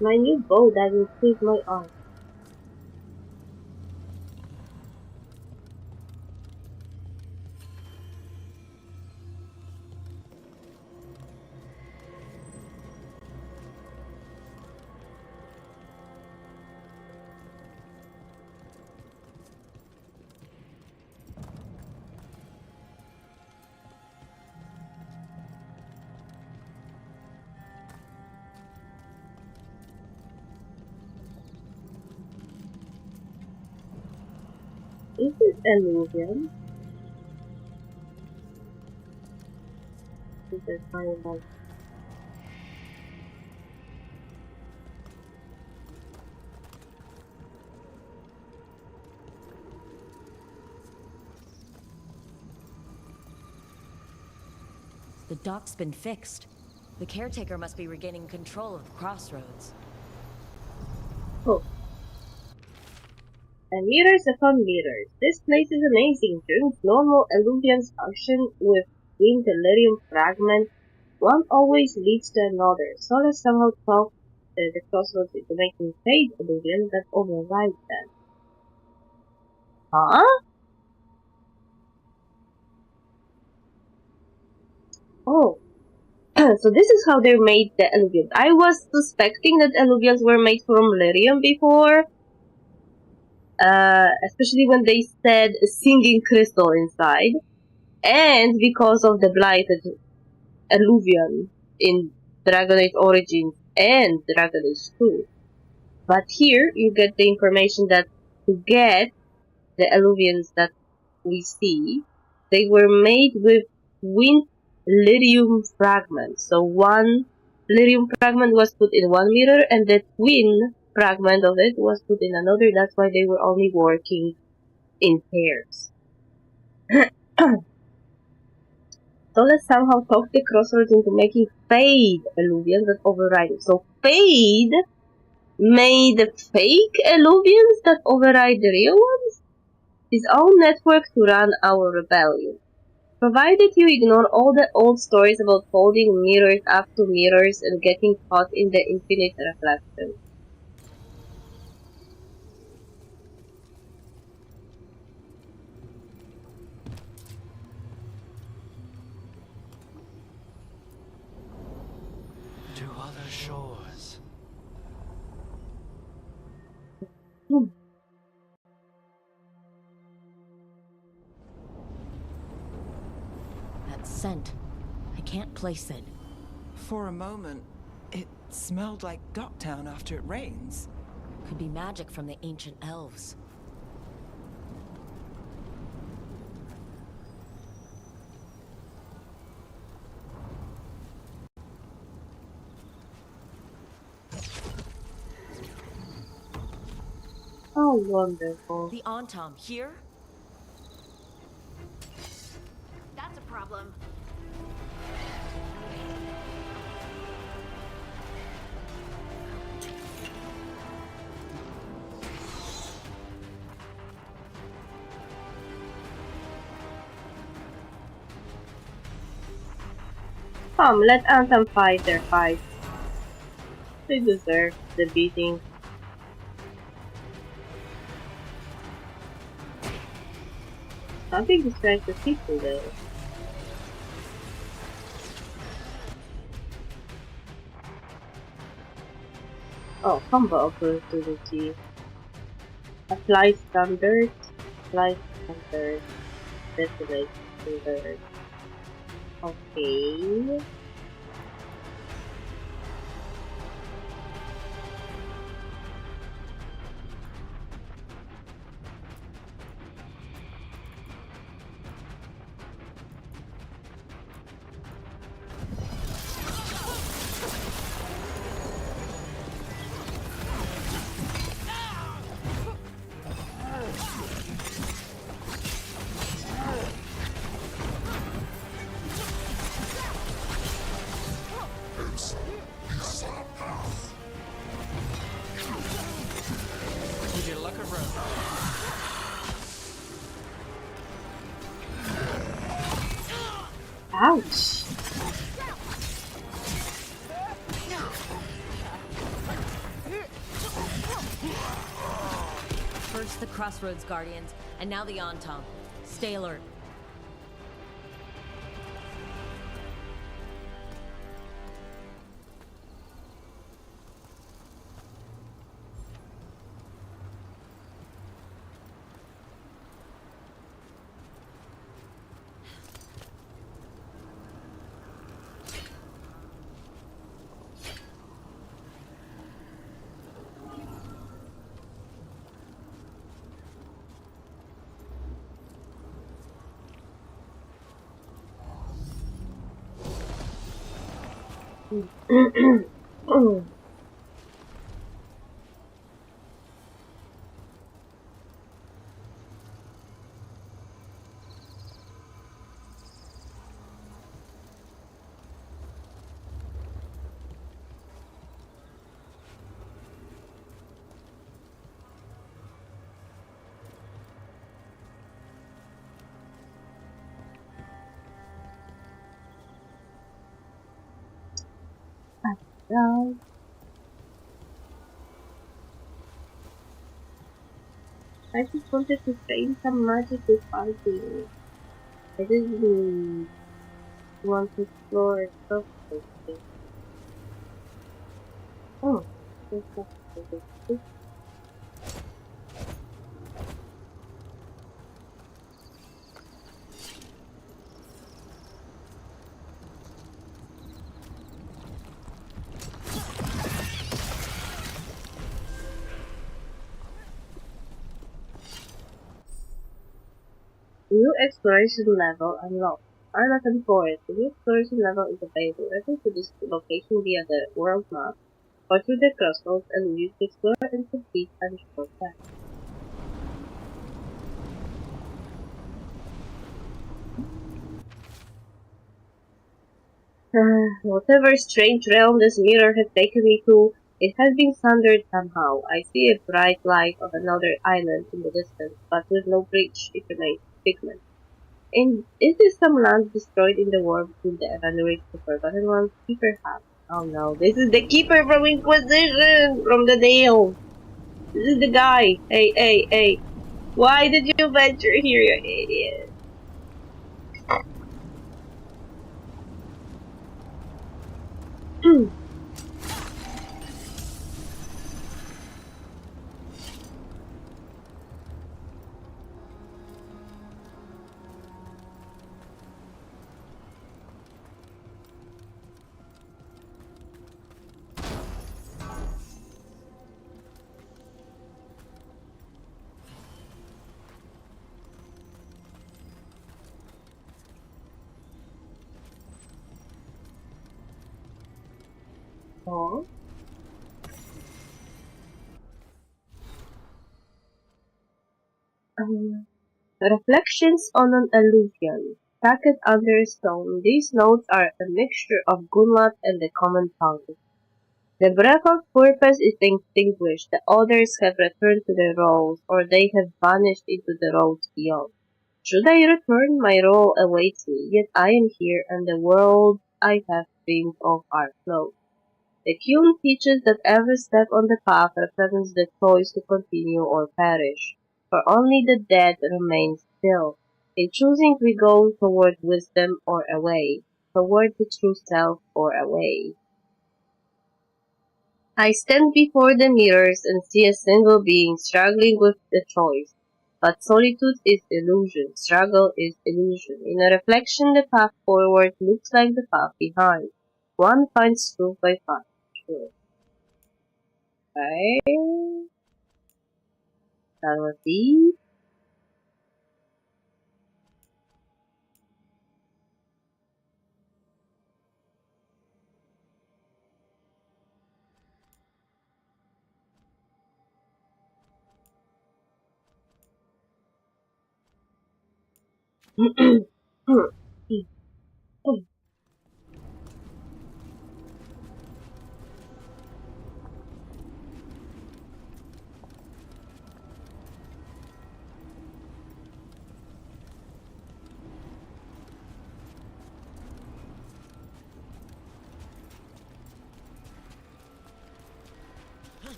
My new bow doesn't suit my arm. Is it illusion? Is it fireball? The dock's been fixed. The caretaker must be regaining control of the crossroads. Oh. And meters upon meters. This place is amazing. During normal illusions function with green delirium fragment, one always leads to another. Solar somehow talked the crossroads into making fade illusions that override them. Huh? Oh. So this is how they made the illusions. I was suspecting that illusions were made from lyrium before. Especially when they said singing crystal inside. And because of the blighted illusion in Dragon Age Origins and Dragon Age 2. But here you get the information that to get the alluvians that we see, they were made with twin lyrium fragments. So one lyrium fragment was put in one mirror and the twin fragment of it was put in another. That's why they were only working in pairs. So let's somehow talk the crossroads into making fade alluvians that override it. So fade made fake alluvians that override the real ones? His own network to run our rebellion. Provided you ignore all the old stories about holding mirrors up to mirrors and getting caught in the infinite reflection. To other shores. That scent. I can't place it. For a moment, it smelled like Docktown after it rains. Could be magic from the ancient elves. Oh, wonderful. The Antam here? That's a problem. Come, let Anthem fight their fight. They deserve the beating. Something distracts the people though. Oh, combo opportunity. Apply standard. Apply standard. Detonate standard. Okay. Would you look around? Ouch. First the Crossroads Guardians, and now the Antam. Stay alert. Right. I just wanted to feign some magic with fighting. I didn't want to explore something. Oh, there's something. New exploration level unlocked. Arlatan Forest. The new exploration level is available. Enter to this location via the world map or through the crossroads and use to explore and complete additional tasks. Whatever strange realm this mirror has taken me to, it has been sundered somehow. I see a bright light of another island in the distance, but with no bridge, it remains pigment. And is this some land destroyed in the war between the evaluated and forgotten ones? Keeper has. Oh no, this is the Keeper from Inquisition! From the Dale! This is the guy! Hey, hey, hey! Why did you venture here, you idiot? Oh. Reflections on an illusion. Packed under a stone, these notes are a mixture of Gunlat and the common tongue. The Bracken's purpose is extinguished, the others have returned to their roles, or they have vanished into the roads beyond. Should I return, my role awaits me, yet I am here, and the world I have dreamed of are closed. The Kyun teaches that every step on the path represents the choice to continue or perish, for only the dead remain still. In choosing we go toward wisdom or away, toward the true self or away. I stand before the mirrors and see a single being struggling with the choice. But solitude is illusion, struggle is illusion. In a reflection, the path forward looks like the path behind. One finds truth by finding truth. Okay. That was deep.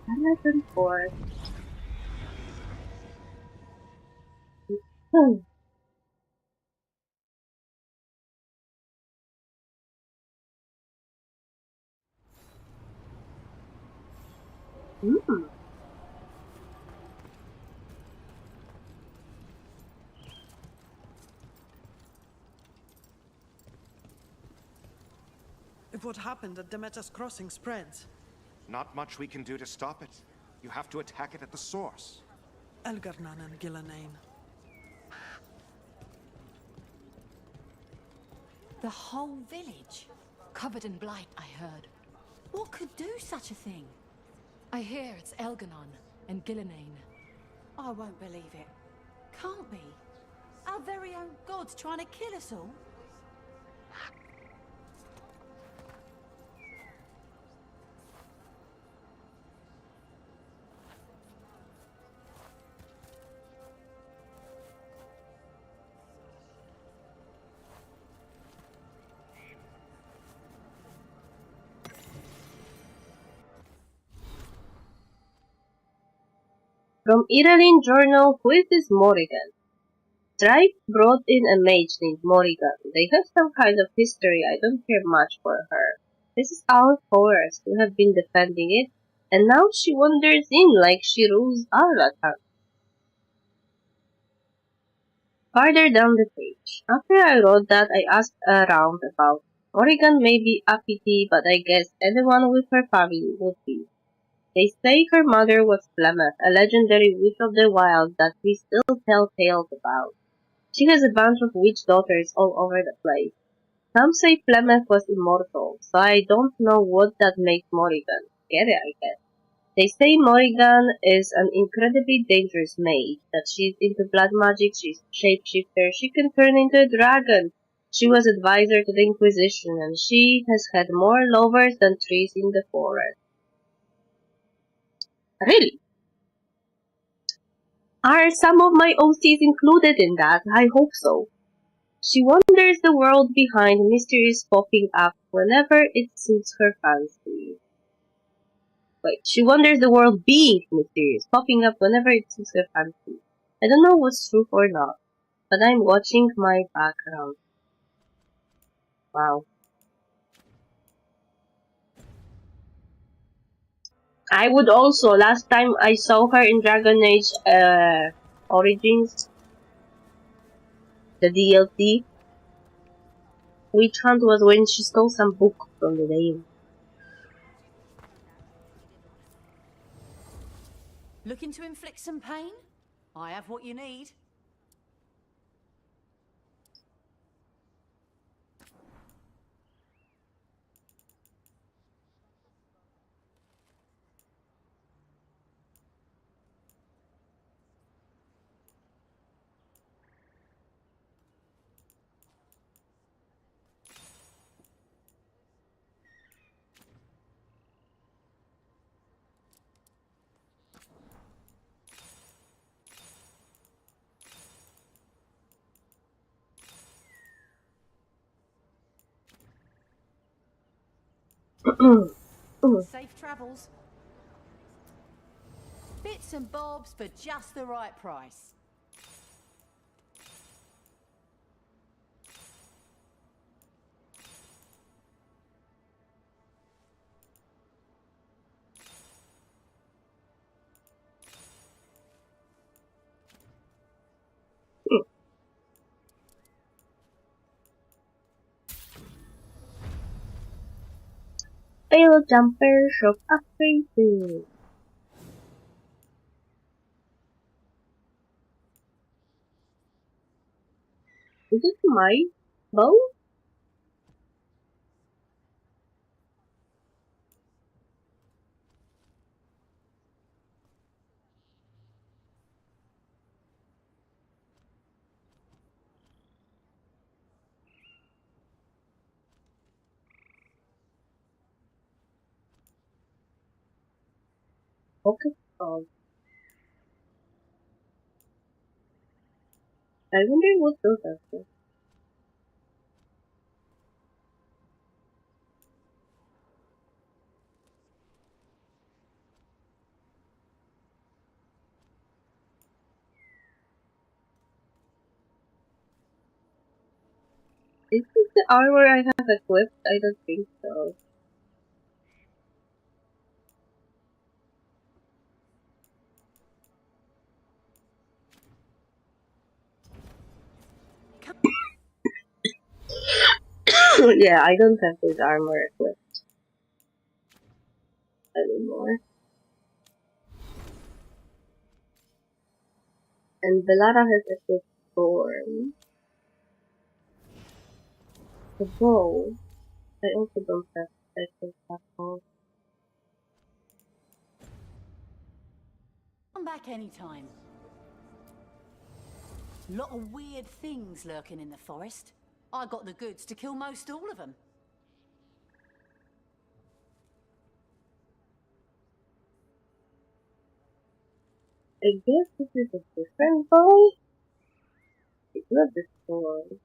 Eleven four. If what happened at Demeter's Crossing spreads, not much we can do to stop it. You have to attack it at the source. Elgarnan and Gillanane. The whole village? Covered in blight, I heard. What could do such a thing? I hear it's Elganon and Gillanane. I won't believe it. Can't be. Our very own gods trying to kill us all? From Italy Journal, who is this Morrigan? Tribe brought in a mage named Morrigan. They have some kind of history. I don't care much for her. This is our forest. We have been defending it, and now she wanders in like she rules Arlatan. Farther down the page. After I wrote that, I asked around about Morrigan may be uppity, but I guess anyone with her family would be. They say her mother was Flemeth, a legendary witch of the wild that we still tell tales about. She has a bunch of witch daughters all over the place. Some say Flemeth was immortal, so I don't know what that makes Morrigan. Get it, I guess. They say Morrigan is an incredibly dangerous mage, that she's into blood magic, she's a shapeshifter, she can turn into a dragon. She was advisor to the Inquisition, and she has had more lovers than trees in the forest. Really? Are some of my OCs included in that? I hope so. She wanders the world behind mysteries popping up whenever it suits her fancy. Wait, she wanders the world being mysterious, popping up whenever it suits her fancy. I don't know what's true or not, but I'm watching my background. Wow. I would also, last time I saw her in Dragon Age Origins, the DLC, Witch Hunt was when she stole some book from the name. Looking to inflict some pain? I have what you need. Safe travels. Bits and bobs for just the right price. Fail jumper shop upgraded. Is it my bow? Pocket dog. I wonder what those are for. Is this the armor I have equipped? I don't think so. Yeah, I don't have this armor equipped anymore. And Belara has equipped Thorn. The bow. I also don't have equipped that bow. Come back anytime. Lot of weird things lurking in the forest. I got the goods to kill most all of them. I guess this is a different bow. It's not the sword.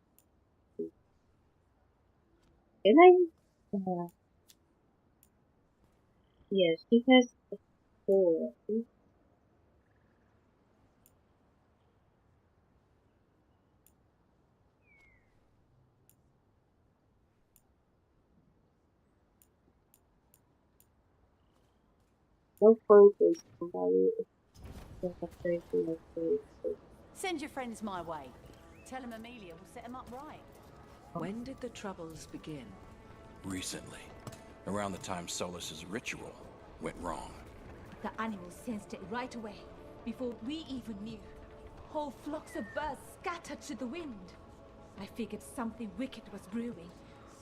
Can I? Yes, she has a sword. No point is value of the Send your friends my way. Tell them Amelia will set them up right. When did the troubles begin? Recently. Around the time Solus's ritual went wrong. The animals sensed it right away, before we even knew. Whole flocks of birds scattered to the wind. I figured something wicked was brewing,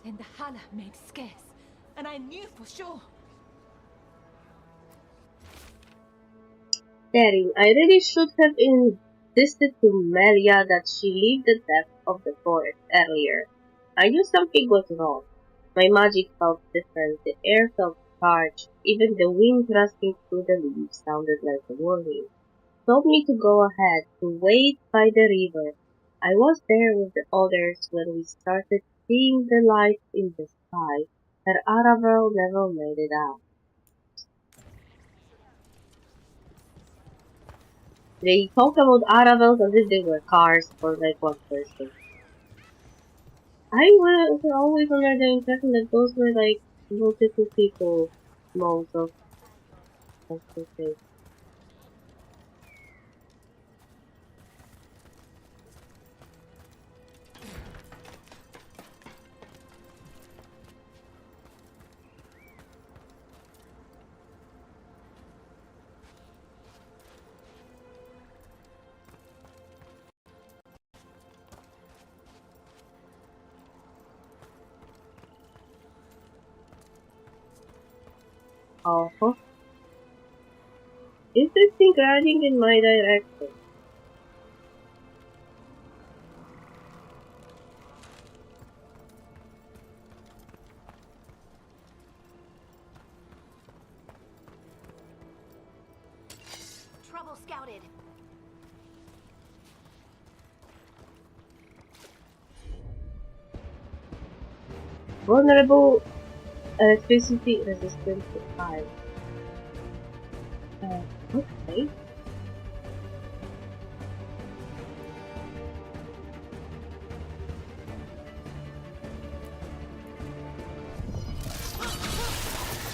and the Hala made scarce, and I knew for sure. Daring, I really should have insisted to Melia that she leave the depth of the forest earlier. I knew something was wrong. My magic felt different, the air felt charged, even the wind rustling through the leaves sounded like a warning. Told me to go ahead, to wait by the river. I was there with the others when we started seeing the lights in the sky. Her Aravel never made it out. They talk about Aravels as if they were cars for like one person. I was always under the impression that those were like multiple people modes of the thing. Uh-huh. Interesting riding in my direction. Trouble scouted. Vulnerable, electricity resistant to fire. Okay.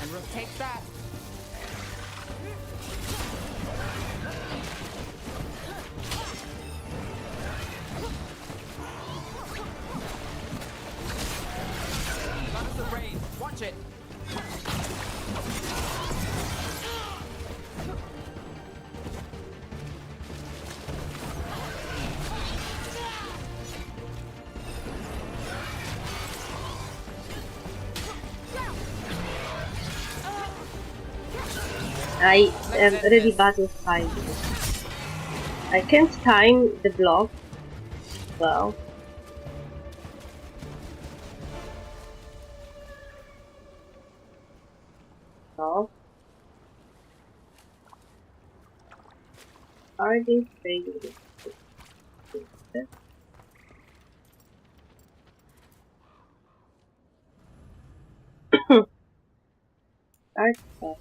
And Rook takes that. Lots of rain. Watch it. I am already battle fighting. I can't time the block well. So are they failing? Start stuff.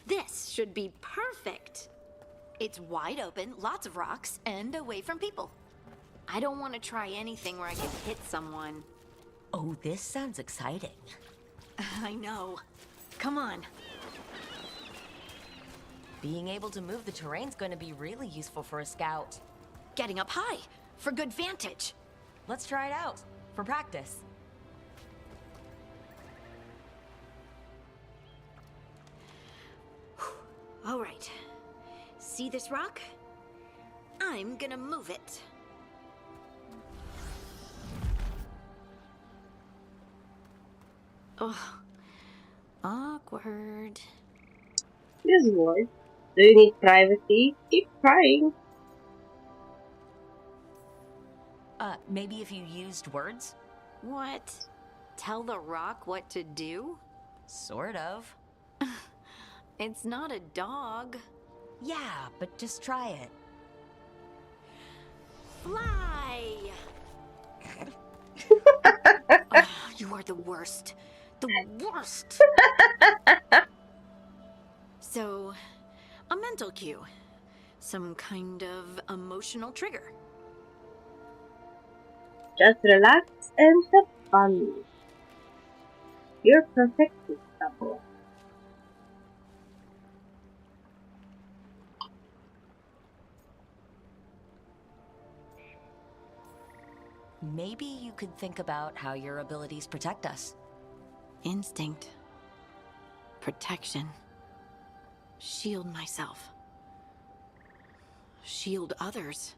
This should be perfect. It's wide open, lots of rocks, and away from people. I don't want to try anything where I can hit someone. Oh, this sounds exciting. I know. Come on. Being able to move the terrain's going to be really useful for a scout. Getting up high, for good vantage. Let's try it out, for practice. All right. See this rock? I'm gonna move it. Ugh. Awkward. This would. Do you need privacy? Keep trying. Maybe if you used words? What? Tell the rock what to do? Sort of. It's not a dog. Yeah, but just try it. Fly! Oh, you are the worst. The worst! So, a mental cue. Some kind of emotional trigger. Just relax and have fun. You're protected, Double. Maybe you could think about how your abilities protect us. Instinct. Protection. Shield myself. Shield others.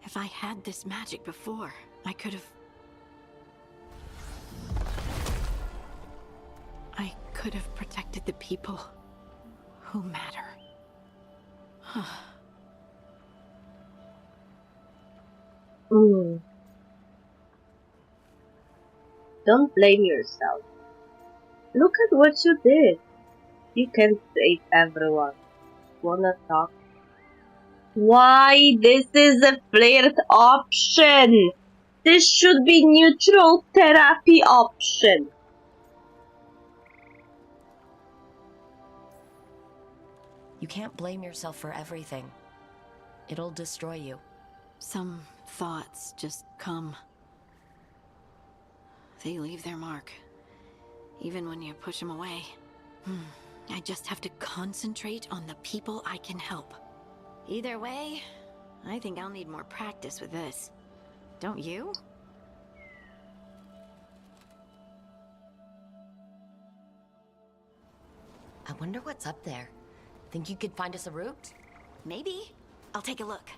If I had this magic before, I could have... I could have protected the people who matter. Don't blame yourself. Look at what you did. You can save everyone. Wanna talk? Why this is a flirt option? This should be neutral therapy option. You can't blame yourself for everything. It'll destroy you. Some thoughts just come. They leave their mark. Even when you push them away. I just have to concentrate on the people I can help. Either way, I think I'll need more practice with this. Don't you? I wonder what's up there. Think you could find us a route? Maybe. I'll take a look.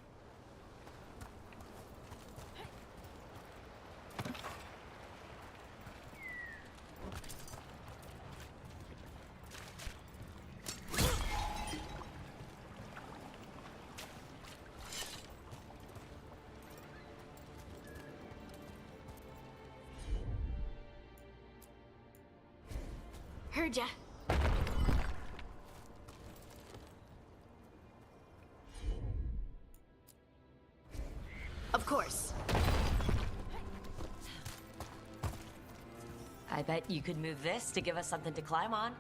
Heard ya. Of course. I bet you could move this to give us something to climb on.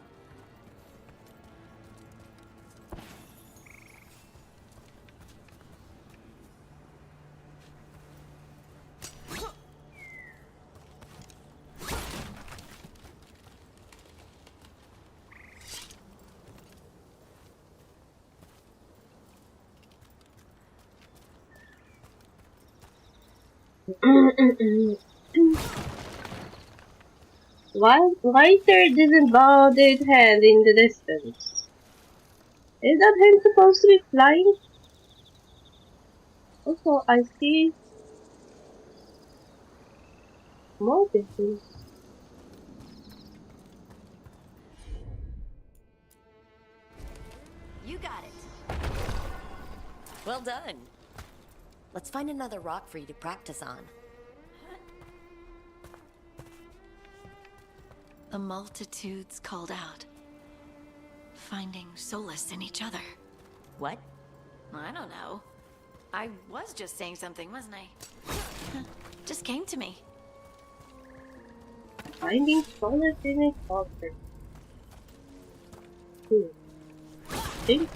Lighter didn't bow its head in the distance. Is that him supposed to be flying? Also, I see more distance. You got it. Well done. Let's find another rock for you to practice on. The multitudes called out, finding solace in each other. What? I don't know. I was just saying something, wasn't I? Just came to me. Finding solace in each other. Think.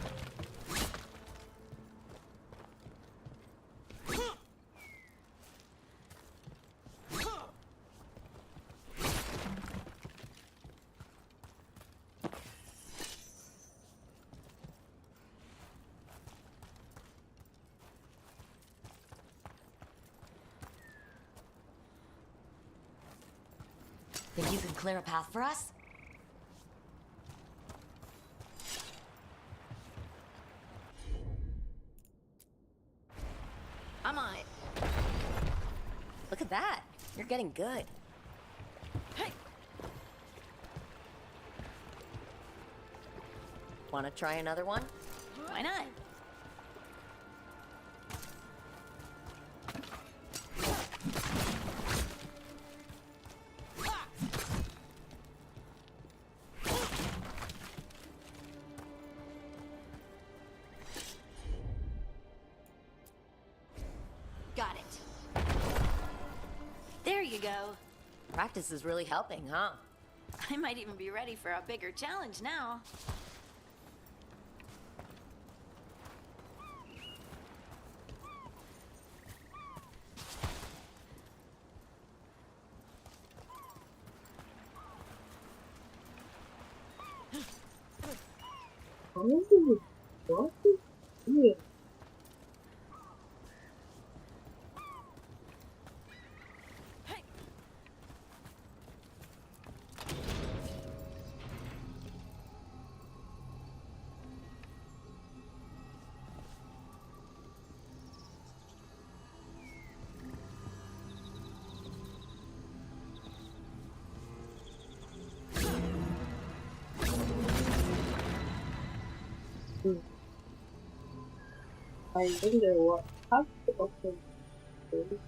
Think you can clear a path for us? I'm on it. Look at that. You're getting good. Hey. Want to try another one? Why not? Got it. There you go. Practice is really helping, huh? I might even be ready for a bigger challenge now. Oh, what is here? I wonder what has to open this.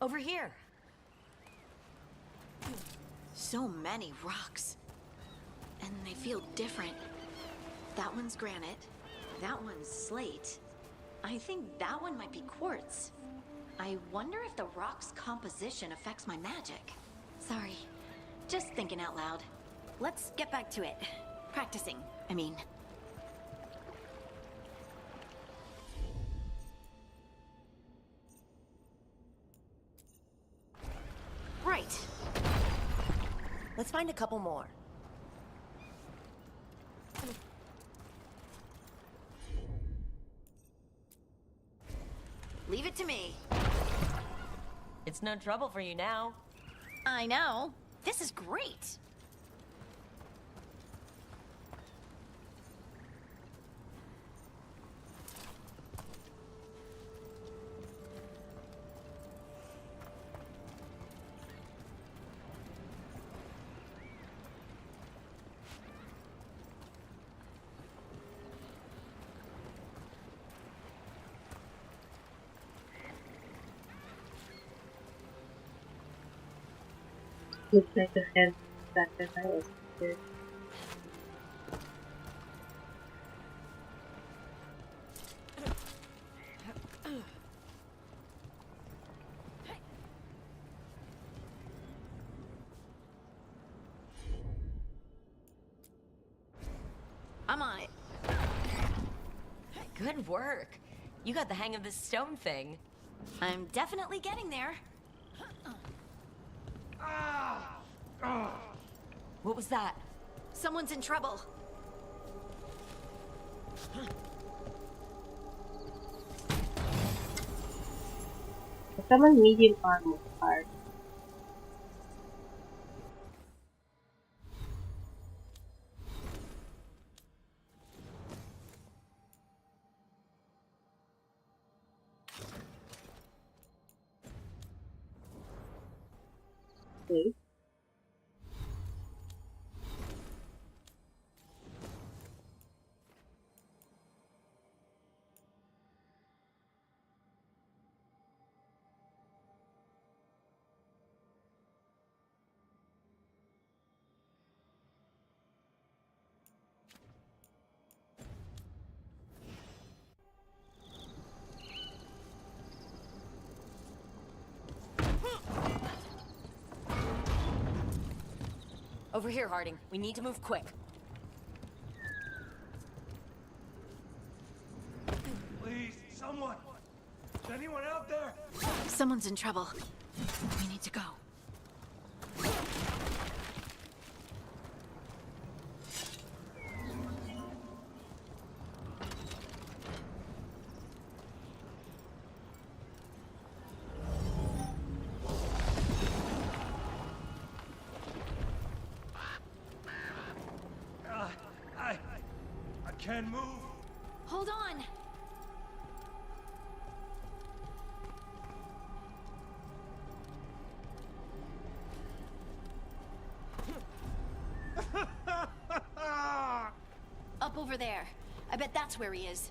Over here. So many rocks. And they feel different. That one's granite. That one's slate. I think that one might be quartz. I wonder if the rock's composition affects my magic. Sorry. Just thinking out loud. Let's get back to it. Practicing, I mean. Right. Let's find a couple more. Leave it to me. It's no trouble for you now. I know. This is great. Looks like the head that I was here. I'm on it. Good work. You got the hang of this stone thing. I'm definitely getting there. What was that? Someone's in trouble. Someone medium armor card. Okay. Over here, Harding. We need to move quick. Please, someone! Is anyone out there? Someone's in trouble. We need to go. I can't move. Hold on. Up over there. I bet that's where he is.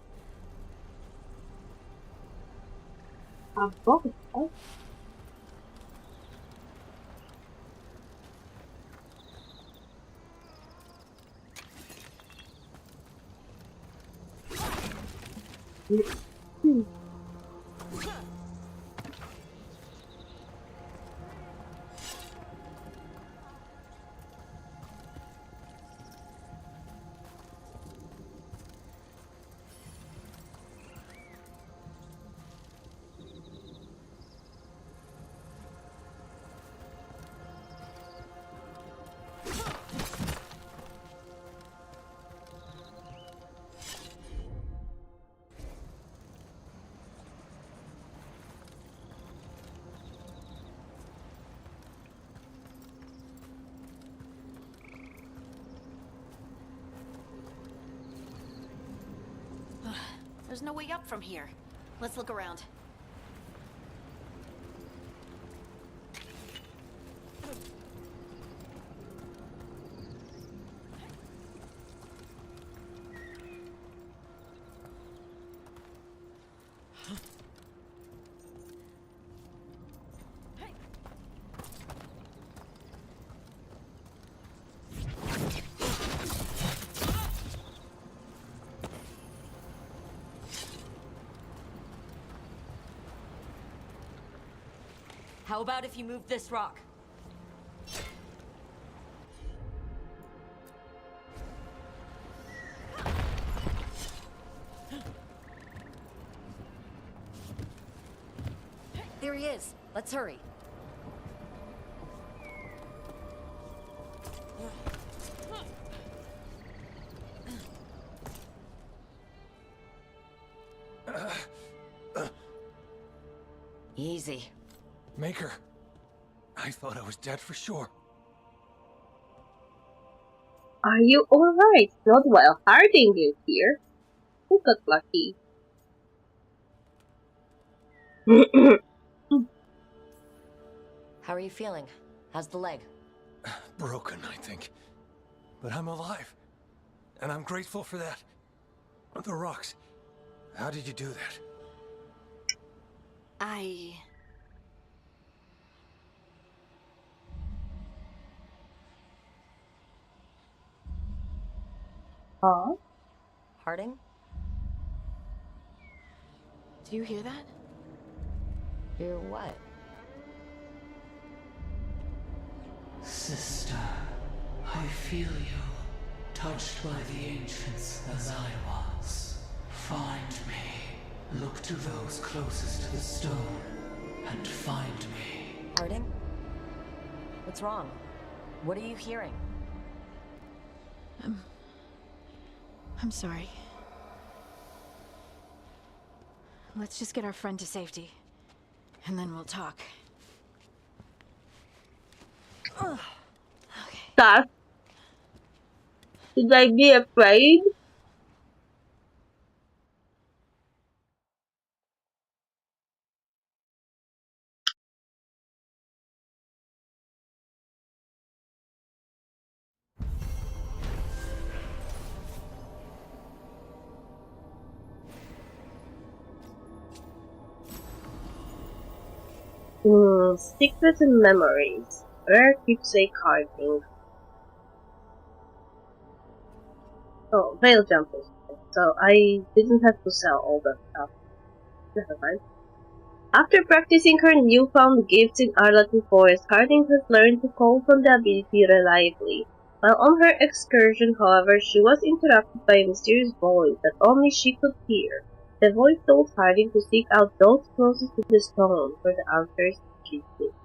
There's no way up from here. Let's look around. How about if you move this rock? There he is. Let's hurry. Easy. Maker, I thought I was dead for sure. Are you alright? Not while Harding is here. Who got lucky? How are you feeling? How's the leg? Broken, I think. But I'm alive. And I'm grateful for that. The rocks. How did you do that? Huh? Harding? Do you hear that? Hear what? Sister, I feel you, touched by the ancients as I was. Find me. Look to those closest to the stone, and find me. Harding? What's wrong? What are you hearing? I'm sorry. Let's just get our friend to safety, and then we'll talk. Stuff. Should I be afraid? Secrets and memories. Rare keepsake carving. Oh, veil jumpers. So I didn't have to sell all that stuff. Never mind. After practicing her newfound gifts in Arlington Forest, Harding has learned to call from the ability reliably. While on her excursion, however, she was interrupted by a mysterious voice that only she could hear. The voice told Harding to seek out those closest to the stone for the answers she seeks.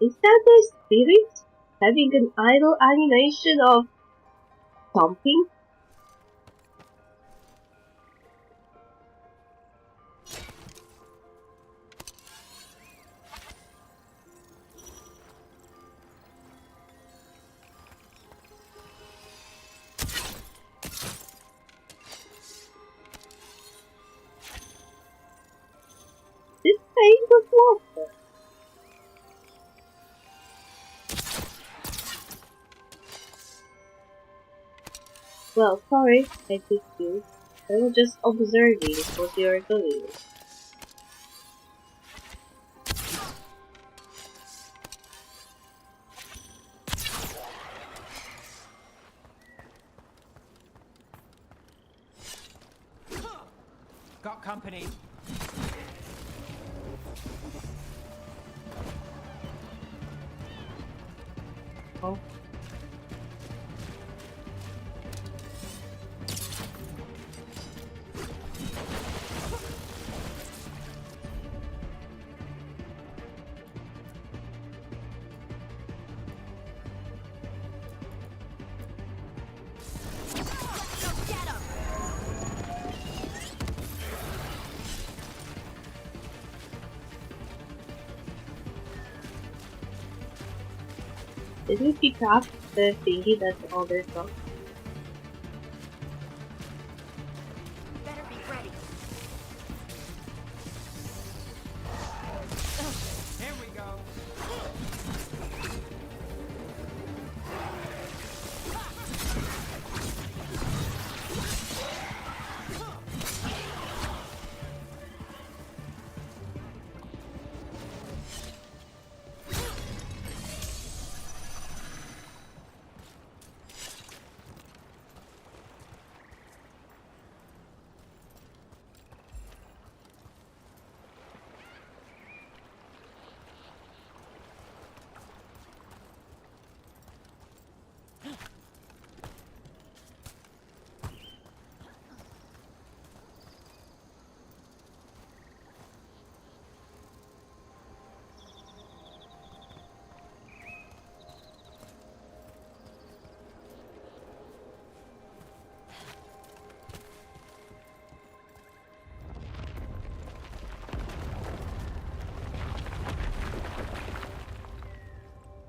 Is that the spirit? Having an idle animation of something? This paint of water. Well, sorry, I picked you. I was just observing what you're doing. Got company. Oh. Did you pick up the thingy that the others got? Better be ready. Here we go.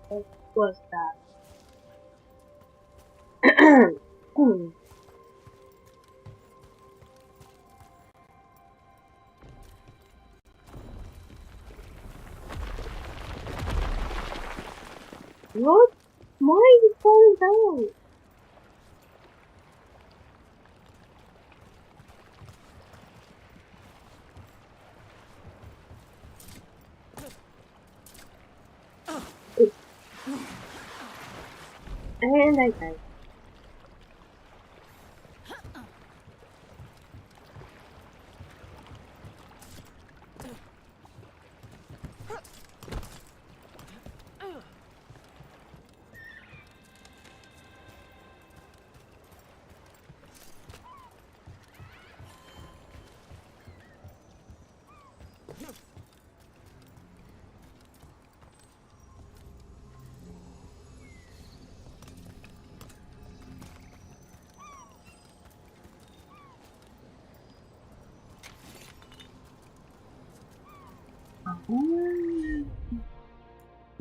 What was that? What? Why is it falling down? And I died.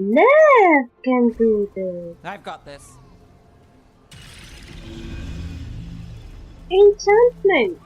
Left can do this. I've got this. Enchantment.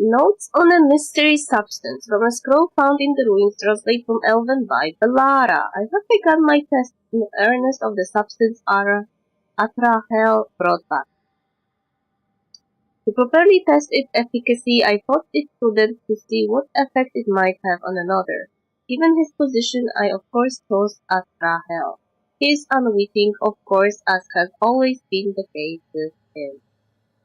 Notes on a mystery substance from a scroll found in the ruins, translated from Elven by Belara. I have begun my test in earnest of the substance Atrahel brought back. To properly test its efficacy, I thought it prudent to see what effect it might have on another. Given his position, I of course chose Atrahel. He is unwitting, of course, as has always been the case with him.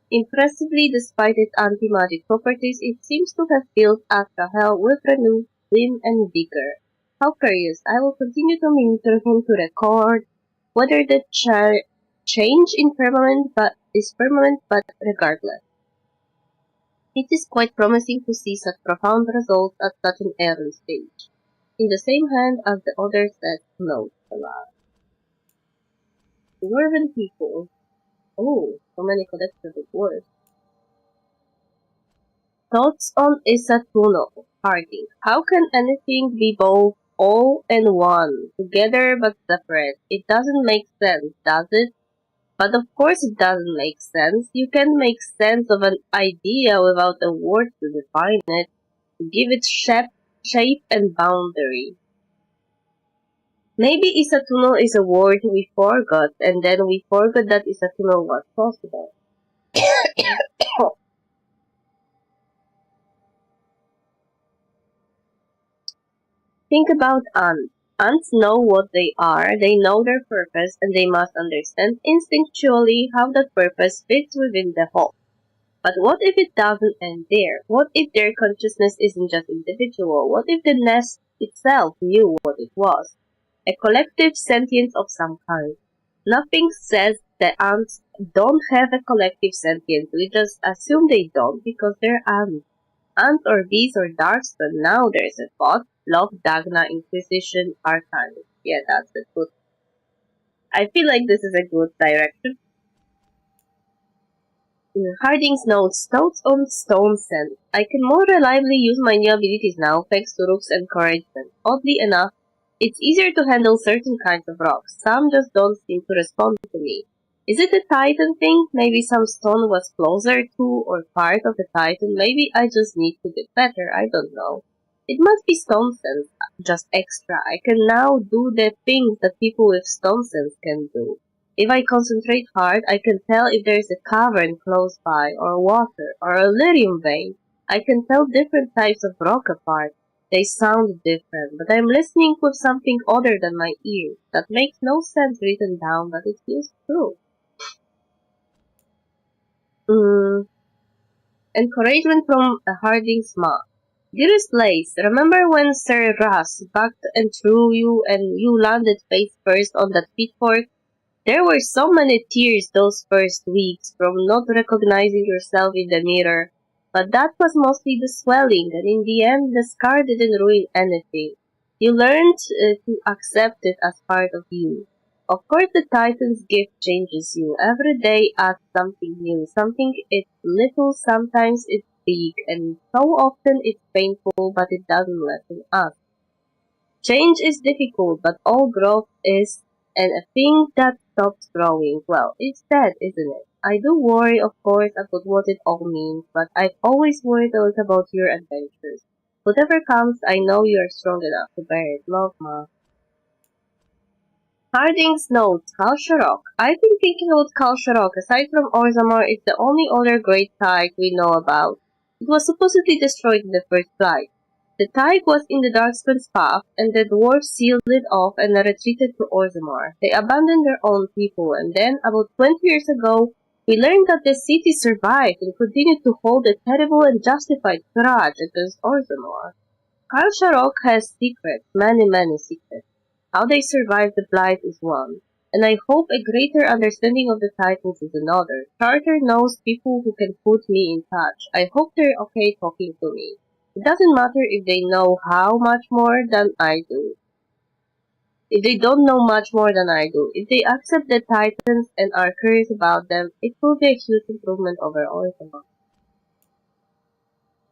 Impressively, despite its anti-magic properties, it seems to have filled Atrahel with renewed vim and vigor. How curious! I will continue to monitor him to record whether the change is permanent, but regardless. It is quite promising to see such profound results at such an early stage. In the same hand as the other said, note aloud. Dwarven people. Oh, so many collectible words. Thoughts on Isatuno. Harding. How can anything be both all in one, together but separate. It doesn't make sense, does it? But of course it doesn't make sense. You can make sense of an idea without a word to define it, to give it shape and boundary. Maybe Isatuno is a word we forgot, and then we forgot that Isatuno was possible. Think about ants. Ants know what they are, they know their purpose, and they must understand instinctually how that purpose fits within the whole. But what if it doesn't end there? What if their consciousness isn't just individual? What if the nest itself knew what it was? A collective sentience of some kind. Nothing says that ants don't have a collective sentience. We just assume they don't because they're ants. Ants or bees or darkspawn. Now there's a thought. Love Dagna Inquisition Archive. Yeah, that's a good. I feel like this is a good direction. Harding's notes on stone scent. I can more reliably use my new abilities now thanks to Rook's encouragement. Oddly enough, it's easier to handle certain kinds of rocks. Some just don't seem to respond to me. Is it a Titan thing? Maybe some stone was closer to or part of the Titan. Maybe I just need to get better. I don't know. It must be stone sense, just extra. I can now do the things that people with stone sense can do. If I concentrate hard, I can tell if there is a cavern close by, or water, or a lyrium vein. I can tell different types of rock apart. They sound different, but I'm listening with something other than my ears. That makes no sense written down, but it feels true. Encouragement from a Harding's mom. Dearest Lace, remember when Sir Russ backed and threw you and you landed face first on that pitchfork? There were so many tears those first weeks from not recognizing yourself in the mirror, but that was mostly the swelling, and in the end the scar didn't ruin anything. You learned to accept it as part of you. Of course the Titan's gift changes you. Every day adds something new, something it's little, sometimes it's big, and so often it's painful, but it doesn't lessen us. Change is difficult, but all growth is, and a thing that stops growing, well, it's dead, isn't it? I do worry, of course, about what it all means, but I've always worried a lot about your adventures. Whatever comes, I know you are strong enough to bear it. Love, Ma. Harding's notes, Khal Sharok. I've been thinking about Khal Sharok. Aside from Orzammar, it's the only other great Thaig we know about. It was supposedly destroyed in the first flight. The Thaig was in the Darkspawn's path, and the dwarves sealed it off and retreated to Orzammar. They abandoned their own people, and then, about 20 years ago, we learned that the city survived and continued to hold a terrible and justified grudge against Orzammar. Khal Sharok has secrets, many, many secrets. How they survived the Blight is one, and I hope a greater understanding of the Titans is another. Charter knows people who can put me in touch. I hope they're okay talking to me. It doesn't matter if they know how much more than I do. If they don't know much more than I do. If they accept the Titans and are curious about them, it will be a huge improvement over Orzammar.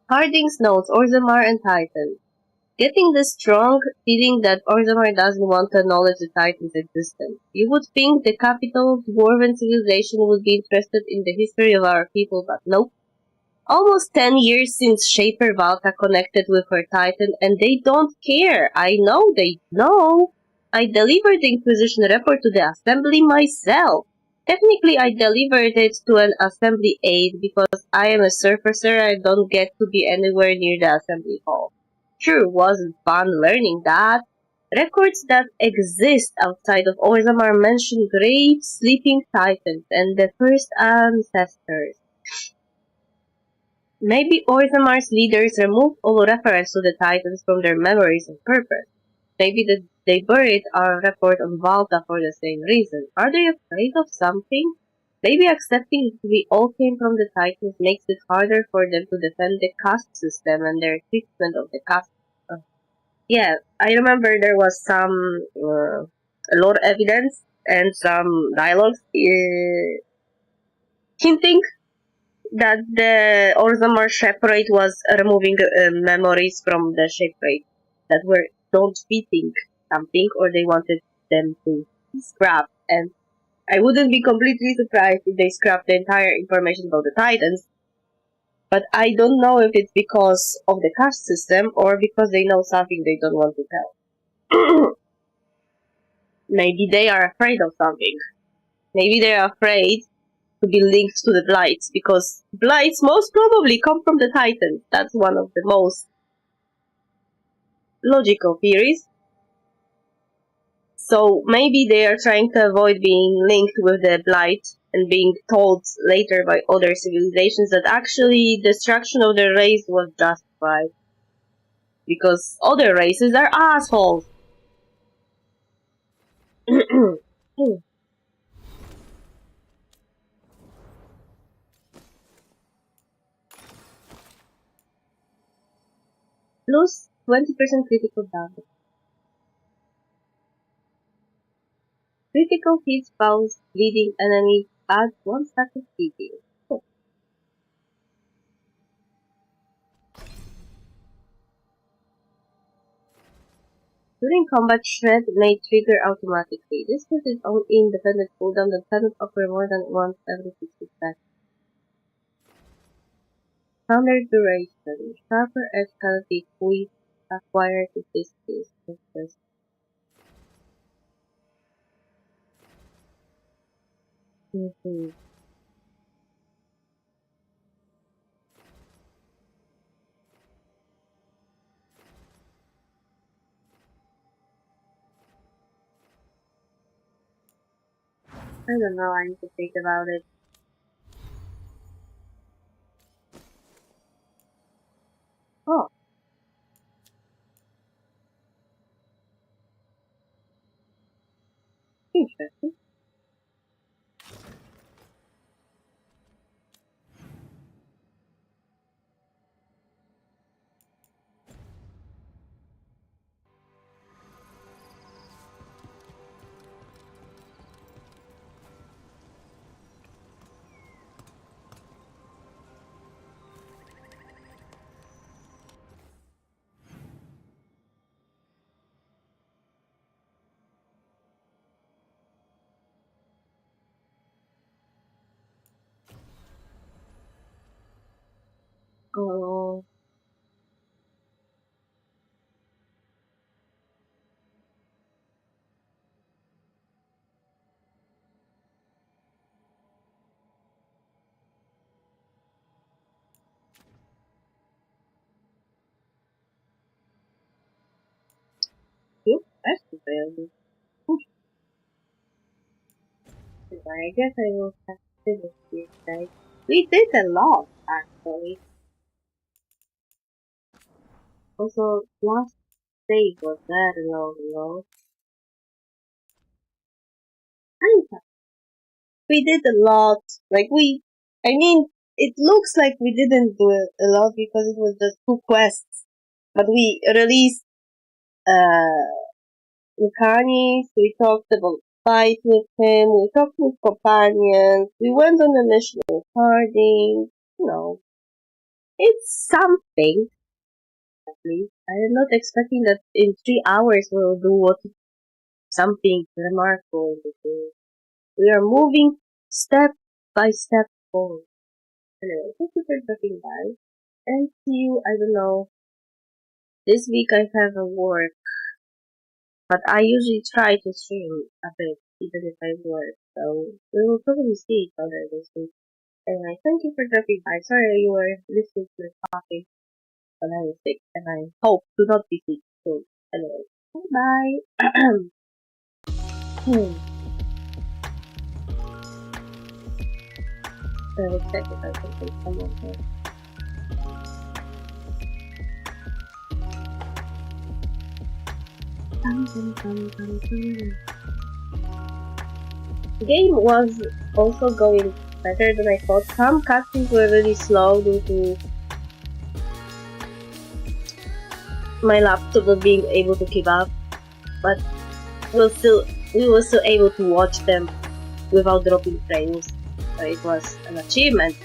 Harding's notes, Orzammar and Titans. Getting the strong feeling that Orzammar doesn't want to acknowledge the Titan's existence. You would think the capital dwarven civilization would be interested in the history of our people, but nope. Almost 10 years since Shaper Valka connected with her Titan, and they don't care. I know they know. I delivered the Inquisition report to the Assembly myself. Technically, I delivered it to an Assembly aide because I am a surfacer. I don't get to be anywhere near the Assembly Hall. Sure wasn't fun learning that. Records that exist outside of Orzammar mention great sleeping titans and the first ancestors. Maybe Orzammar's leaders removed all reference to the titans from their memories and purpose. Maybe they buried our report on Valta for the same reason. Are they afraid of something? Maybe accepting we all came from the Titans makes it harder for them to defend the caste system and their treatment of the caste. Yeah, I remember there was some a lot of evidence and some dialogues hinting that the Orzammar Shepherd was removing memories from the Shepherd that were don't fitting something or they wanted them to scrap. And I wouldn't be completely surprised if they scrap the entire information about the Titans. But I don't know if it's because of the caste system or because they know something they don't want to tell. Maybe they are afraid of something. Maybe they are afraid to be linked to the Blights, because Blights most probably come from the Titans. That's one of the most logical theories. So maybe they are trying to avoid being linked with the Blight and being told later by other civilizations that actually destruction of their race was justified. Because other races are assholes. Plus 20% critical damage. Critical hits bounce bleeding enemies add 1 stack of healing. Cool. During combat, Shred may trigger automatically. This has its own independent cooldown that doesn't occur more than once every 60 seconds. Standard duration. Sharper edge cannot be quick acquired if this is successful. I don't know, I need to think about it. Oh. Interesting. Oh. Yep, that's available. I guess I will have to finish this, guys. We did a lot, actually. Also, last save was very long, we did a lot. I mean, it looks like we didn't do a lot because it was just 2 quests. But we released, Lucanis, we talked about fight with him, we talked with companions, we went on a mission with Harding, it's something, at least. I am not expecting that in 3 hours we'll do something remarkable. We are moving step by step forward. Anyway, thank you for dropping by. And see you, I don't know. This week I have a work. But I usually try to stream a bit, even if I work. So we will probably see each other this week. Anyway, thank you for dropping by. Sorry you were listening to me talking, but I was sick, and I hope to not be sick soon. Anyway, bye. So I will check if I can take someone here. The game was also going better than I thought. Some cutscenes were really slow due to my laptop not being able to keep up, but we were still able to watch them without dropping frames. So it was an achievement.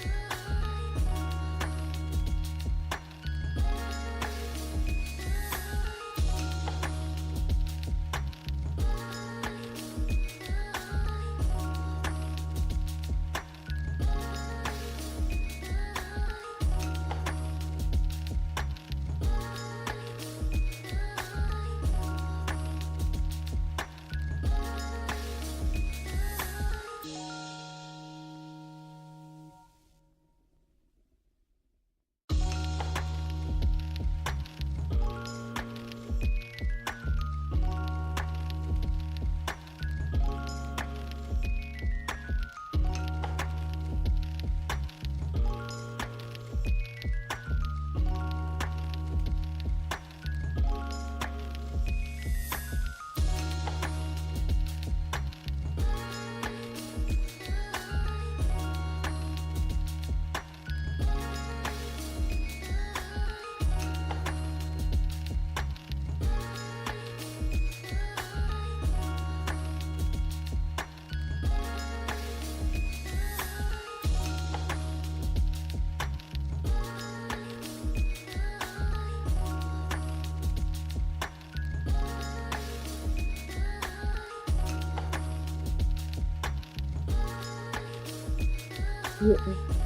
Mm-mm.